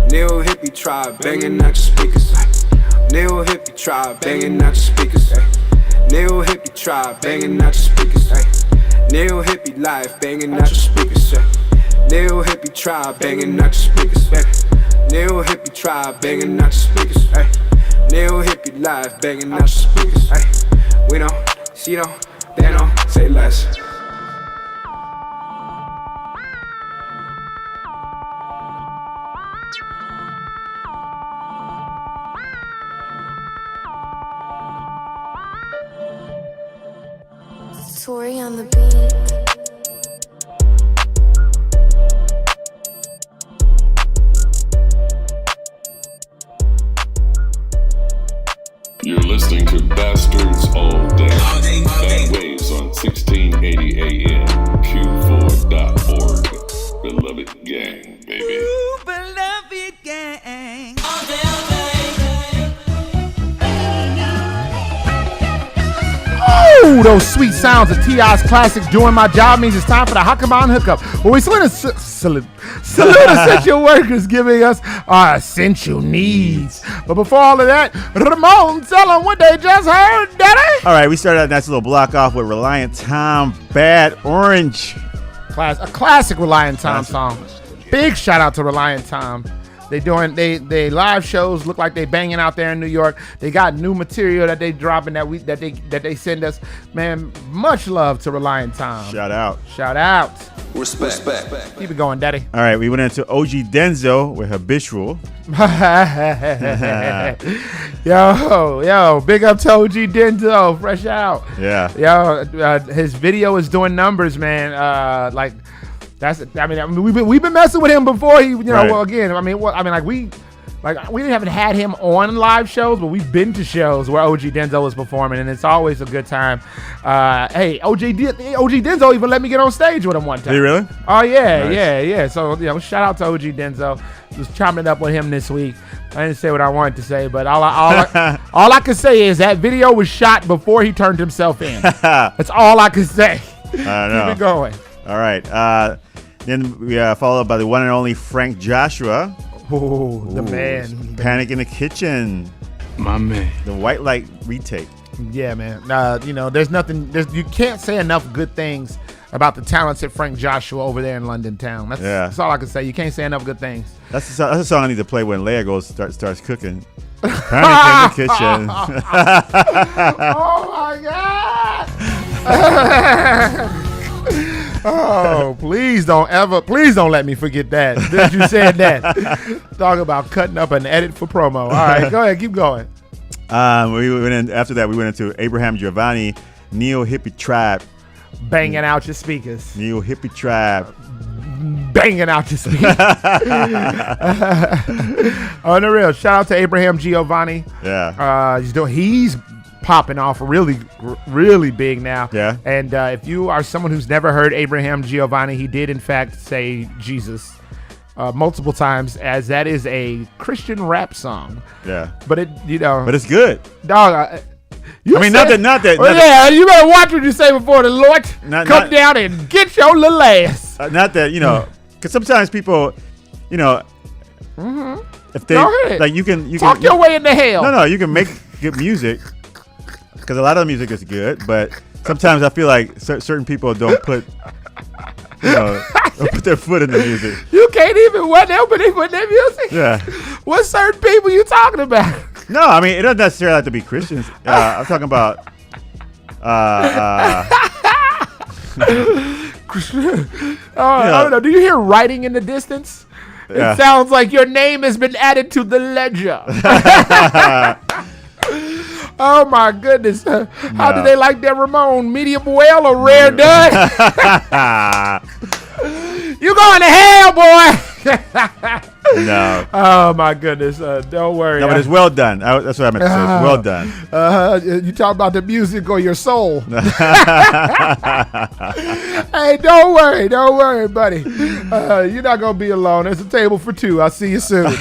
[SPEAKER 12] Lil Hippie tribe banging out your speakers. Lil Hippie tribe banging out your speakers. Lil Hippie tribe banging out your speakers. Lil Hippie live banging out your speakers. Lil Hippie tribe banging out your speakers. Lil Hippie tribe banging out your speakers. Lil Hippie live banging out your speakers. We don't, she don't, they don't say less.
[SPEAKER 9] Tori on the beat.
[SPEAKER 3] You're listening to Bastards All Day. Bad Waves on 1680 AM, Q4.org. Beloved gang, baby.
[SPEAKER 15] Ooh, beloved gang. All day, all day.
[SPEAKER 1] Oh, those sweet sounds of T.I.'s classic Doing My Job means it's time for the Hakaman Hookup. Well, we salute essential workers giving us our essential needs. But before all of that, Ramon, tell them what they just heard, Daddy.
[SPEAKER 2] All right, we started that nice little block off with Reliant Tom, Bad Orange.
[SPEAKER 1] A classic Reliant Tom song. Big shout out to Reliant Tom. They live shows look like they banging out there in New York. They got new material that they dropping that they send us. Man, much love to Reliant Tom.
[SPEAKER 2] Shout out.
[SPEAKER 1] Respect. Keep it going, Daddy.
[SPEAKER 2] All right, we went into OG Denzo with Habitual.
[SPEAKER 1] Yo, big up to OG Denzo, fresh out.
[SPEAKER 2] Yeah.
[SPEAKER 1] Yo, his video is doing numbers, man. We've been messing with him before. He,
[SPEAKER 2] right.
[SPEAKER 1] Well, again, we Like, we haven't had him on live shows, but we've been to shows where OG Denzo was performing, and it's always a good time. Hey, OG Denzo even let me get on stage with him one time.
[SPEAKER 2] Did he really?
[SPEAKER 1] Oh, yeah,
[SPEAKER 2] Nice.
[SPEAKER 1] yeah. So, shout out to OG Denzo. Was chopping it up with him this week. I didn't say what I wanted to say, but all I can say is that video was shot before he turned himself in. That's all I can say.
[SPEAKER 2] I know.
[SPEAKER 1] Keep it going.
[SPEAKER 2] All right. Then we followed up by the one and only Frank Joshua.
[SPEAKER 1] Oh, the man.
[SPEAKER 2] Panic in the Kitchen.
[SPEAKER 17] My man.
[SPEAKER 2] The White Light retake.
[SPEAKER 1] Yeah, man. There's nothing. You can't say enough good things about the talented Frank Joshua over there in London town. That's all I can say. You can't say enough good things.
[SPEAKER 2] That's a song I need to play when Leia starts cooking. Panic in the Kitchen.
[SPEAKER 1] Oh my God. Oh, please don't let me forget that you said that. Talk about cutting up an edit for promo. All right, go ahead, keep going.
[SPEAKER 2] After that, we went into Abraham Giovanni, Neo Hippie Tribe.
[SPEAKER 1] Banging out your speakers.
[SPEAKER 2] Neo Hippie Tribe.
[SPEAKER 1] Banging out your speakers. On the real, shout out to Abraham Giovanni.
[SPEAKER 2] Yeah.
[SPEAKER 1] He's popping off really, really big now.
[SPEAKER 2] Yeah.
[SPEAKER 1] And if you are someone who's never heard Abraham Giovanni, he did in fact say Jesus multiple times, as that is a Christian rap song.
[SPEAKER 2] Yeah.
[SPEAKER 1] But
[SPEAKER 2] But it's good.
[SPEAKER 1] Dog.
[SPEAKER 2] Not that.
[SPEAKER 1] You better watch what you say before the Lord come down and get your little ass.
[SPEAKER 2] Not that, because sometimes people, if they
[SPEAKER 1] Go ahead.
[SPEAKER 2] like, you can
[SPEAKER 1] talk your way into hell.
[SPEAKER 2] No, you can make good music. Because a lot of the music is good, but sometimes I feel like certain people don't put their foot in the music.
[SPEAKER 1] You can't even what they put in their music.
[SPEAKER 2] Yeah.
[SPEAKER 1] What certain people you talking about?
[SPEAKER 2] No, I mean, it doesn't necessarily have to be Christians. I'm talking about.
[SPEAKER 1] I don't know. Do you hear writing in the distance?
[SPEAKER 2] Yeah.
[SPEAKER 1] It sounds like your name has been added to the ledger. Oh my goodness! How do they like that, Ramon? Medium well or rare done? You going to hell, boy?
[SPEAKER 2] No.
[SPEAKER 1] Oh my goodness! Don't worry.
[SPEAKER 2] No, but it's well done. That's what I meant to say. It's well done.
[SPEAKER 1] You talk about the music or your soul? Hey, don't worry, buddy. You're not gonna be alone. There's a table for two. I'll see you soon.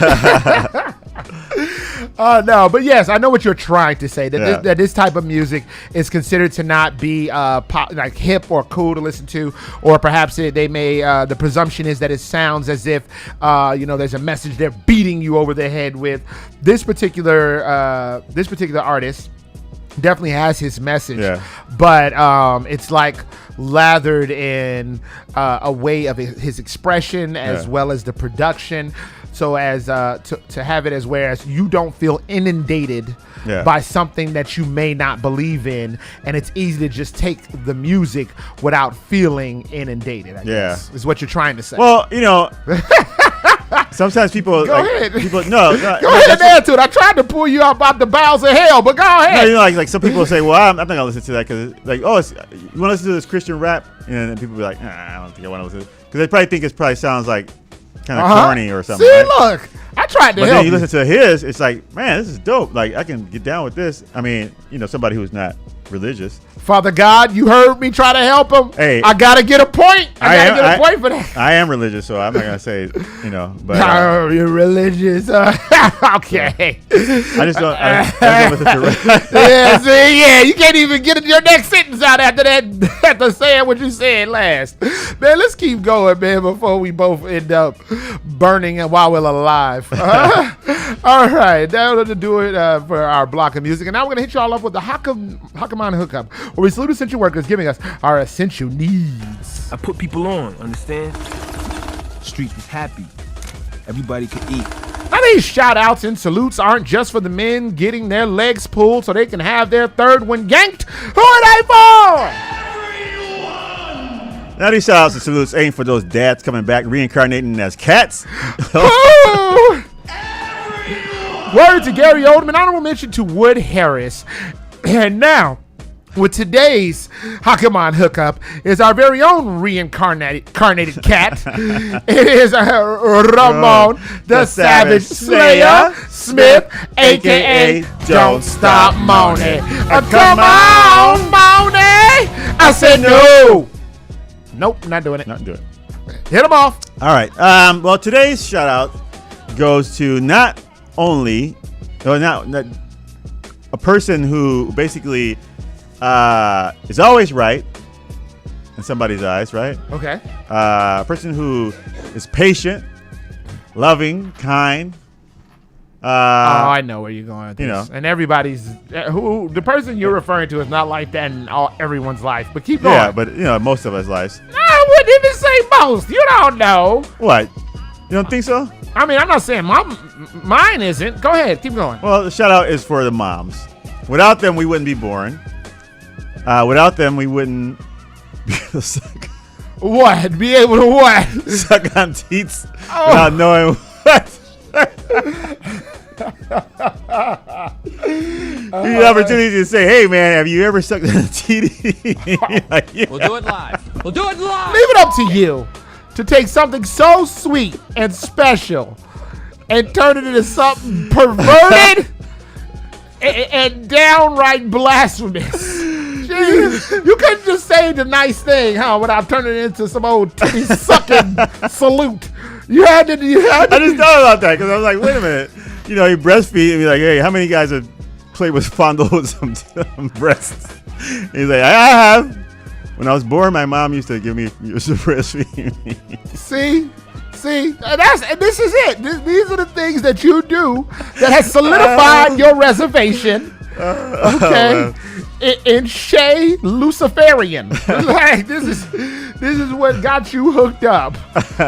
[SPEAKER 1] No, but yes, I know what you're trying to say. That this type of music is considered to not be pop, like hip or cool to listen to, or perhaps they may. The presumption is that it sounds as if there's a message they're beating you over the head with. This particular artist definitely has his message, but it's like lathered in a way of his expression as well as the production. So as to have it as whereas you don't feel inundated by something that you may not believe in, and it's easy to just take the music without feeling inundated. I guess is what you're trying to say.
[SPEAKER 2] Well, sometimes people
[SPEAKER 1] go ahead.
[SPEAKER 2] Go
[SPEAKER 1] ahead and add to it. I tried to pull you up out the bowels of hell, but go ahead.
[SPEAKER 2] No, like some people say, well, I'm not gonna listen to that because you want to listen to this Christian rap, and then people be like, I don't think I want to listen to it because they probably think it probably sounds like kind of corny or something.
[SPEAKER 1] See,
[SPEAKER 2] right?
[SPEAKER 1] look, I tried to
[SPEAKER 2] but
[SPEAKER 1] help
[SPEAKER 2] then you listen to his, it's like, man, this is dope. Like I can get down with this. I mean, somebody who's not religious.
[SPEAKER 1] Father God, you heard me try to help him.
[SPEAKER 2] Hey,
[SPEAKER 1] I gotta get a point. I gotta get a point for that.
[SPEAKER 2] I am religious, so I'm not gonna say, but
[SPEAKER 1] you're religious. Okay.
[SPEAKER 2] I just don't listen to rap.
[SPEAKER 1] Yeah, you can't even get your next sentence out after that. After saying what you said last, man. Let's keep going, man, before we both end up burning while we're alive. All right, that'll do it for our block of music, and now we're gonna hit you all up with the Hakaman Hookup, where we salute essential workers giving us our essential needs.
[SPEAKER 17] I put people on, understand? Street is happy. Everybody can eat.
[SPEAKER 1] Now these shout outs and salutes aren't just for the men getting their legs pulled so they can have their third one yanked. Who are they for?
[SPEAKER 2] Now these shout outs and salutes ain't for those dads coming back reincarnating as cats. Word to Gary Oldman, honorable mention to Wood Harris. And now,
[SPEAKER 1] with today's Hakamon hookup is our very own reincarnated cat. It is Ramon, the Savage Slayer Smith, a.k.a. Don't Stop Moaning. Come on, Moaning. I said no. Nope, not doing it.
[SPEAKER 2] Not doing it.
[SPEAKER 1] Hit him off.
[SPEAKER 2] All right. Well, today's shout out goes to not only a person who basically is always right in somebody's eyes, right?
[SPEAKER 1] Okay.
[SPEAKER 2] A person who is patient, loving, kind.
[SPEAKER 1] I know where you're going with this.
[SPEAKER 2] You know.
[SPEAKER 1] And everybody's the person you're referring to is not like that in everyone's life. But keep going.
[SPEAKER 2] Yeah, but most of us lives.
[SPEAKER 1] I wouldn't even say most. You don't know.
[SPEAKER 2] What? You don't think so?
[SPEAKER 1] I mean, I'm not saying mine isn't. Go ahead, keep going.
[SPEAKER 2] Well, the shout out is for the moms. Without them, we wouldn't be born. Without them, we wouldn't be able to suck.
[SPEAKER 1] What? Be able to what?
[SPEAKER 2] Suck on teats without knowing what. The opportunity to say, "Hey, man, have you ever sucked on a teat?" Like, yeah.
[SPEAKER 5] We'll do it live. We'll do it live.
[SPEAKER 1] Leave it up to you to take something so sweet and special and turn it into something perverted and downright blasphemous. Jeez, you couldn't just say the nice thing, without turning it into some old titty sucking salute. You had to.
[SPEAKER 2] I just thought about that because I was like, wait a minute. You breastfeed and be like, hey, how many guys have played with fondle with some breasts? And he's like, I have. When I was born, my mom used to breastfeed me. See,
[SPEAKER 1] this is it. These are the things that you do that has solidified your reservation. Okay, in Shay Luciferian. This is what got you hooked up.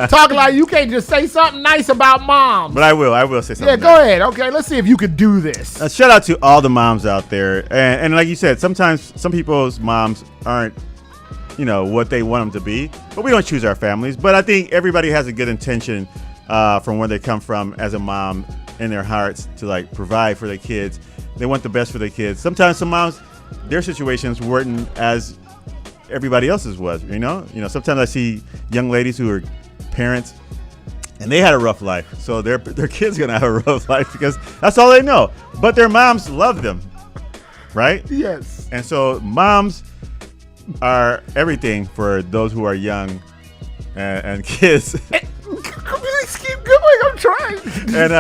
[SPEAKER 1] Talk like you can't just say something nice about moms.
[SPEAKER 2] But I will say something.
[SPEAKER 1] Yeah, go ahead. Okay, let's see if you could do this.
[SPEAKER 2] Shout out to all the moms out there, and like you said, sometimes some people's moms aren't, what they want them to be. But we don't choose our families. But I think everybody has a good intention from where they come from as a mom in their hearts to provide for their kids. They want the best for their kids. Sometimes some moms, their situations weren't as everybody else's was. Sometimes I see young ladies who are parents and they had a rough life, so their kids gonna have a rough life because that's all they know. But their moms love them, right?
[SPEAKER 1] Yes.
[SPEAKER 2] And so moms are everything for those who are young and kids.
[SPEAKER 1] Please keep going. I'm trying.
[SPEAKER 2] And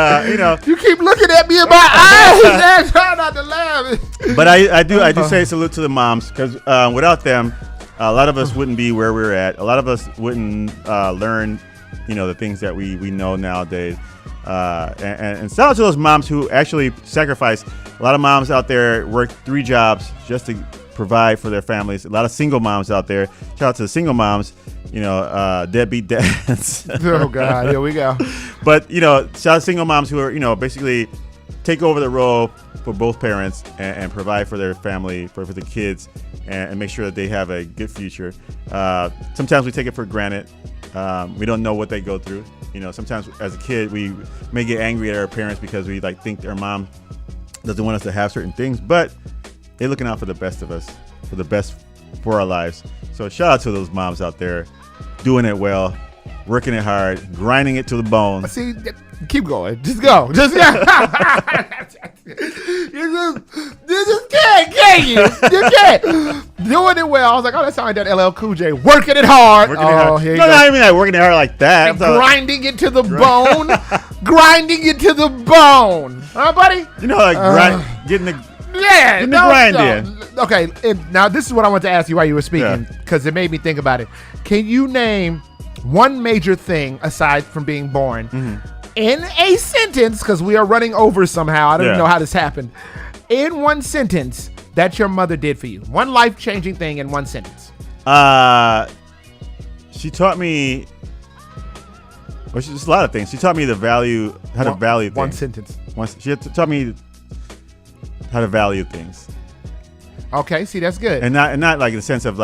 [SPEAKER 1] you keep looking at me in my eyes and trying not to laugh.
[SPEAKER 2] But I do say salute to the moms because without them, a lot of us wouldn't be where we're at. A lot of us wouldn't learn, the things that we know nowadays. And shout out to those moms who actually sacrifice. A lot of moms out there work 3 jobs just to provide for their families. A lot of single moms out there. Shout out to the single moms. Deadbeat dads.
[SPEAKER 1] Oh God, here we go.
[SPEAKER 2] But shout out to single moms who are basically take over the role for both parents and provide for their family, for the kids, and make sure that they have a good future. Sometimes we take it for granted. We don't know what they go through. Sometimes as a kid we may get angry at our parents because we think their mom doesn't want us to have certain things, but they're looking out for the best of us, for the best for our lives. So shout out to those moms out there doing it well, working it hard, grinding it to the bone.
[SPEAKER 1] See, keep going. Just go. You just can't. You can't. Doing it well. I was like, oh, that sounds like that LL Cool J. Working it hard.
[SPEAKER 2] Working it hard.
[SPEAKER 1] Here you
[SPEAKER 2] no,
[SPEAKER 1] go.
[SPEAKER 2] I mean working it hard like that.
[SPEAKER 1] And grinding it to the bone. Grinding it to the bone. Huh, buddy?
[SPEAKER 2] Getting the
[SPEAKER 1] Yeah,
[SPEAKER 2] the grind in.
[SPEAKER 1] Okay, now this is what I want to ask you while you were speaking, because it made me think about it. Can you name one major thing aside from being born in a sentence? Because we are running over somehow. I don't even know how this happened. In one sentence, that your mother did for you. One life-changing thing in one sentence.
[SPEAKER 2] She taught me. Well, just a lot of things. She taught me how to value things.
[SPEAKER 1] One sentence.
[SPEAKER 2] She taught me how to value things.
[SPEAKER 1] Okay, see, that's good.
[SPEAKER 2] And not like in the sense of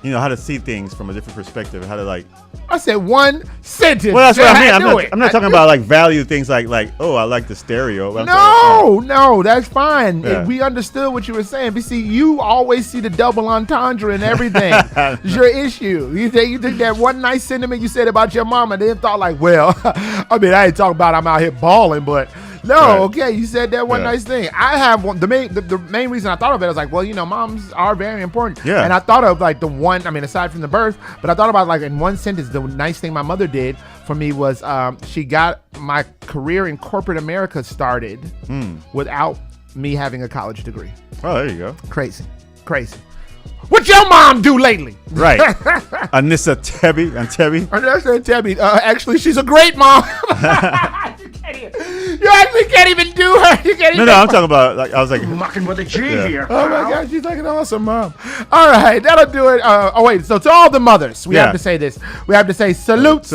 [SPEAKER 2] how to see things from a different perspective, how to like.
[SPEAKER 1] I said one sentence.
[SPEAKER 2] Well, that's what I mean.
[SPEAKER 1] do
[SPEAKER 2] I'm not talking about like value things like oh, I like the stereo.
[SPEAKER 1] No, that's fine.
[SPEAKER 2] Yeah.
[SPEAKER 1] We understood what you were saying. But see, you always see the double entendre in everything. It's your issue. You think that one nice sentiment you said about your mama, then thought like, well, I mean, I ain't talking about I'm out here balling, but. No,
[SPEAKER 2] right.
[SPEAKER 1] Okay, you said that one nice thing. I have one. The main reason I thought of it was like, well, moms are very important.
[SPEAKER 2] Yeah.
[SPEAKER 1] And I thought of like the one. I mean, aside from the birth, but I thought about like in one sentence, the nice thing my mother did for me was she got my career in corporate America started without me having a college degree.
[SPEAKER 2] Oh, there you go.
[SPEAKER 1] Crazy. What your mom do lately?
[SPEAKER 2] Right. Anissa Tebby.
[SPEAKER 1] Anissa Tebby. Actually, she's a great mom. You actually can't even do her. You can't even.
[SPEAKER 2] No, I'm talking about. Like, I was like
[SPEAKER 5] Mucking with a G here.
[SPEAKER 1] Oh my God, she's like an awesome mom. All right, that'll do it. So to all the mothers, we have to say this. We have to say salute.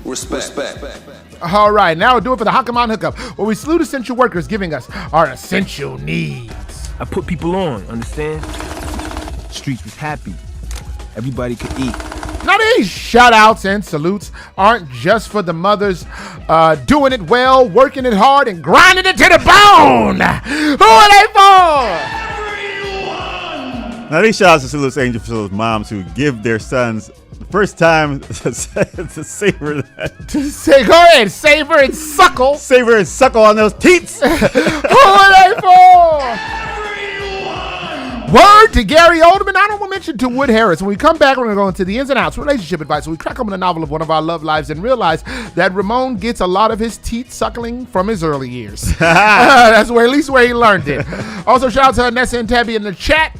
[SPEAKER 6] Respect.
[SPEAKER 1] All right, now we'll do it for the Hockamon Hookup, where we salute essential workers giving us our essential needs.
[SPEAKER 17] I put people on, understand? Streets was happy. Everybody could eat.
[SPEAKER 1] Now these shout outs and salutes aren't just for the mothers doing it well, working it hard, and grinding it to the bone. Who are they for?
[SPEAKER 2] Now these shout outs and salutes angel for those moms who give their sons the first time to savor that.
[SPEAKER 1] Go ahead, savor and suckle.
[SPEAKER 2] Savor and suckle on those teats.
[SPEAKER 1] Who are they for? Word to Gary Oldman, honorable mention to Wood Harris. When we come back, we're going to go into the ins and outs, relationship advice. We crack open the novel of one of our love lives and realize that Ramon gets a lot of his teeth suckling from his early years. That's at least where he learned it. Also, shout out to Nessa and Tabby in the chat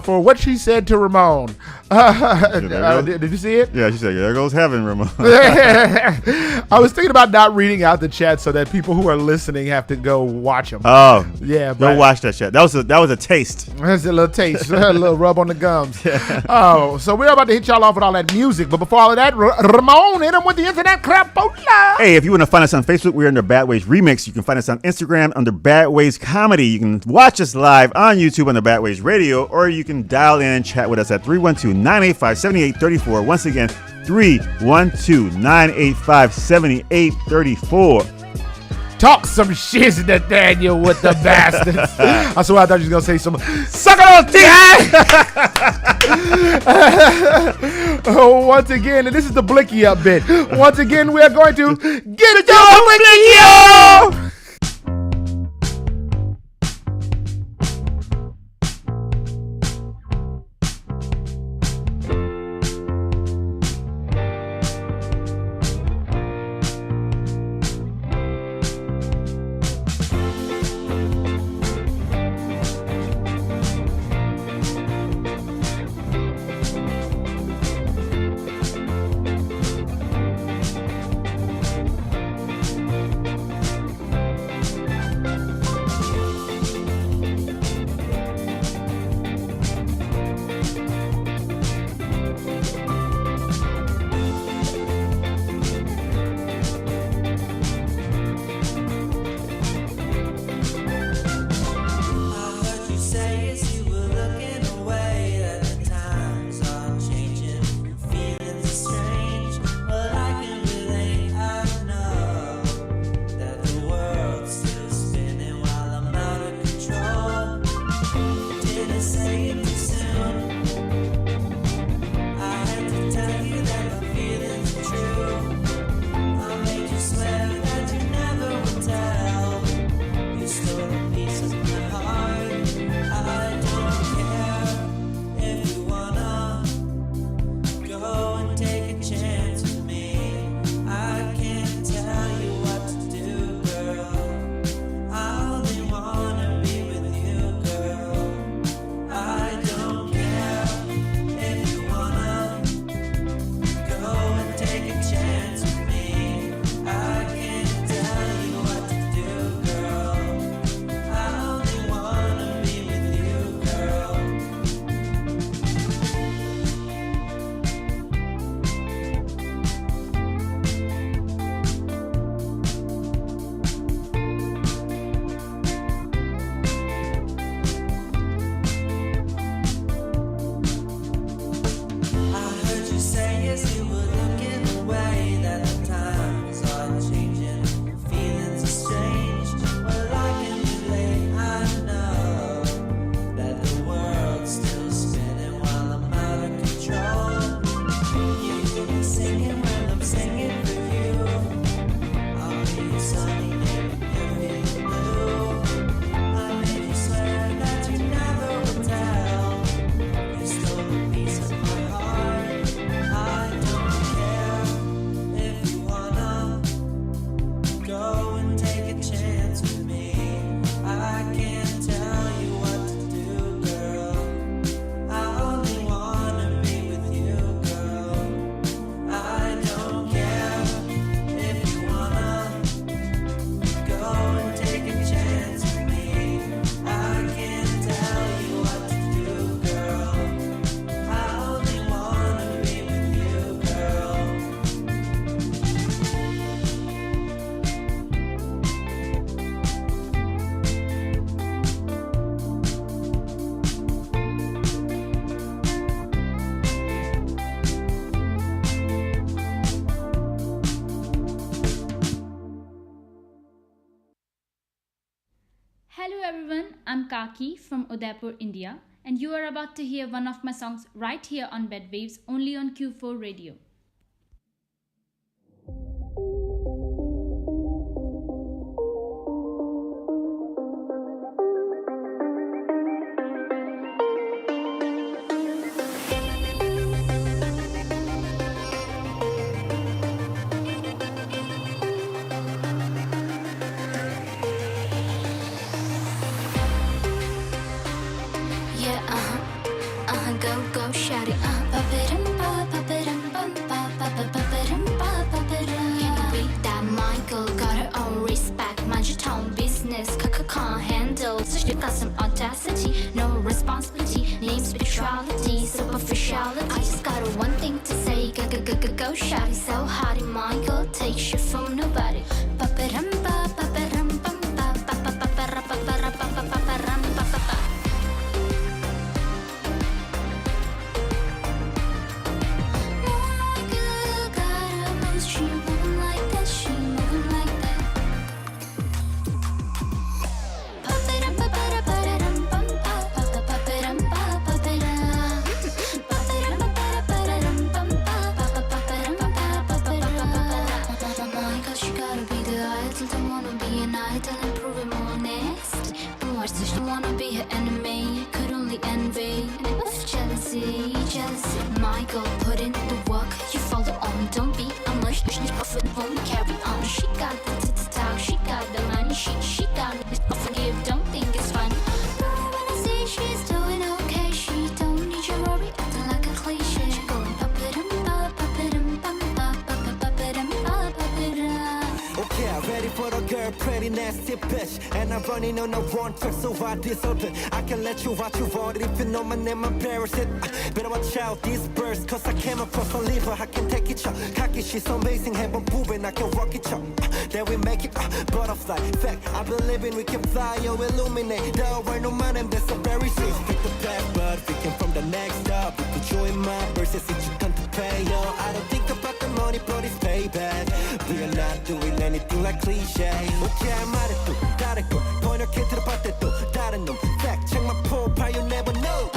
[SPEAKER 1] for what she said to Ramon. Did you see it?
[SPEAKER 2] Yeah, she said, there goes heaven, Ramon.
[SPEAKER 1] I was thinking about not reading out the chat so that people who are listening have to go watch them.
[SPEAKER 2] Oh,
[SPEAKER 1] yeah.
[SPEAKER 2] Go watch that shit. That was a taste.
[SPEAKER 1] That's a little taste, a little rub on the gums. Yeah. Oh, so we're about to hit y'all off with all that music, but before all of that, Ramon hit him with the internet crapola.
[SPEAKER 2] Hey, if you want to find us on Facebook, we're under Bad Ways Remix. You can find us on Instagram under Bad Ways Comedy. You can watch us live on YouTube under Bad Ways Radio, or you can dial in and chat with us at 312-985-7834. Once again, 312-985-7834.
[SPEAKER 1] Talk some shit, Nathaniel, with the bastards. I swear I thought you was going to say some suck on teeth. Once again, and this is the Blicky Up bit. Once again, we are going to get it your Blicky Up.
[SPEAKER 19] Hello everyone, I'm Kaki from Udaipur, India, and you are about to hear one of my songs right here on Bed Waves, only on Q4 Radio.
[SPEAKER 11] Go, shout it, Can't beat that Michael, got her own respect, mind your tone business, can't handle. So she got some audacity, no responsibility, name spirituality, superficiality. I just got one thing to say, go, shout it, so hotty, Michael, take shit from nobody. Jealousy, Michael, put in the work, you follow on, don't be a mush, often won't carry on. She got the talk, she got the money, she got it, forgive, don't think it's fun. But when I see she's doing okay, she don't need your worry, acting like a cliche. She going
[SPEAKER 20] Okay, I'm ready for a girl, pretty nasty bitch. And I'm running on a one track, so I disorder. I can let you watch you want it if you know my name, embarrass it. Better watch out these birds, cause I came across a liver. I can take it, cocky, she's amazing, have a boob and I can rock it, then we make it, butterfly. Fact, I believe in we can fly, or illuminate. There were no man, and there's a very safe. Pick the path, but we came from the next up. We could join my verses, if you come to pay, yo. I don't think about the money, but it's payback. We are not doing anything like cliche. Okay, I'm out of it, 다르고 번역해 들어봤대 또 다른 놈. Fact, check my profile, you never know.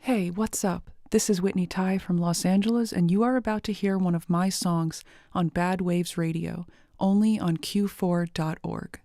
[SPEAKER 21] Hey, what's up? This is Whitney Tai from Los Angeles, and you are about to hear one of my songs on Bad Waves Radio, only on Q4.org.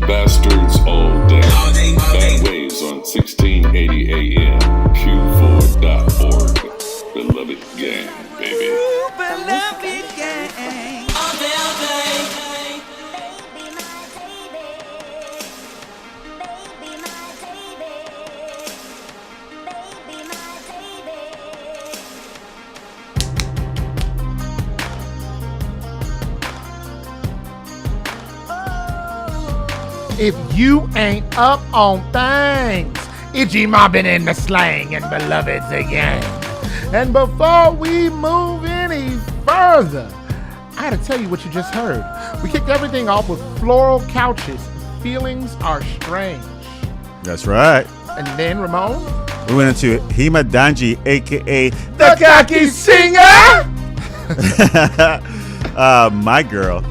[SPEAKER 3] Bastards all day. Bad waves on 1680 AM. Q4.org. Beloved gang, baby.
[SPEAKER 15] Beloved gang. All day, all day.
[SPEAKER 1] If you ain't up on things, itchy mobbing in the slang and beloveds again. And before we move any further, I gotta tell you what you just heard. We kicked everything off with Floral Couches. Feelings Are Strange.
[SPEAKER 2] That's right.
[SPEAKER 1] And then Ramon,
[SPEAKER 2] we went into Hima Danji, aka
[SPEAKER 1] the Cocky Singer.
[SPEAKER 2] My girl.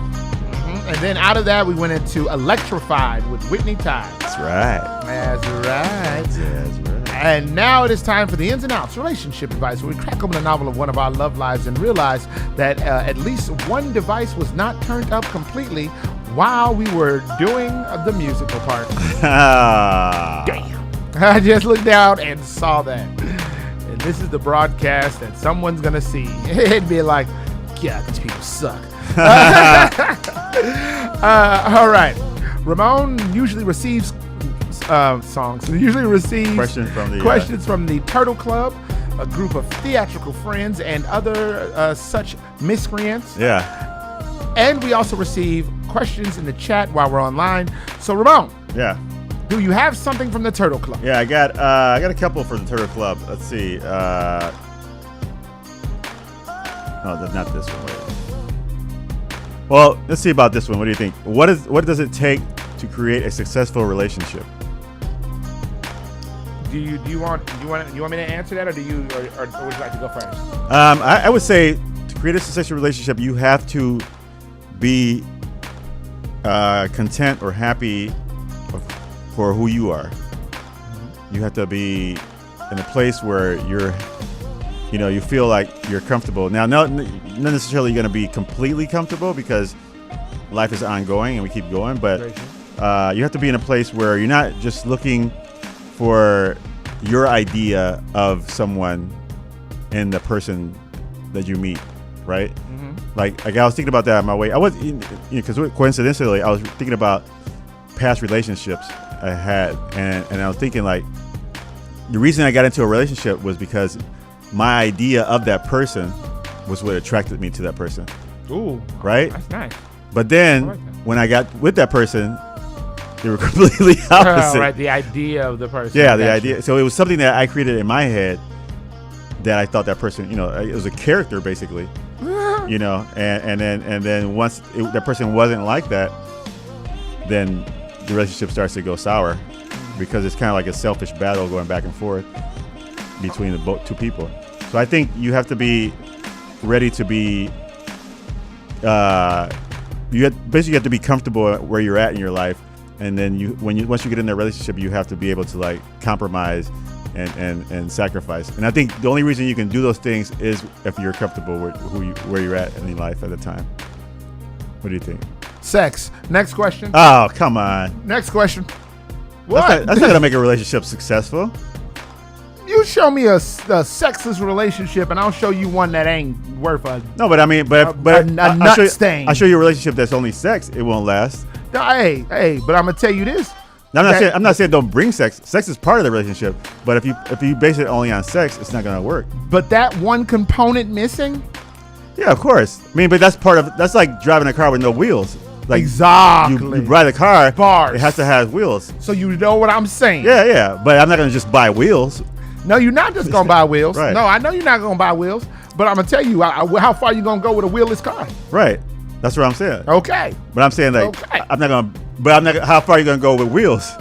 [SPEAKER 1] And then out of that, we went into Electrified with Whitney Ty.
[SPEAKER 2] That's right.
[SPEAKER 1] That's right.
[SPEAKER 2] That's right.
[SPEAKER 1] And now it is time for the ins and outs, relationship advice, where we crack open a novel of one of our love lives and realize that at least one device was not turned up completely while we were doing the musical part. Damn. I just looked down and saw that. And this is the broadcast that someone's going to see. It'd be like, yeah, these people suck. All right. Ramon usually receives songs. He usually receives questions from the Turtle Club, a group of theatrical friends and other such miscreants.
[SPEAKER 2] Yeah.
[SPEAKER 1] And we also receive questions in the chat while we're online. So Ramon.
[SPEAKER 2] Yeah.
[SPEAKER 1] Do you have something from the Turtle Club?
[SPEAKER 2] Yeah, I got a couple for the Turtle Club. Let's see. No, not this one. Wait. Well, let's see about this one. What do you think? What does it take to create a successful relationship?
[SPEAKER 1] Do you want me to answer that, or would you like to go first?
[SPEAKER 2] I would say to create a successful relationship, you have to be content or happy for who you are. You have to be in a place where you feel like you're comfortable. Now, not necessarily going to be completely comfortable because life is ongoing and we keep going, but you have to be in a place where you're not just looking for your idea of someone in the person that you meet, right? Mm-hmm. Like I was thinking about that on my way. I was, because coincidentally, I was thinking about past relationships I had, and I was thinking like the reason I got into a relationship was because my idea of that person was what attracted me to that person.
[SPEAKER 1] Ooh,
[SPEAKER 2] right?
[SPEAKER 1] That's nice.
[SPEAKER 2] But then when I got with that person, they were completely opposite.
[SPEAKER 1] Right, the idea of the person.
[SPEAKER 2] Yeah, the idea. So it was something that I created in my head that I thought that person, it was a character basically, and then once that person wasn't like that, then the relationship starts to go sour because it's kind of like a selfish battle going back and forth between the two people. So I think you have to be ready to be basically you have to be comfortable where you're at in your life, and then once you get in that relationship, you have to be able to like compromise and sacrifice. And I think the only reason you can do those things is if you're comfortable with where you're at in your life at the time. What do you think?
[SPEAKER 1] Sex. Next question.
[SPEAKER 2] Oh, come on.
[SPEAKER 1] Next question. What?
[SPEAKER 2] That's not gonna make a relationship successful.
[SPEAKER 1] You show me a sexless relationship, and I'll show you one that ain't worth a.
[SPEAKER 2] No, but I mean, but
[SPEAKER 1] nut stain.
[SPEAKER 2] I show you a relationship that's only sex. It won't last.
[SPEAKER 1] No, hey, but I'm gonna tell you this.
[SPEAKER 2] I'm not saying don't bring sex. Sex is part of the relationship, but if you base it only on sex, it's not gonna work.
[SPEAKER 1] But that one component missing.
[SPEAKER 2] Yeah, of course. I mean, but that's like driving a car with no wheels. Like
[SPEAKER 1] exactly.
[SPEAKER 2] You ride a car.
[SPEAKER 1] Bars.
[SPEAKER 2] It has to have wheels.
[SPEAKER 1] So you know what I'm saying?
[SPEAKER 2] Yeah. But I'm not gonna just buy wheels.
[SPEAKER 1] No, you're not just gonna buy wheels.
[SPEAKER 2] Right.
[SPEAKER 1] No, I know you're not gonna buy wheels, but I'm gonna tell you how far you gonna go with a wheelless car.
[SPEAKER 2] Right. That's what I'm saying.
[SPEAKER 1] Okay.
[SPEAKER 2] But I'm saying like I'm not gonna. But I'm not. How far are you gonna go with wheels?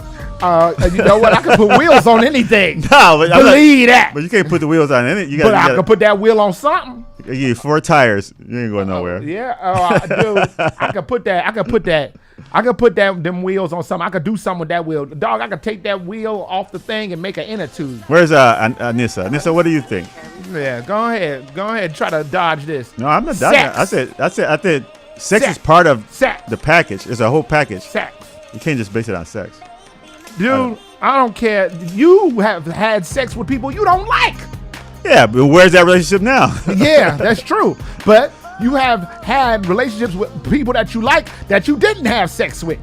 [SPEAKER 1] You know what? I can put wheels on anything.
[SPEAKER 2] No, but
[SPEAKER 1] believe that.
[SPEAKER 2] But you can't put the wheels on anything.
[SPEAKER 1] But I can put that wheel on something.
[SPEAKER 2] You give you 4 tires. You ain't going nowhere.
[SPEAKER 1] Dude, I could put them wheels on something. I could do something with that wheel. Dog, I could take that wheel off the thing and make an inner tube.
[SPEAKER 2] Where's Anissa? Anissa, what do you think?
[SPEAKER 1] Yeah, go ahead. Try to dodge this.
[SPEAKER 2] No, I'm not dodging. I said sex is part of the package. It's a whole package.
[SPEAKER 1] Sex.
[SPEAKER 2] You can't just base it on sex.
[SPEAKER 1] Dude, I don't care. You have had sex with people you don't like.
[SPEAKER 2] Yeah, but where's that relationship now?
[SPEAKER 1] Yeah, that's true. But you have had relationships with people that you like that you didn't have sex with.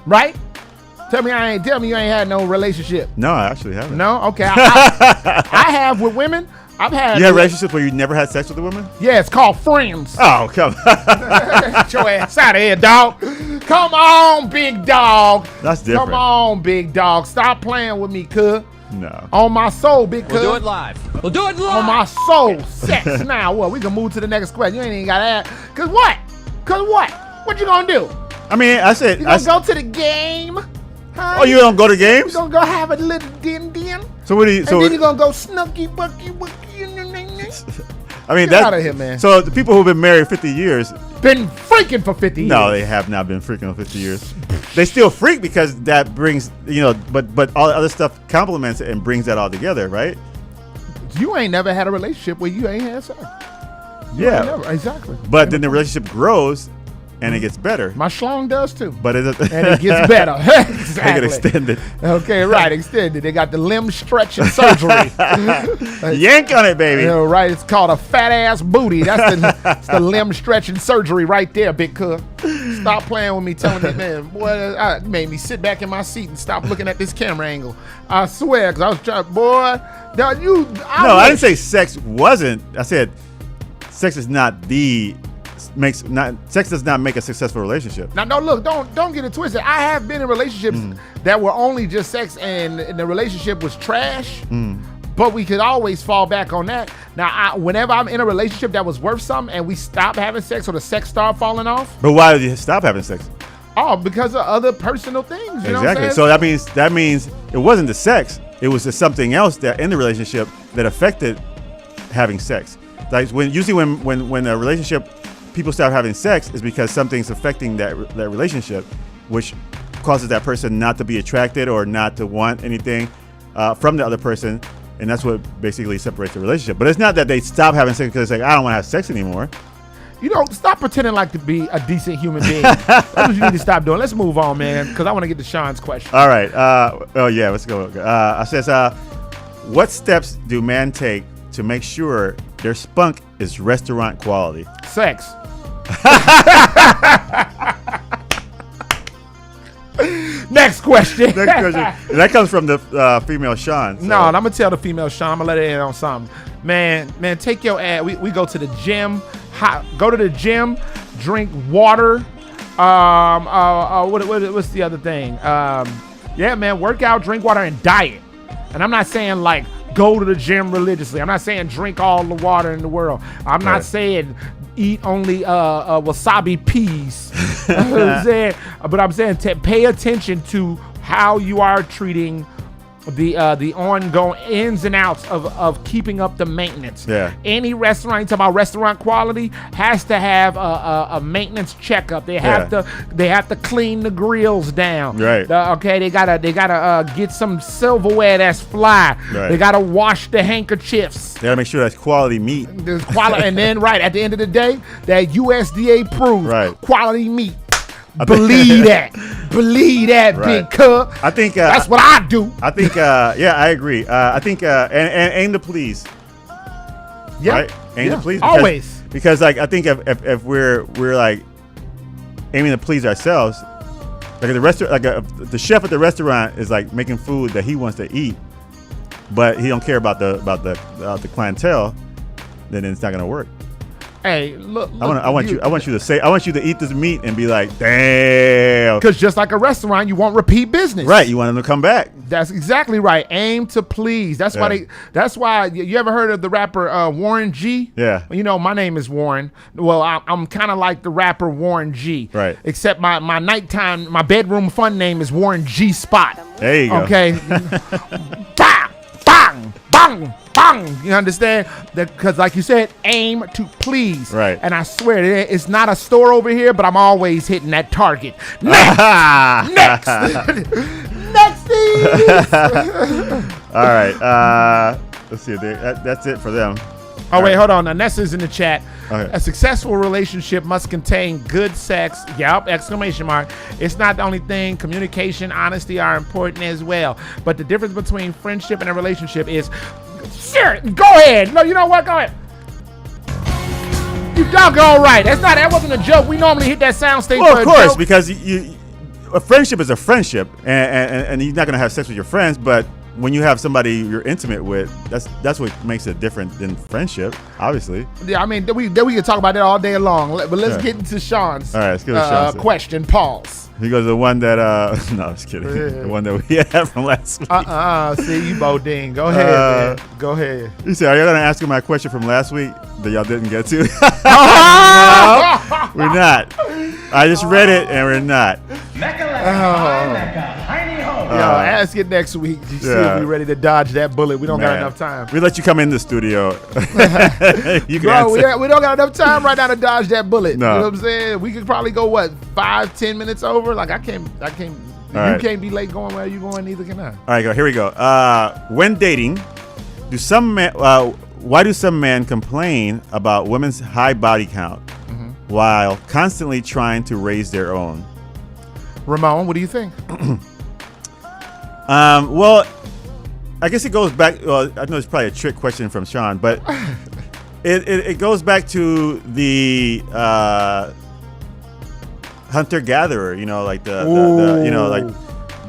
[SPEAKER 1] Right? Tell me you ain't had no relationship.
[SPEAKER 2] No, I actually haven't.
[SPEAKER 1] No? Okay. I have with women. I've had.
[SPEAKER 2] You had relationships where you never had sex with a woman?
[SPEAKER 1] Yeah, it's called friends.
[SPEAKER 2] Oh, come on.
[SPEAKER 1] Get your ass out of here, dog. Come on, big dog.
[SPEAKER 2] That's different.
[SPEAKER 1] Come on, big dog. Stop playing with me, cuz.
[SPEAKER 2] No.
[SPEAKER 1] On my soul, big cuz.
[SPEAKER 5] We'll do it live. We'll do it live.
[SPEAKER 1] On my soul. Sex. Now, what? We can move to the next question. You ain't even got to ask. Cause what? What you gonna do?
[SPEAKER 2] I mean, I said.
[SPEAKER 1] You gonna go to the game? Huh?
[SPEAKER 2] Oh, you don't go to games?
[SPEAKER 1] You gonna go have a little din.
[SPEAKER 2] So what do you?
[SPEAKER 1] And then you gonna go snooky bucky.
[SPEAKER 2] I mean,
[SPEAKER 1] Get out of here, man.
[SPEAKER 2] So the people who've been married 50 years
[SPEAKER 1] been freaking for 50 years.
[SPEAKER 2] No, they have not been freaking for 50 years. They still freak because that brings, but all the other stuff complements it and brings that all together, right?
[SPEAKER 1] You ain't never had a relationship where you ain't had sex.
[SPEAKER 2] Yeah,
[SPEAKER 1] never, exactly.
[SPEAKER 2] But then the relationship grows and it gets better.
[SPEAKER 1] My schlong does too.
[SPEAKER 2] But
[SPEAKER 1] and it gets better. Exactly.
[SPEAKER 2] They get extended.
[SPEAKER 1] Okay, right, extended. They got the limb stretching surgery.
[SPEAKER 2] Yank on it, baby.
[SPEAKER 1] Right, it's called a fat ass booty. That's the limb stretching surgery right there, big cuz. Stop playing with me, telling me, man, boy, it made me sit back in my seat and stop looking at this camera angle. I swear, because I was trying, boy, I
[SPEAKER 2] didn't say sex wasn't. I said sex is not sex does not make a successful relationship.
[SPEAKER 1] Now, no, look, don't get it twisted. I have been in relationships that were only just sex, and the relationship was trash. But we could always fall back on that. Now, whenever I'm in a relationship that was worth something, and we stop having sex, or the sex start falling off.
[SPEAKER 2] But why did you stop having sex?
[SPEAKER 1] Oh, because of other personal things. You know what I'm saying?
[SPEAKER 2] So that means it wasn't the sex. It was just something else that in the relationship that affected having sex. Like usually when a relationship, people start having sex is because something's affecting that relationship, which causes that person not to be attracted or not to want anything from the other person, and that's what basically separates the relationship. But it's not that they stop having sex because it's like, I don't want to have sex anymore.
[SPEAKER 1] Stop pretending like to be a decent human being. That's what you need to stop doing. Let's move on, man, because I want to get to Sean's question.
[SPEAKER 2] All right. Let's go. I says, what steps do men take to make sure their spunk is restaurant quality?
[SPEAKER 1] Sex. Next question.
[SPEAKER 2] That comes from the female Sean. So.
[SPEAKER 1] No, I'm gonna tell the female Sean. I'm gonna let her in on something. Man, take your ass. We go to the gym. Go to the gym. Drink water. What's the other thing? Yeah, man. Work out, drink water, and diet. And I'm not saying like go to the gym religiously. I'm not saying drink all the water in the world. I'm not saying eat only wasabi peas. You know what I'm saying? But I'm saying pay attention to how you are treating the ongoing ins and outs of keeping up the maintenance.
[SPEAKER 2] Yeah.
[SPEAKER 1] Any restaurant, you talk about restaurant quality, has to have a maintenance checkup. They have to clean the grills down.
[SPEAKER 2] Right.
[SPEAKER 1] They gotta get some silverware that's fly.
[SPEAKER 2] Right.
[SPEAKER 1] They gotta wash the handkerchiefs.
[SPEAKER 2] They gotta make sure that's quality meat.
[SPEAKER 1] There's quality, and then at the end of the day, that USDA approved quality meat. Believe that,
[SPEAKER 2] right.
[SPEAKER 1] big cub.
[SPEAKER 2] I think
[SPEAKER 1] that's what I do.
[SPEAKER 2] I think, I agree. I think, and aim to please.
[SPEAKER 1] Yeah,
[SPEAKER 2] right? Aim to please. Because like I think if we're like aiming to please ourselves, like the restaurant, the chef at the restaurant is like making food that he wants to eat, but he don't care about the clientele, then it's not gonna work.
[SPEAKER 1] Hey, look.
[SPEAKER 2] I want you to eat this meat and be like, damn.
[SPEAKER 1] Because just like a restaurant, you want repeat business.
[SPEAKER 2] Right. You want them to come back.
[SPEAKER 1] That's exactly right. Aim to please. That's why you ever heard of the rapper Warren G?
[SPEAKER 2] Yeah.
[SPEAKER 1] You know, my name is Warren. Well, I'm kind of like the rapper Warren G.
[SPEAKER 2] Right.
[SPEAKER 1] Except my nighttime, my bedroom fun name is Warren G Spot.
[SPEAKER 2] There you go.
[SPEAKER 1] Okay. Bang, bang, bang. Bang! You understand? Because like you said, aim to please.
[SPEAKER 2] Right.
[SPEAKER 1] And I swear, it's not a store over here, but I'm always hitting that target. Next! Next!
[SPEAKER 2] All right. Let's see. That's it for them.
[SPEAKER 1] Oh, wait, hold on. Now, Nessa's in the chat.
[SPEAKER 2] Okay.
[SPEAKER 1] A successful relationship must contain good sex. Yup, exclamation mark. It's not the only thing. Communication, honesty are important as well. But the difference between friendship and a relationship is... Sure, go ahead. No, you know what? Go ahead. You doggone right. That wasn't a joke. We normally hit that sound stage.
[SPEAKER 2] Well,
[SPEAKER 1] for
[SPEAKER 2] of
[SPEAKER 1] a
[SPEAKER 2] course,
[SPEAKER 1] joke.
[SPEAKER 2] because a friendship is a friendship, and you're not going to have sex with your friends, but when you have somebody you're intimate with, that's what makes it different than friendship, obviously.
[SPEAKER 1] Yeah, I mean, we can talk about that all day long. But let's get into Sean's
[SPEAKER 2] all right, let's get into Sean's
[SPEAKER 1] question. Pause.
[SPEAKER 2] He goes, the one that, no, I was kidding. The one that we had from last week.
[SPEAKER 1] See, you Bodine. Go ahead, man. Go ahead.
[SPEAKER 2] You said, are you going to ask him my question from last week that y'all didn't get to? No, we're not. I just read it, and we're not.
[SPEAKER 1] Ask it next week. You see if we're ready to dodge that bullet. We don't got enough time.
[SPEAKER 2] We let you come in the studio. You can
[SPEAKER 1] Bro, we don't got enough time right now to dodge that bullet.
[SPEAKER 2] No.
[SPEAKER 1] You know what I'm saying? We could probably go, 5-10 minutes over? Like, I can't. You
[SPEAKER 2] right.
[SPEAKER 1] can't be late going where you going, neither can I.
[SPEAKER 2] All right, here we go. When dating, why do some men complain about women's high body count while constantly trying to raise their own?
[SPEAKER 1] Ramon, what do you think?
[SPEAKER 2] Well, I guess it goes back. Well, I know it's probably a trick question from Sean, but it goes back to the hunter-gatherer. You know, like the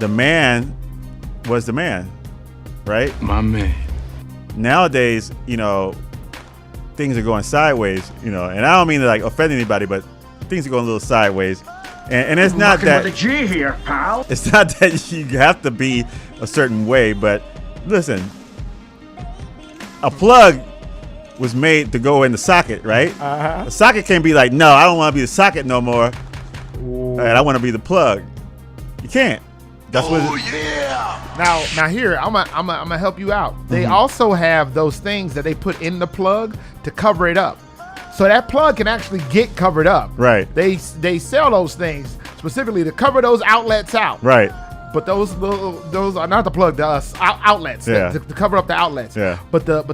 [SPEAKER 2] man was the man, right?
[SPEAKER 17] My man.
[SPEAKER 2] Nowadays, things are going sideways. And I don't mean to offend anybody, but things are going a little sideways. And it's not that
[SPEAKER 7] with a G here, pal.
[SPEAKER 2] It's not that you have to be a certain way, but listen, a plug was made to go in the socket, right? The socket can't be like, no, I don't want to be the socket no more. And I want to be the plug. You can't. That's what.
[SPEAKER 1] Now here, I'm gonna help you out. They also have those things that they put in the plug to cover it up. So that plug can actually get covered up.
[SPEAKER 2] Right.
[SPEAKER 1] They sell those things specifically to cover those outlets out.
[SPEAKER 2] Right.
[SPEAKER 1] But those are not the plug, the outlets.
[SPEAKER 2] Yeah.
[SPEAKER 1] To cover up the outlets.
[SPEAKER 2] Yeah.
[SPEAKER 1] But the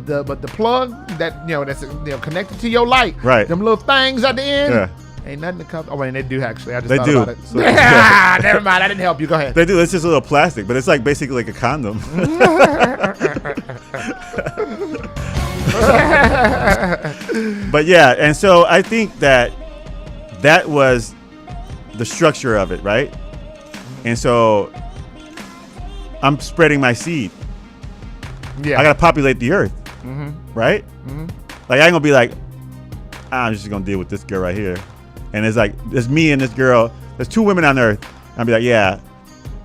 [SPEAKER 1] plug that that's connected to your light.
[SPEAKER 2] Right.
[SPEAKER 1] Them little things at the end.
[SPEAKER 2] Yeah.
[SPEAKER 1] Ain't nothing to cover. Oh, wait, they do actually. I just
[SPEAKER 2] They
[SPEAKER 1] thought
[SPEAKER 2] do.
[SPEAKER 1] about it.
[SPEAKER 2] So-
[SPEAKER 1] Never mind. I didn't help you. Go ahead.
[SPEAKER 2] They do. It's just a little plastic, but it's basically like a condom. But yeah, and so I think that was the structure of it, right? And so I'm spreading my seed.
[SPEAKER 1] Yeah.
[SPEAKER 2] I gotta populate the earth, right? Like I ain't gonna be like, I'm just gonna deal with this girl right here, and there's me and this girl. There's two women on earth. I'll be like, yeah,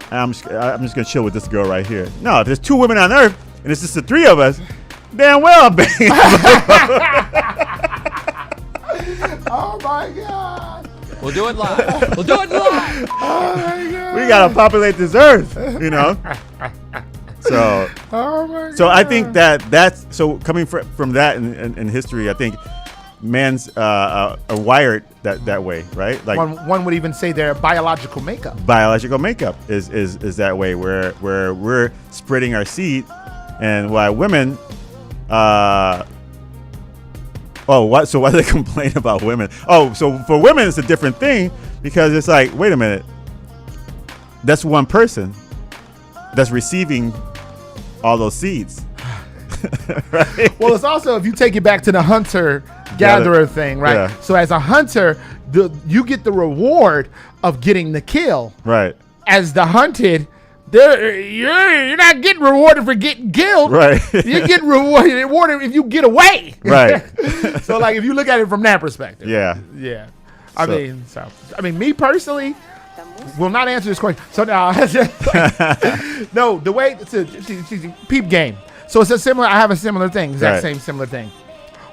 [SPEAKER 2] I'm just gonna chill with this girl right here. No, if there's two women on earth and it's just the three of us, damn well, baby.
[SPEAKER 1] Oh my God.
[SPEAKER 5] We'll do it live. We'll do it live.
[SPEAKER 1] Oh my God.
[SPEAKER 2] We gotta populate this earth, So,
[SPEAKER 1] oh my God.
[SPEAKER 2] so I think that's so coming from that in history. I think men's are wired that way, right? Like
[SPEAKER 1] one would even say their biological makeup.
[SPEAKER 2] Biological makeup is that way, where we're spreading our seed, and why women. So why do they complain about women? Oh, so for women it's a different thing because it's like, wait a minute, that's one person that's receiving all those seeds. Right?
[SPEAKER 1] Well, it's also, if you take it back to the hunter-gatherer thing, right?
[SPEAKER 2] Yeah.
[SPEAKER 1] So as a hunter, you get the reward of getting the kill.
[SPEAKER 2] Right.
[SPEAKER 1] As the hunted, you're not getting rewarded for getting killed.
[SPEAKER 2] Right.
[SPEAKER 1] You get rewarded if you get away.
[SPEAKER 2] Right.
[SPEAKER 1] So, like, if you look at it from that perspective.
[SPEAKER 2] Yeah.
[SPEAKER 1] Yeah. I mean, me personally will not answer this question. So now, no, the way to peep game. So it's I have a similar thing, similar thing.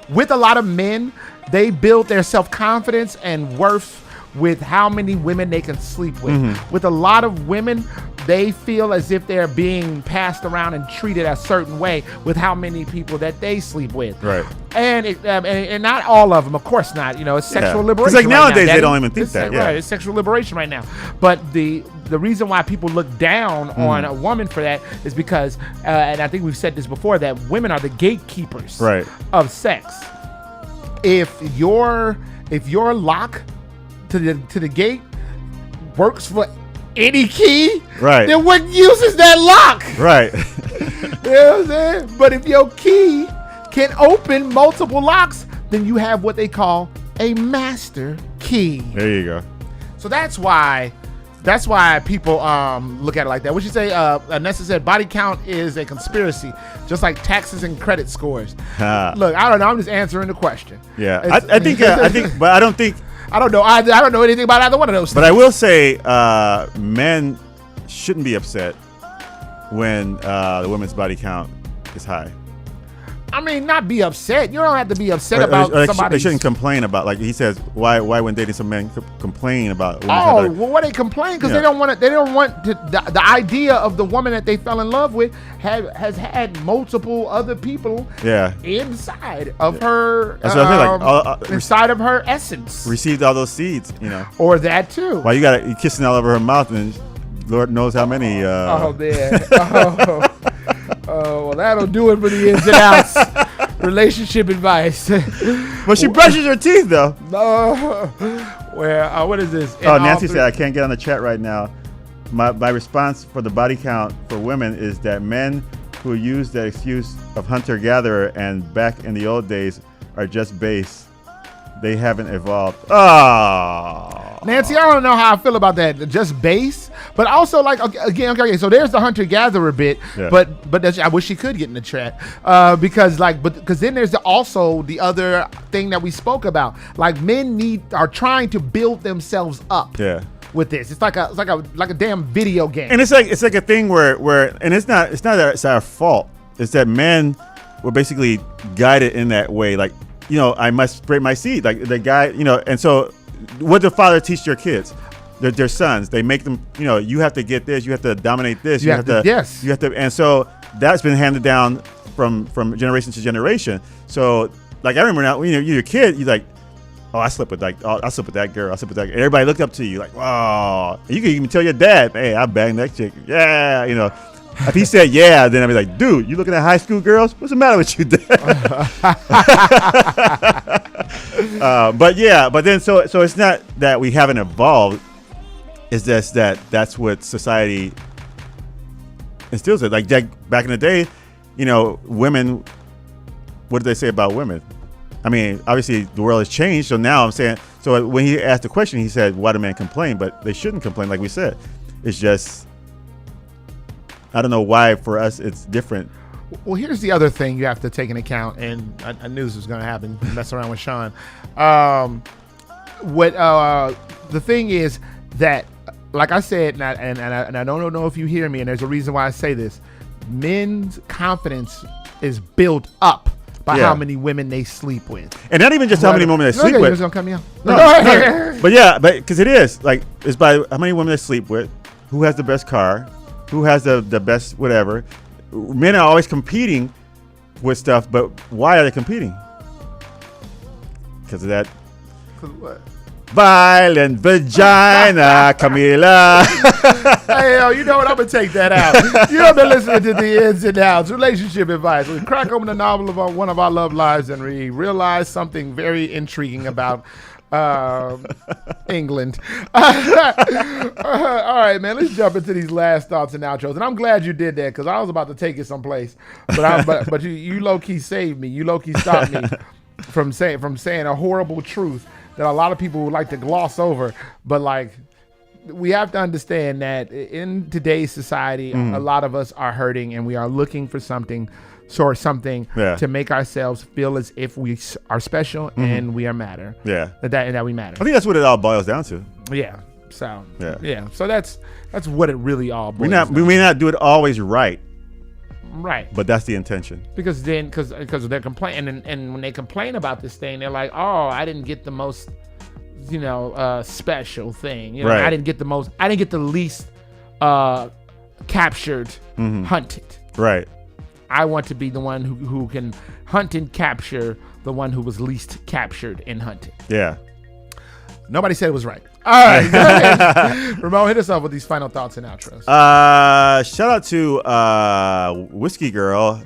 [SPEAKER 1] With a lot of men, they build their self-confidence and worth with how many women they can sleep with. With a lot of women, they feel as if they're being passed around and treated a certain way with how many people that they sleep with.
[SPEAKER 2] Right.
[SPEAKER 1] And not all of them, of course not. You know, it's sexual liberation.
[SPEAKER 2] Because like
[SPEAKER 1] right
[SPEAKER 2] nowadays
[SPEAKER 1] now,
[SPEAKER 2] they don't even think that.
[SPEAKER 1] Right, it's sexual liberation right now. But the reason why people look down on a woman for that is because, and I think we've said this before, that women are the gatekeepers of sex. If your lock to the gate works for any key, then what use is that lock?
[SPEAKER 2] Right.
[SPEAKER 1] You know what I'm saying? But if your key can open multiple locks, then you have what they call a master key.
[SPEAKER 2] There you go.
[SPEAKER 1] So that's why people look at it like that. What you say? Nessa said body count is a conspiracy, just like taxes and credit scores. Look, I don't know. I'm just answering the question.
[SPEAKER 2] Yeah, I think, but I don't think.
[SPEAKER 1] I don't know. I don't know anything about either one of those things.
[SPEAKER 2] But I will say, men shouldn't be upset when the women's body count is high.
[SPEAKER 1] I mean, not be upset. You don't have to be upset about somebody.
[SPEAKER 2] They shouldn't complain about, like he says, why when dating some men complain about.
[SPEAKER 1] Well, why they complain? Because they don't want it. They don't want the idea of the woman that they fell in love with has had multiple other people. Inside of her. Inside of her essence.
[SPEAKER 2] Received all those seeds, you know.
[SPEAKER 1] Or that too.
[SPEAKER 2] Why you kissing all over her mouth and Lord knows how many.
[SPEAKER 1] Oh man. Oh, well, that'll do it for the ins and outs. Relationship advice.
[SPEAKER 2] But she brushes her teeth, though.
[SPEAKER 1] What is this?
[SPEAKER 2] Nancy said, I can't get on the chat right now. My response for the body count for women is that men who use the excuse of hunter-gatherer and back in the old days are just base. They haven't evolved.
[SPEAKER 1] Nancy, I don't know how I feel about that. Just base, but also like okay. So there's the hunter-gatherer bit, but I wish she could get in the chat because then there's also the other thing that we spoke about. Like men are trying to build themselves up. With this, it's like a damn video game.
[SPEAKER 2] And it's like a thing where and it's not that it's our fault. It's that men were basically guided in that way. Like, you know, I must spread my seed. Like the guy, you know, and so what the father teach their kids? Their sons. They make them, you know, you have to get this, you have to dominate this, you have to, and so that's been handed down from generation to generation. So like I remember now, when you're a kid, you're like, oh, I slept with that girl, I slept with that girl. And everybody looked up to you like, wow. You can even tell your dad, hey, I banged that chick. Yeah, you know. If he said yeah, then I'd be like, dude, you looking at high school girls? What's the matter with you, Dad? But then so it's not that we haven't evolved. It's just that's what society instills it. Like back in the day, you know, women. What did they say about women? I mean, obviously the world has changed. So now I'm saying. So when he asked the question, he said, "Why do men complain?" But they shouldn't complain, like we said. It's just. I don't know why for us it's different.
[SPEAKER 1] Well, here's the other thing you have to take into account, and I knew this was going to happen. Mess around with Sean. The thing is that, like I said, and I don't know if you hear me, and there's a reason why I say this. Men's confidence is built up by how many women they sleep with,
[SPEAKER 2] and not even just how many women they sleep with.
[SPEAKER 1] You're just gonna cut me off.
[SPEAKER 2] No, but because it is like it's by how many women they sleep with, who has the best car. Who has the best whatever. Men are always competing with stuff, but why are they competing? Because of that.
[SPEAKER 1] Because what?
[SPEAKER 2] Violent vagina, Camila.
[SPEAKER 1] Hey, you know what? I'm going to take that out. You have been listening to the ins and outs, relationship advice. We crack open the novel of one of our love lives and we realize something very intriguing about England. All right, man, let's jump into these last thoughts and outros. And I'm glad you did that because I was about to take it someplace, but you low key saved me. You low key stopped me from saying a horrible truth that a lot of people would like to gloss over. But like, we have to understand that in today's society, a lot of us are hurting and we are looking for something to make ourselves feel as if we are special and we are matter.
[SPEAKER 2] Yeah.
[SPEAKER 1] That we matter.
[SPEAKER 2] I think that's what it all boils down to.
[SPEAKER 1] Yeah. So So that's what it really all boils down.
[SPEAKER 2] We may not do it always right.
[SPEAKER 1] Right.
[SPEAKER 2] But that's the intention.
[SPEAKER 1] Because they're complaining and when they complain about this thing, they're like, oh, I didn't get the most, special thing. You know, I didn't get the least captured, hunted.
[SPEAKER 2] Right.
[SPEAKER 1] I want to be the one who can hunt and capture the one who was least captured and hunted.
[SPEAKER 2] Yeah.
[SPEAKER 1] Nobody said it was right. All right. Go ahead. Ramon, hit us up with these final thoughts and outros.
[SPEAKER 2] Shout out to Whiskey Girl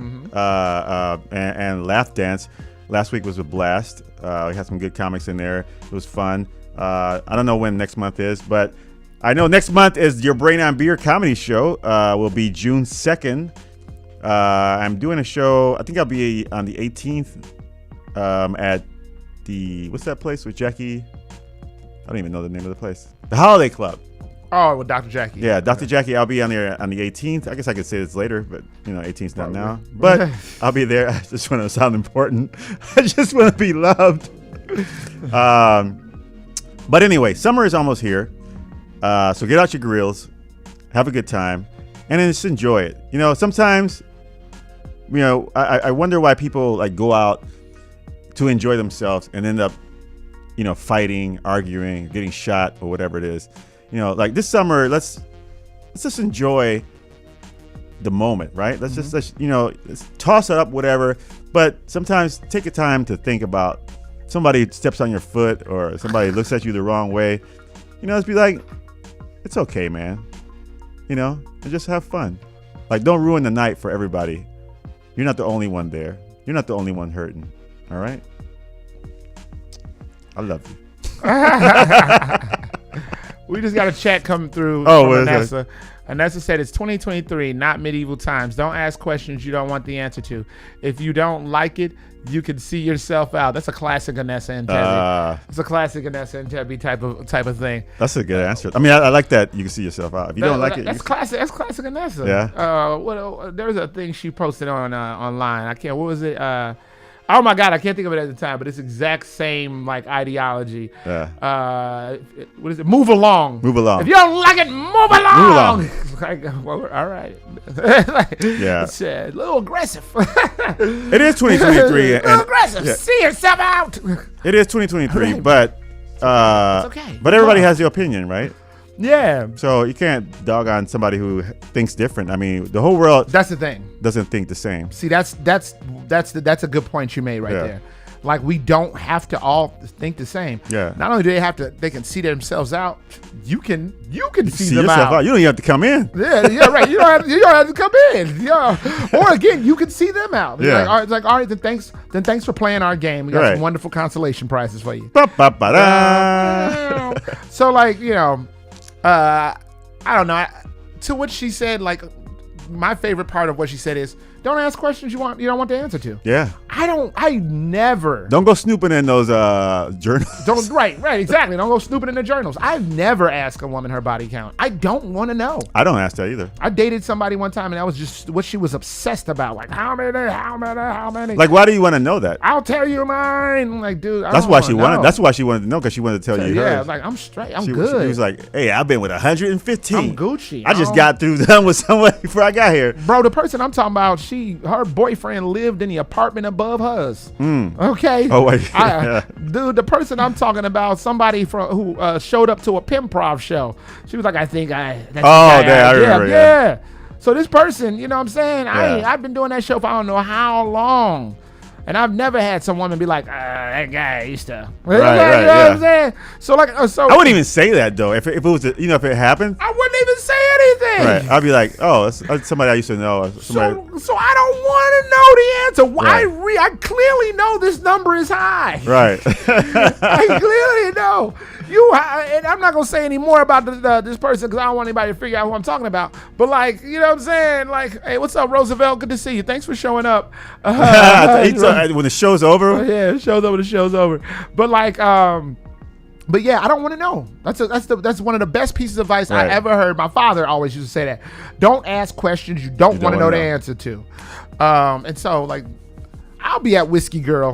[SPEAKER 2] and Laugh Dance. Last week was a blast. We had some good comics in there. It was fun. I don't know when next month is, but I know next month is your Brain on Beer comedy show. Will be June 2nd. I'm doing a show. I think I'll be on the 18th at the, what's that place with Jackie? I don't even know the name of the place. The Holiday Club.
[SPEAKER 1] Oh, with Dr. Jackie.
[SPEAKER 2] Yeah, Dr. Jackie. I'll be on there on the 18th. I guess I could say this later, but 18th's not now. But I'll be there. I just want to sound important. I just want to be loved. But anyway, summer is almost here. So get out your grills, have a good time, and then just enjoy it. Sometimes, I wonder why people like go out to enjoy themselves and end up, fighting, arguing, getting shot, or whatever it is. Like this summer, let's just enjoy the moment, right? Let's just toss it up, whatever. But sometimes take a time to think about somebody steps on your foot or somebody looks at you the wrong way. Just be like, it's okay, man. And just have fun. Like, don't ruin the night for everybody. You're not the only one there. You're not the only one hurting. All right? I love you.
[SPEAKER 1] We just got a chat coming through
[SPEAKER 2] from
[SPEAKER 1] Anessa. Anessa said it's 2023, not medieval times. Don't ask questions you don't want the answer to. If you don't like it, you can see yourself out. That's a classic Anessa and Tebby. It's a classic Anessa and Tebby type of thing.
[SPEAKER 2] That's a good answer. I mean, I like that you can see yourself out. If you don't like it,
[SPEAKER 1] that's classic. That's classic Anessa.
[SPEAKER 2] Yeah.
[SPEAKER 1] There's a thing she posted on online. What was it? Oh my God, I can't think of it at the time, but it's exact same like ideology.
[SPEAKER 2] Yeah.
[SPEAKER 1] What is it? Move along.
[SPEAKER 2] Move along.
[SPEAKER 1] If you don't like it, move along. Like, well, all right.
[SPEAKER 2] Yeah.
[SPEAKER 1] It's a little aggressive.
[SPEAKER 2] It is 2023.
[SPEAKER 1] A little aggressive. Yeah. See yourself out.
[SPEAKER 2] It is 2023,
[SPEAKER 1] Right.
[SPEAKER 2] but
[SPEAKER 1] it's okay.
[SPEAKER 2] But everybody has their opinion, right?
[SPEAKER 1] Yeah.
[SPEAKER 2] So you can't dog on somebody who thinks different. I mean, the whole world.
[SPEAKER 1] That's the thing.
[SPEAKER 2] Doesn't think the same.
[SPEAKER 1] See, that's a good point you made right there. Like, we don't have to all think the same.
[SPEAKER 2] Yeah.
[SPEAKER 1] Not only do they can see themselves out. You can see them
[SPEAKER 2] yourself
[SPEAKER 1] out.
[SPEAKER 2] You don't even have to come in.
[SPEAKER 1] Yeah, right. You don't have to come in. Yeah. Or again, you can see them out.
[SPEAKER 2] Yeah.
[SPEAKER 1] It's like, all right, then thanks for playing our game. We got
[SPEAKER 2] Right.
[SPEAKER 1] some wonderful consolation prizes for you.
[SPEAKER 2] Ba-ba-ba-da.
[SPEAKER 1] So like, I don't know. To what she said, like, my favorite part of what she said is, don't ask questions you don't want the answer to.
[SPEAKER 2] Yeah.
[SPEAKER 1] I never.
[SPEAKER 2] Don't go snooping in those journals.
[SPEAKER 1] Right, exactly. Don't go snooping in the journals. I've never asked a woman her body count. I don't want to know.
[SPEAKER 2] I don't ask that either.
[SPEAKER 1] I dated somebody one time, and that was just what she was obsessed about. Like, how many?
[SPEAKER 2] Like, why do you want to know that?
[SPEAKER 1] I'll tell you mine. Like, dude,
[SPEAKER 2] That's why she wanted to know, because she wanted to tell you hers.
[SPEAKER 1] Like, I'm straight. I'm
[SPEAKER 2] She
[SPEAKER 1] good.
[SPEAKER 2] was like, hey, I've been with 115.
[SPEAKER 1] I'm Gucci.
[SPEAKER 2] I just got done with somebody before I got here.
[SPEAKER 1] Bro, the person I'm talking about, her boyfriend lived in the apartment above hers. Okay.
[SPEAKER 2] Oh, wait.
[SPEAKER 1] Dude, the person I'm talking about, somebody who showed up to a Pimprov show. She was like, I remember. Yeah. So this person, you know what I'm saying? I've been doing that show for I don't know how long. And I've never had some woman be like, that guy used to.
[SPEAKER 2] Right,
[SPEAKER 1] you know what I'm saying? So like,
[SPEAKER 2] I wouldn't even say that though. If it was, if it happened,
[SPEAKER 1] I wouldn't even say anything.
[SPEAKER 2] Right. I'd be like, oh, that's somebody I used to know.
[SPEAKER 1] So I don't want to know the answer. Right. I clearly know this number is high.
[SPEAKER 2] Right.
[SPEAKER 1] I clearly know. And I'm not gonna say any more about this person because I don't want anybody to figure out who I'm talking about. But like, you know what I'm saying? Like, hey, what's up, Roosevelt? Good to see you. Thanks for showing up.
[SPEAKER 2] When the show's over.
[SPEAKER 1] Yeah, the show's over. The show's over. But like, but yeah, I don't want to know. That's one of the best pieces of advice I ever heard. My father always used to say that. Don't ask questions you don't want to know the answer to. And so like, I'll be at Whiskey Girl.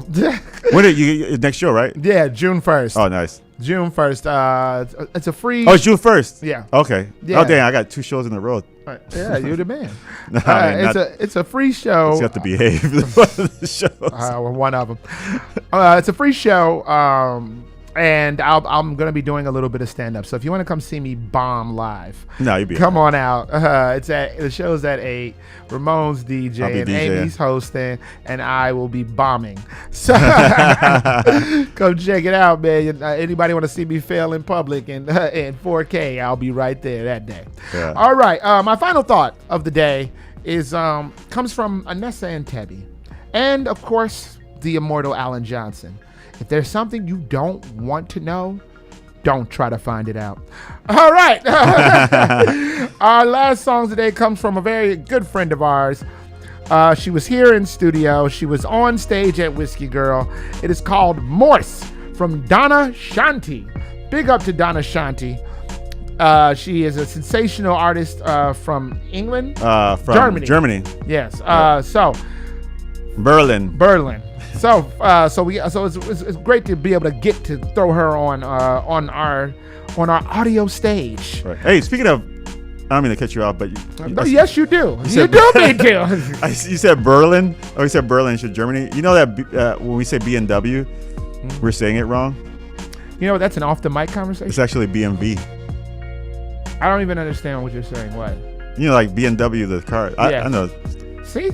[SPEAKER 2] When are you next show, right?
[SPEAKER 1] Yeah, June 1st.
[SPEAKER 2] Oh, nice.
[SPEAKER 1] June 1st. It's a free.
[SPEAKER 2] Oh, it's June 1st.
[SPEAKER 1] Yeah.
[SPEAKER 2] Okay.
[SPEAKER 1] Yeah.
[SPEAKER 2] Oh, dang! I got 2 shows in a row.
[SPEAKER 1] Right. Yeah, you're the man.
[SPEAKER 2] No,
[SPEAKER 1] it's a free show.
[SPEAKER 2] You have to behave. The shows.
[SPEAKER 1] Well, one of them. It's a free show. And I'm going to be doing a little bit of stand-up. So if you want to come see me bomb live, come on out. The show's at 8. Ramon's DJ and Amy's hosting, and I will be bombing. So come check it out, man. Anybody want to see me fail in public in 4K, I'll be right there that day. Yeah. All right. My final thought of the day is comes from Anessa and Tebby. And, of course, the immortal Alan Johnson. If there's something you don't want to know, don't try to find it out. All right. Our last song today comes from a very good friend of ours. She was here in studio. She was on stage at Whiskey Girl. It is called Morse from Donna Shanti. Big up to Donna Shanti. She is a sensational artist from England.
[SPEAKER 2] From Germany.
[SPEAKER 1] Yes. So
[SPEAKER 2] Berlin.
[SPEAKER 1] So it's great to be able to get to throw her on our audio stage.
[SPEAKER 2] Right. Hey, speaking of, I don't mean to cut you off, but
[SPEAKER 1] yes, you do. You do mean to.
[SPEAKER 2] You said Berlin. Oh, you said Berlin. You said Germany. You know that when we say B&W, we're saying it wrong.
[SPEAKER 1] You know that's an off the mic conversation.
[SPEAKER 2] It's actually BMV.
[SPEAKER 1] I don't even understand what you're saying. What?
[SPEAKER 2] You know, like B&W, the car.
[SPEAKER 1] Yeah.
[SPEAKER 2] I know.
[SPEAKER 1] See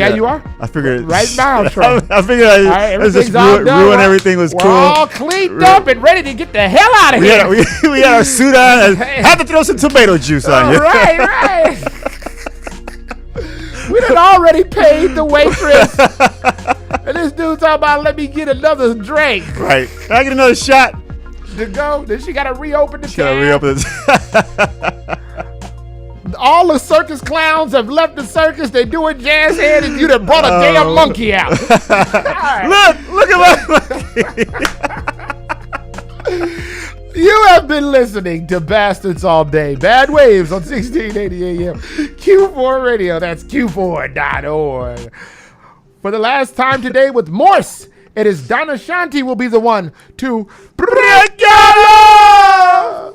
[SPEAKER 1] how you are?
[SPEAKER 2] I figured.
[SPEAKER 1] Right now, Troy.
[SPEAKER 2] I figured I just ruin everything was cool.
[SPEAKER 1] We're all cleaned up and ready to get the hell out of here.
[SPEAKER 2] We had our suit on and had to throw some tomato juice on you.
[SPEAKER 1] Right. We done already paid the waitress. And this dude talking about, let me get another drink.
[SPEAKER 2] Right. Can I get another shot?
[SPEAKER 1] To go? Then she got to reopen the tab.
[SPEAKER 2] She got to reopen the
[SPEAKER 1] All the circus clowns have left the circus. They doing jazz head, and you done brought a damn monkey out.
[SPEAKER 2] Look at my monkey.
[SPEAKER 1] You have been listening to Bastards All Day. Bad Waves on 1680 AM. Q4 Radio. That's Q4.org. For the last time today with Morse, it is Donna Shanti will be the one to break out.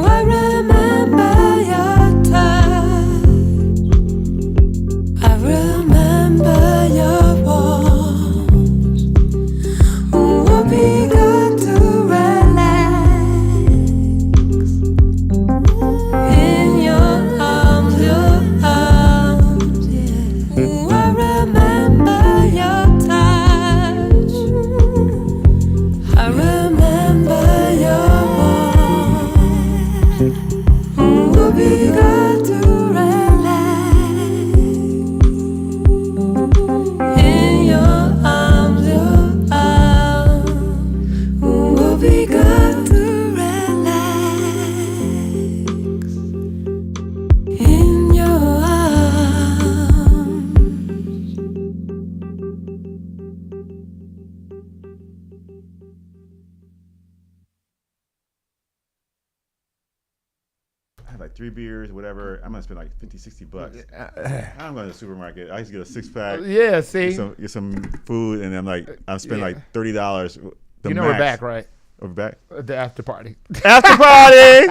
[SPEAKER 8] I remember your touch.
[SPEAKER 2] have like 3 beers, whatever. I'm gonna spend like $50-$60. I'm going to the supermarket. I used to get a 6-pack.
[SPEAKER 1] Yeah, see,
[SPEAKER 2] get some food, and I'm spending like $30.
[SPEAKER 1] You know we're back, right?
[SPEAKER 2] We're back.
[SPEAKER 1] The after party.
[SPEAKER 2] After party.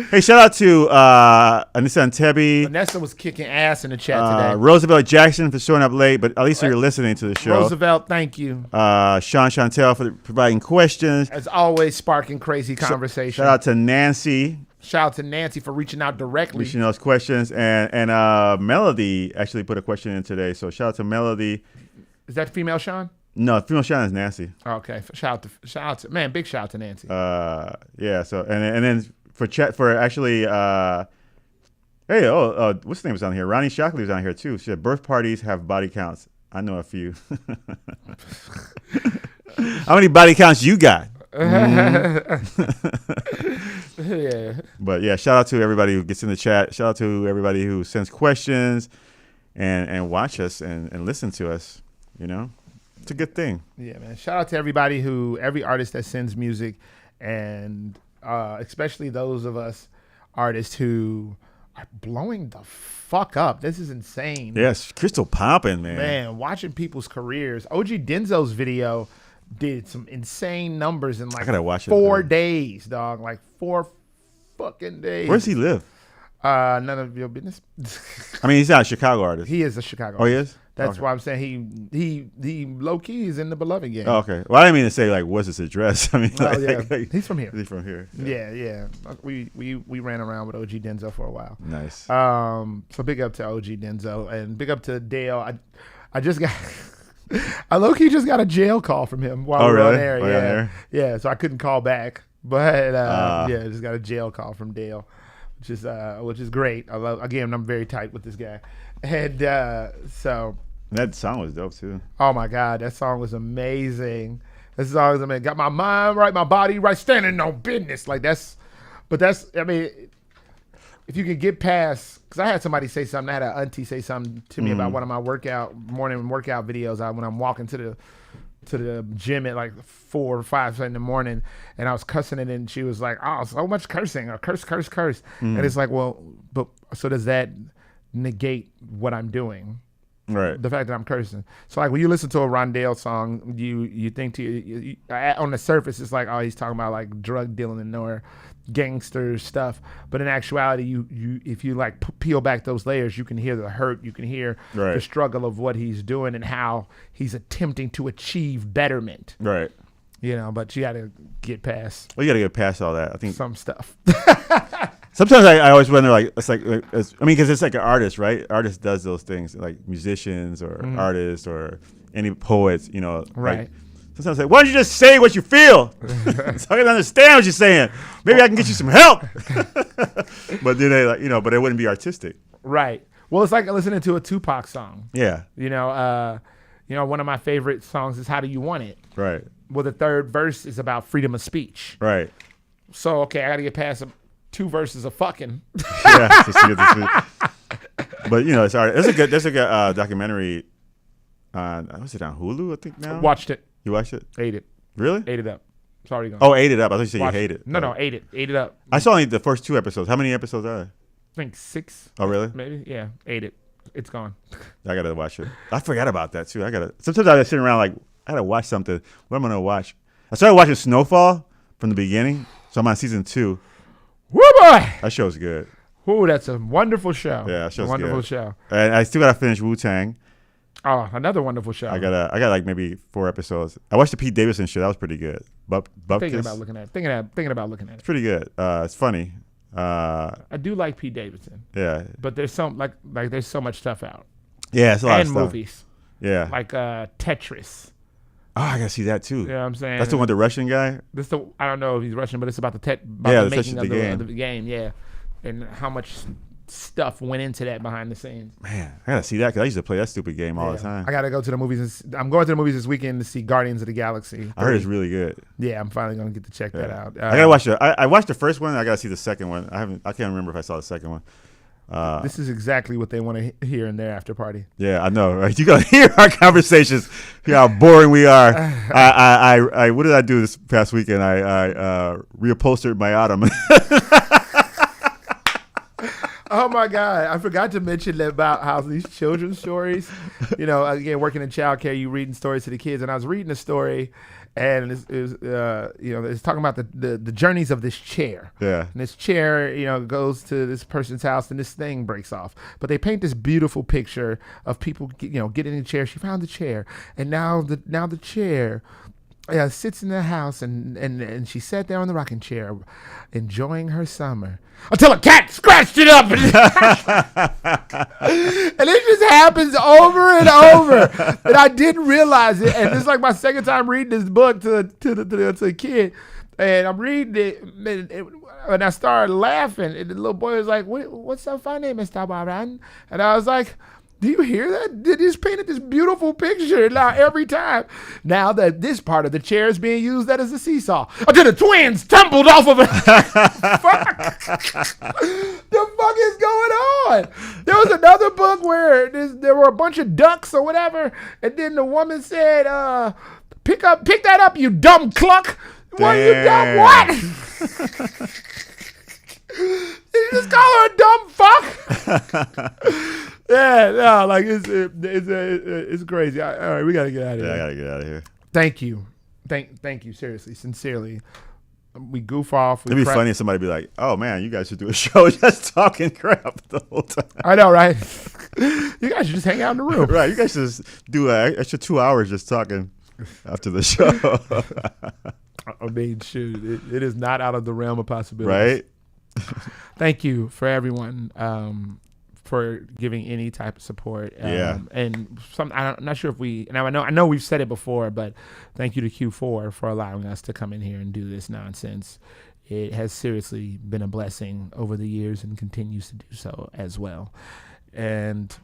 [SPEAKER 2] Hey, shout out to Anissa and Tebby.
[SPEAKER 1] Vanessa was kicking ass in the chat today.
[SPEAKER 2] Roosevelt Jackson for showing up late, but at least you're listening to the show.
[SPEAKER 1] Roosevelt, thank you.
[SPEAKER 2] Sean Chantel for providing questions.
[SPEAKER 1] As always, sparking crazy conversation.
[SPEAKER 2] Shout out to Nancy.
[SPEAKER 1] Shout out to Nancy for reaching out directly.
[SPEAKER 2] Reaching those questions. And Melody actually put a question in today. So shout out to Melody.
[SPEAKER 1] Is that female Sean?
[SPEAKER 2] No, female Sean is Nancy.
[SPEAKER 1] Okay. Shout out to man, big shout out to Nancy.
[SPEAKER 2] Yeah, so and then what's the name was on here? Ronnie Shockley was on here too. She said birth parties have body counts. I know a few. How many body counts you got?
[SPEAKER 1] Yeah.
[SPEAKER 2] But yeah, shout out to everybody who gets in the chat. Shout out to everybody who sends questions and watch us and listen to us. You know, it's a good thing.
[SPEAKER 1] Yeah, man. Shout out to every artist that sends music, and especially those of us artists who are blowing the fuck up. This is insane.
[SPEAKER 2] Yes, Crystal popping, man.
[SPEAKER 1] Man, watching people's careers. OG Denzo's video did some insane numbers in like
[SPEAKER 2] I gotta watch
[SPEAKER 1] 4 days, dog. Like 4 fucking days.
[SPEAKER 2] Where does he live?
[SPEAKER 1] None of your business.
[SPEAKER 2] I mean, he's not a Chicago artist.
[SPEAKER 1] He is a Chicago
[SPEAKER 2] artist. Oh, he
[SPEAKER 1] artist.
[SPEAKER 2] is?
[SPEAKER 1] That's
[SPEAKER 2] Okay.
[SPEAKER 1] why I'm saying he low key is in the Beloved game.
[SPEAKER 2] Oh, okay. Well, I didn't mean to say like what's his address. I mean,
[SPEAKER 1] yeah. He's from here.
[SPEAKER 2] He's from here.
[SPEAKER 1] Yeah. We ran around with OG Denzo for a while.
[SPEAKER 2] Nice.
[SPEAKER 1] So big up to OG Denzo and big up to Dale. I just got I low key just got a jail call from him while we were on air.
[SPEAKER 2] While you're on air?
[SPEAKER 1] Yeah. So I couldn't call back, but just got a jail call from Dale, which is great. I'm very tight with this guy, and so.
[SPEAKER 2] That song was dope too.
[SPEAKER 1] Oh my God, that song was amazing. That song was amazing. Got my mind right, my body right, standing on business. Like that's, I mean, if you can get past, because I had somebody say something, I had an auntie say something to me about one of my morning workout videos. When I'm walking to the gym at like 4 or 5 in the morning, and I was cussing it, and she was like, "Oh, so much cursing, or curse." And it's like, well, but so does that negate what I'm doing?
[SPEAKER 2] Right.
[SPEAKER 1] The fact that I'm cursing. So like when you listen to a Rondale song, you think on the surface it's like, oh, he's talking about like drug dealing or gangster stuff. But in actuality, you if you like peel back those layers, you can hear the hurt, you can hear the struggle of what he's doing and how he's attempting to achieve betterment.
[SPEAKER 2] Right.
[SPEAKER 1] You know, but you got to get past.
[SPEAKER 2] Well, you got to get past all that. I think
[SPEAKER 1] some stuff.
[SPEAKER 2] Sometimes I always wonder, like, because it's like an artist, right? Artist does those things, like musicians or artists or any poets, you know.
[SPEAKER 1] Right.
[SPEAKER 2] Like, sometimes I say, why don't you just say what you feel? So I can understand what you're saying. Maybe I can get you some help. But then but it wouldn't be artistic.
[SPEAKER 1] Right. Well, it's like listening to a Tupac song.
[SPEAKER 2] Yeah.
[SPEAKER 1] You know, one of my favorite songs is "How Do You Want It?"
[SPEAKER 2] Right.
[SPEAKER 1] Well, the third verse is about freedom of speech.
[SPEAKER 2] Right.
[SPEAKER 1] So okay, I got to get past 2 verses of fucking.
[SPEAKER 2] Yeah. But it's art. There's a good documentary on, was it on Hulu? I think now.
[SPEAKER 1] Watched it.
[SPEAKER 2] You watched it?
[SPEAKER 1] Ate it.
[SPEAKER 2] Really?
[SPEAKER 1] Ate it up. It's already gone.
[SPEAKER 2] Oh, ate it up. I thought you said you hate it.
[SPEAKER 1] No, ate it. Ate it up.
[SPEAKER 2] I saw only the first 2 episodes. How many episodes are there?
[SPEAKER 1] I think 6.
[SPEAKER 2] Oh, really?
[SPEAKER 1] Maybe. Yeah. Ate it. It's gone.
[SPEAKER 2] I gotta watch it. I forgot about that too. Sometimes I sit around like I gotta watch something. What am I gonna watch? I started watching Snowfall from the beginning, so I'm on season 2.
[SPEAKER 1] Woo boy!
[SPEAKER 2] That show's good.
[SPEAKER 1] Ooh, that's a wonderful show.
[SPEAKER 2] Yeah, that show's
[SPEAKER 1] wonderful
[SPEAKER 2] good.
[SPEAKER 1] show.
[SPEAKER 2] And I still gotta finish Wu-Tang.
[SPEAKER 1] Oh, another wonderful show.
[SPEAKER 2] I got like maybe 4 episodes. I watched the Pete Davidson show. That was pretty good.
[SPEAKER 1] Thinking about looking at it.
[SPEAKER 2] It's pretty good. It's funny.
[SPEAKER 1] I do like Pete Davidson.
[SPEAKER 2] Yeah.
[SPEAKER 1] But there's some like there's so much stuff out.
[SPEAKER 2] Yeah, it's a lot of stuff.
[SPEAKER 1] And movies.
[SPEAKER 2] Yeah.
[SPEAKER 1] Like Tetris.
[SPEAKER 2] Oh, I gotta see that too.
[SPEAKER 1] You know what I'm saying?
[SPEAKER 2] That's the one with the Russian guy?
[SPEAKER 1] I don't know if he's Russian, but it's about the making of the game, yeah. And how much stuff went into that behind the scenes.
[SPEAKER 2] Man, I gotta see that because I used to play that stupid game all the time.
[SPEAKER 1] I gotta go to the movies. I'm going to the movies this weekend to see Guardians of the Galaxy.
[SPEAKER 2] I heard it's really good.
[SPEAKER 1] Yeah, I'm finally gonna get to check that out.
[SPEAKER 2] I gotta watch it. I watched the first one. I gotta see the second one. I can't remember if I saw the second one.
[SPEAKER 1] This is exactly what they want to hear in their after party.
[SPEAKER 2] Yeah, I know, right? You gotta hear our conversations. Hear how boring we are. I what did I do this past weekend? I reupholstered my Autumn.
[SPEAKER 1] Oh my God! I forgot to mention about how these children's stories. Again, working in childcare, you reading stories to the kids, and I was reading a story, and it's talking about the journeys of this chair.
[SPEAKER 2] Yeah.
[SPEAKER 1] And this chair, goes to this person's house, and this thing breaks off. But they paint this beautiful picture of people, getting in the chair. She found the chair, and now the chair. Sits in the house and she sat there on the rocking chair, enjoying her summer until a cat scratched it up, and it just happens over and over. And I didn't realize it. And it's like my second time reading this book to a kid, and I'm reading it, and I started laughing. And the little boy was like, "What's so funny, Mr. Baran?" And I was like, do you hear that? They just painted this beautiful picture now every time. Now that this part of the chair is being used as a seesaw. Until the twins tumbled off of it. Fuck. The fuck is going on? There was another book where there were a bunch of ducks or whatever, and then the woman said, pick that up, you dumb cluck. What, you dumb what? Did you just call her a dumb fuck? Yeah, no, like it's crazy. All right, we gotta get out of here.
[SPEAKER 2] Yeah, I gotta get out of here.
[SPEAKER 1] Thank you, thank you, seriously, sincerely. We goof off.
[SPEAKER 2] It'd be funny if somebody be like, "Oh man, you guys should do a show just talking crap the whole time."
[SPEAKER 1] I know, right? You guys should just hang out in the room,
[SPEAKER 2] right? You guys should just do an extra 2 hours just talking after the show.
[SPEAKER 1] I mean, shoot, it is not out of the realm of possibility,
[SPEAKER 2] right?
[SPEAKER 1] Thank you for everyone. For giving any type of support. And I'm not sure if I know we've said it before, but thank you to Q4 for allowing us to come in here and do this nonsense. It has seriously been a blessing over the years and continues to do so as well. And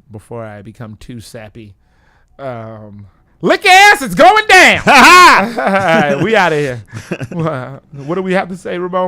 [SPEAKER 1] before I become too sappy, lick ass, it's going down. All right, we out of here. What do we have to say, Ramon?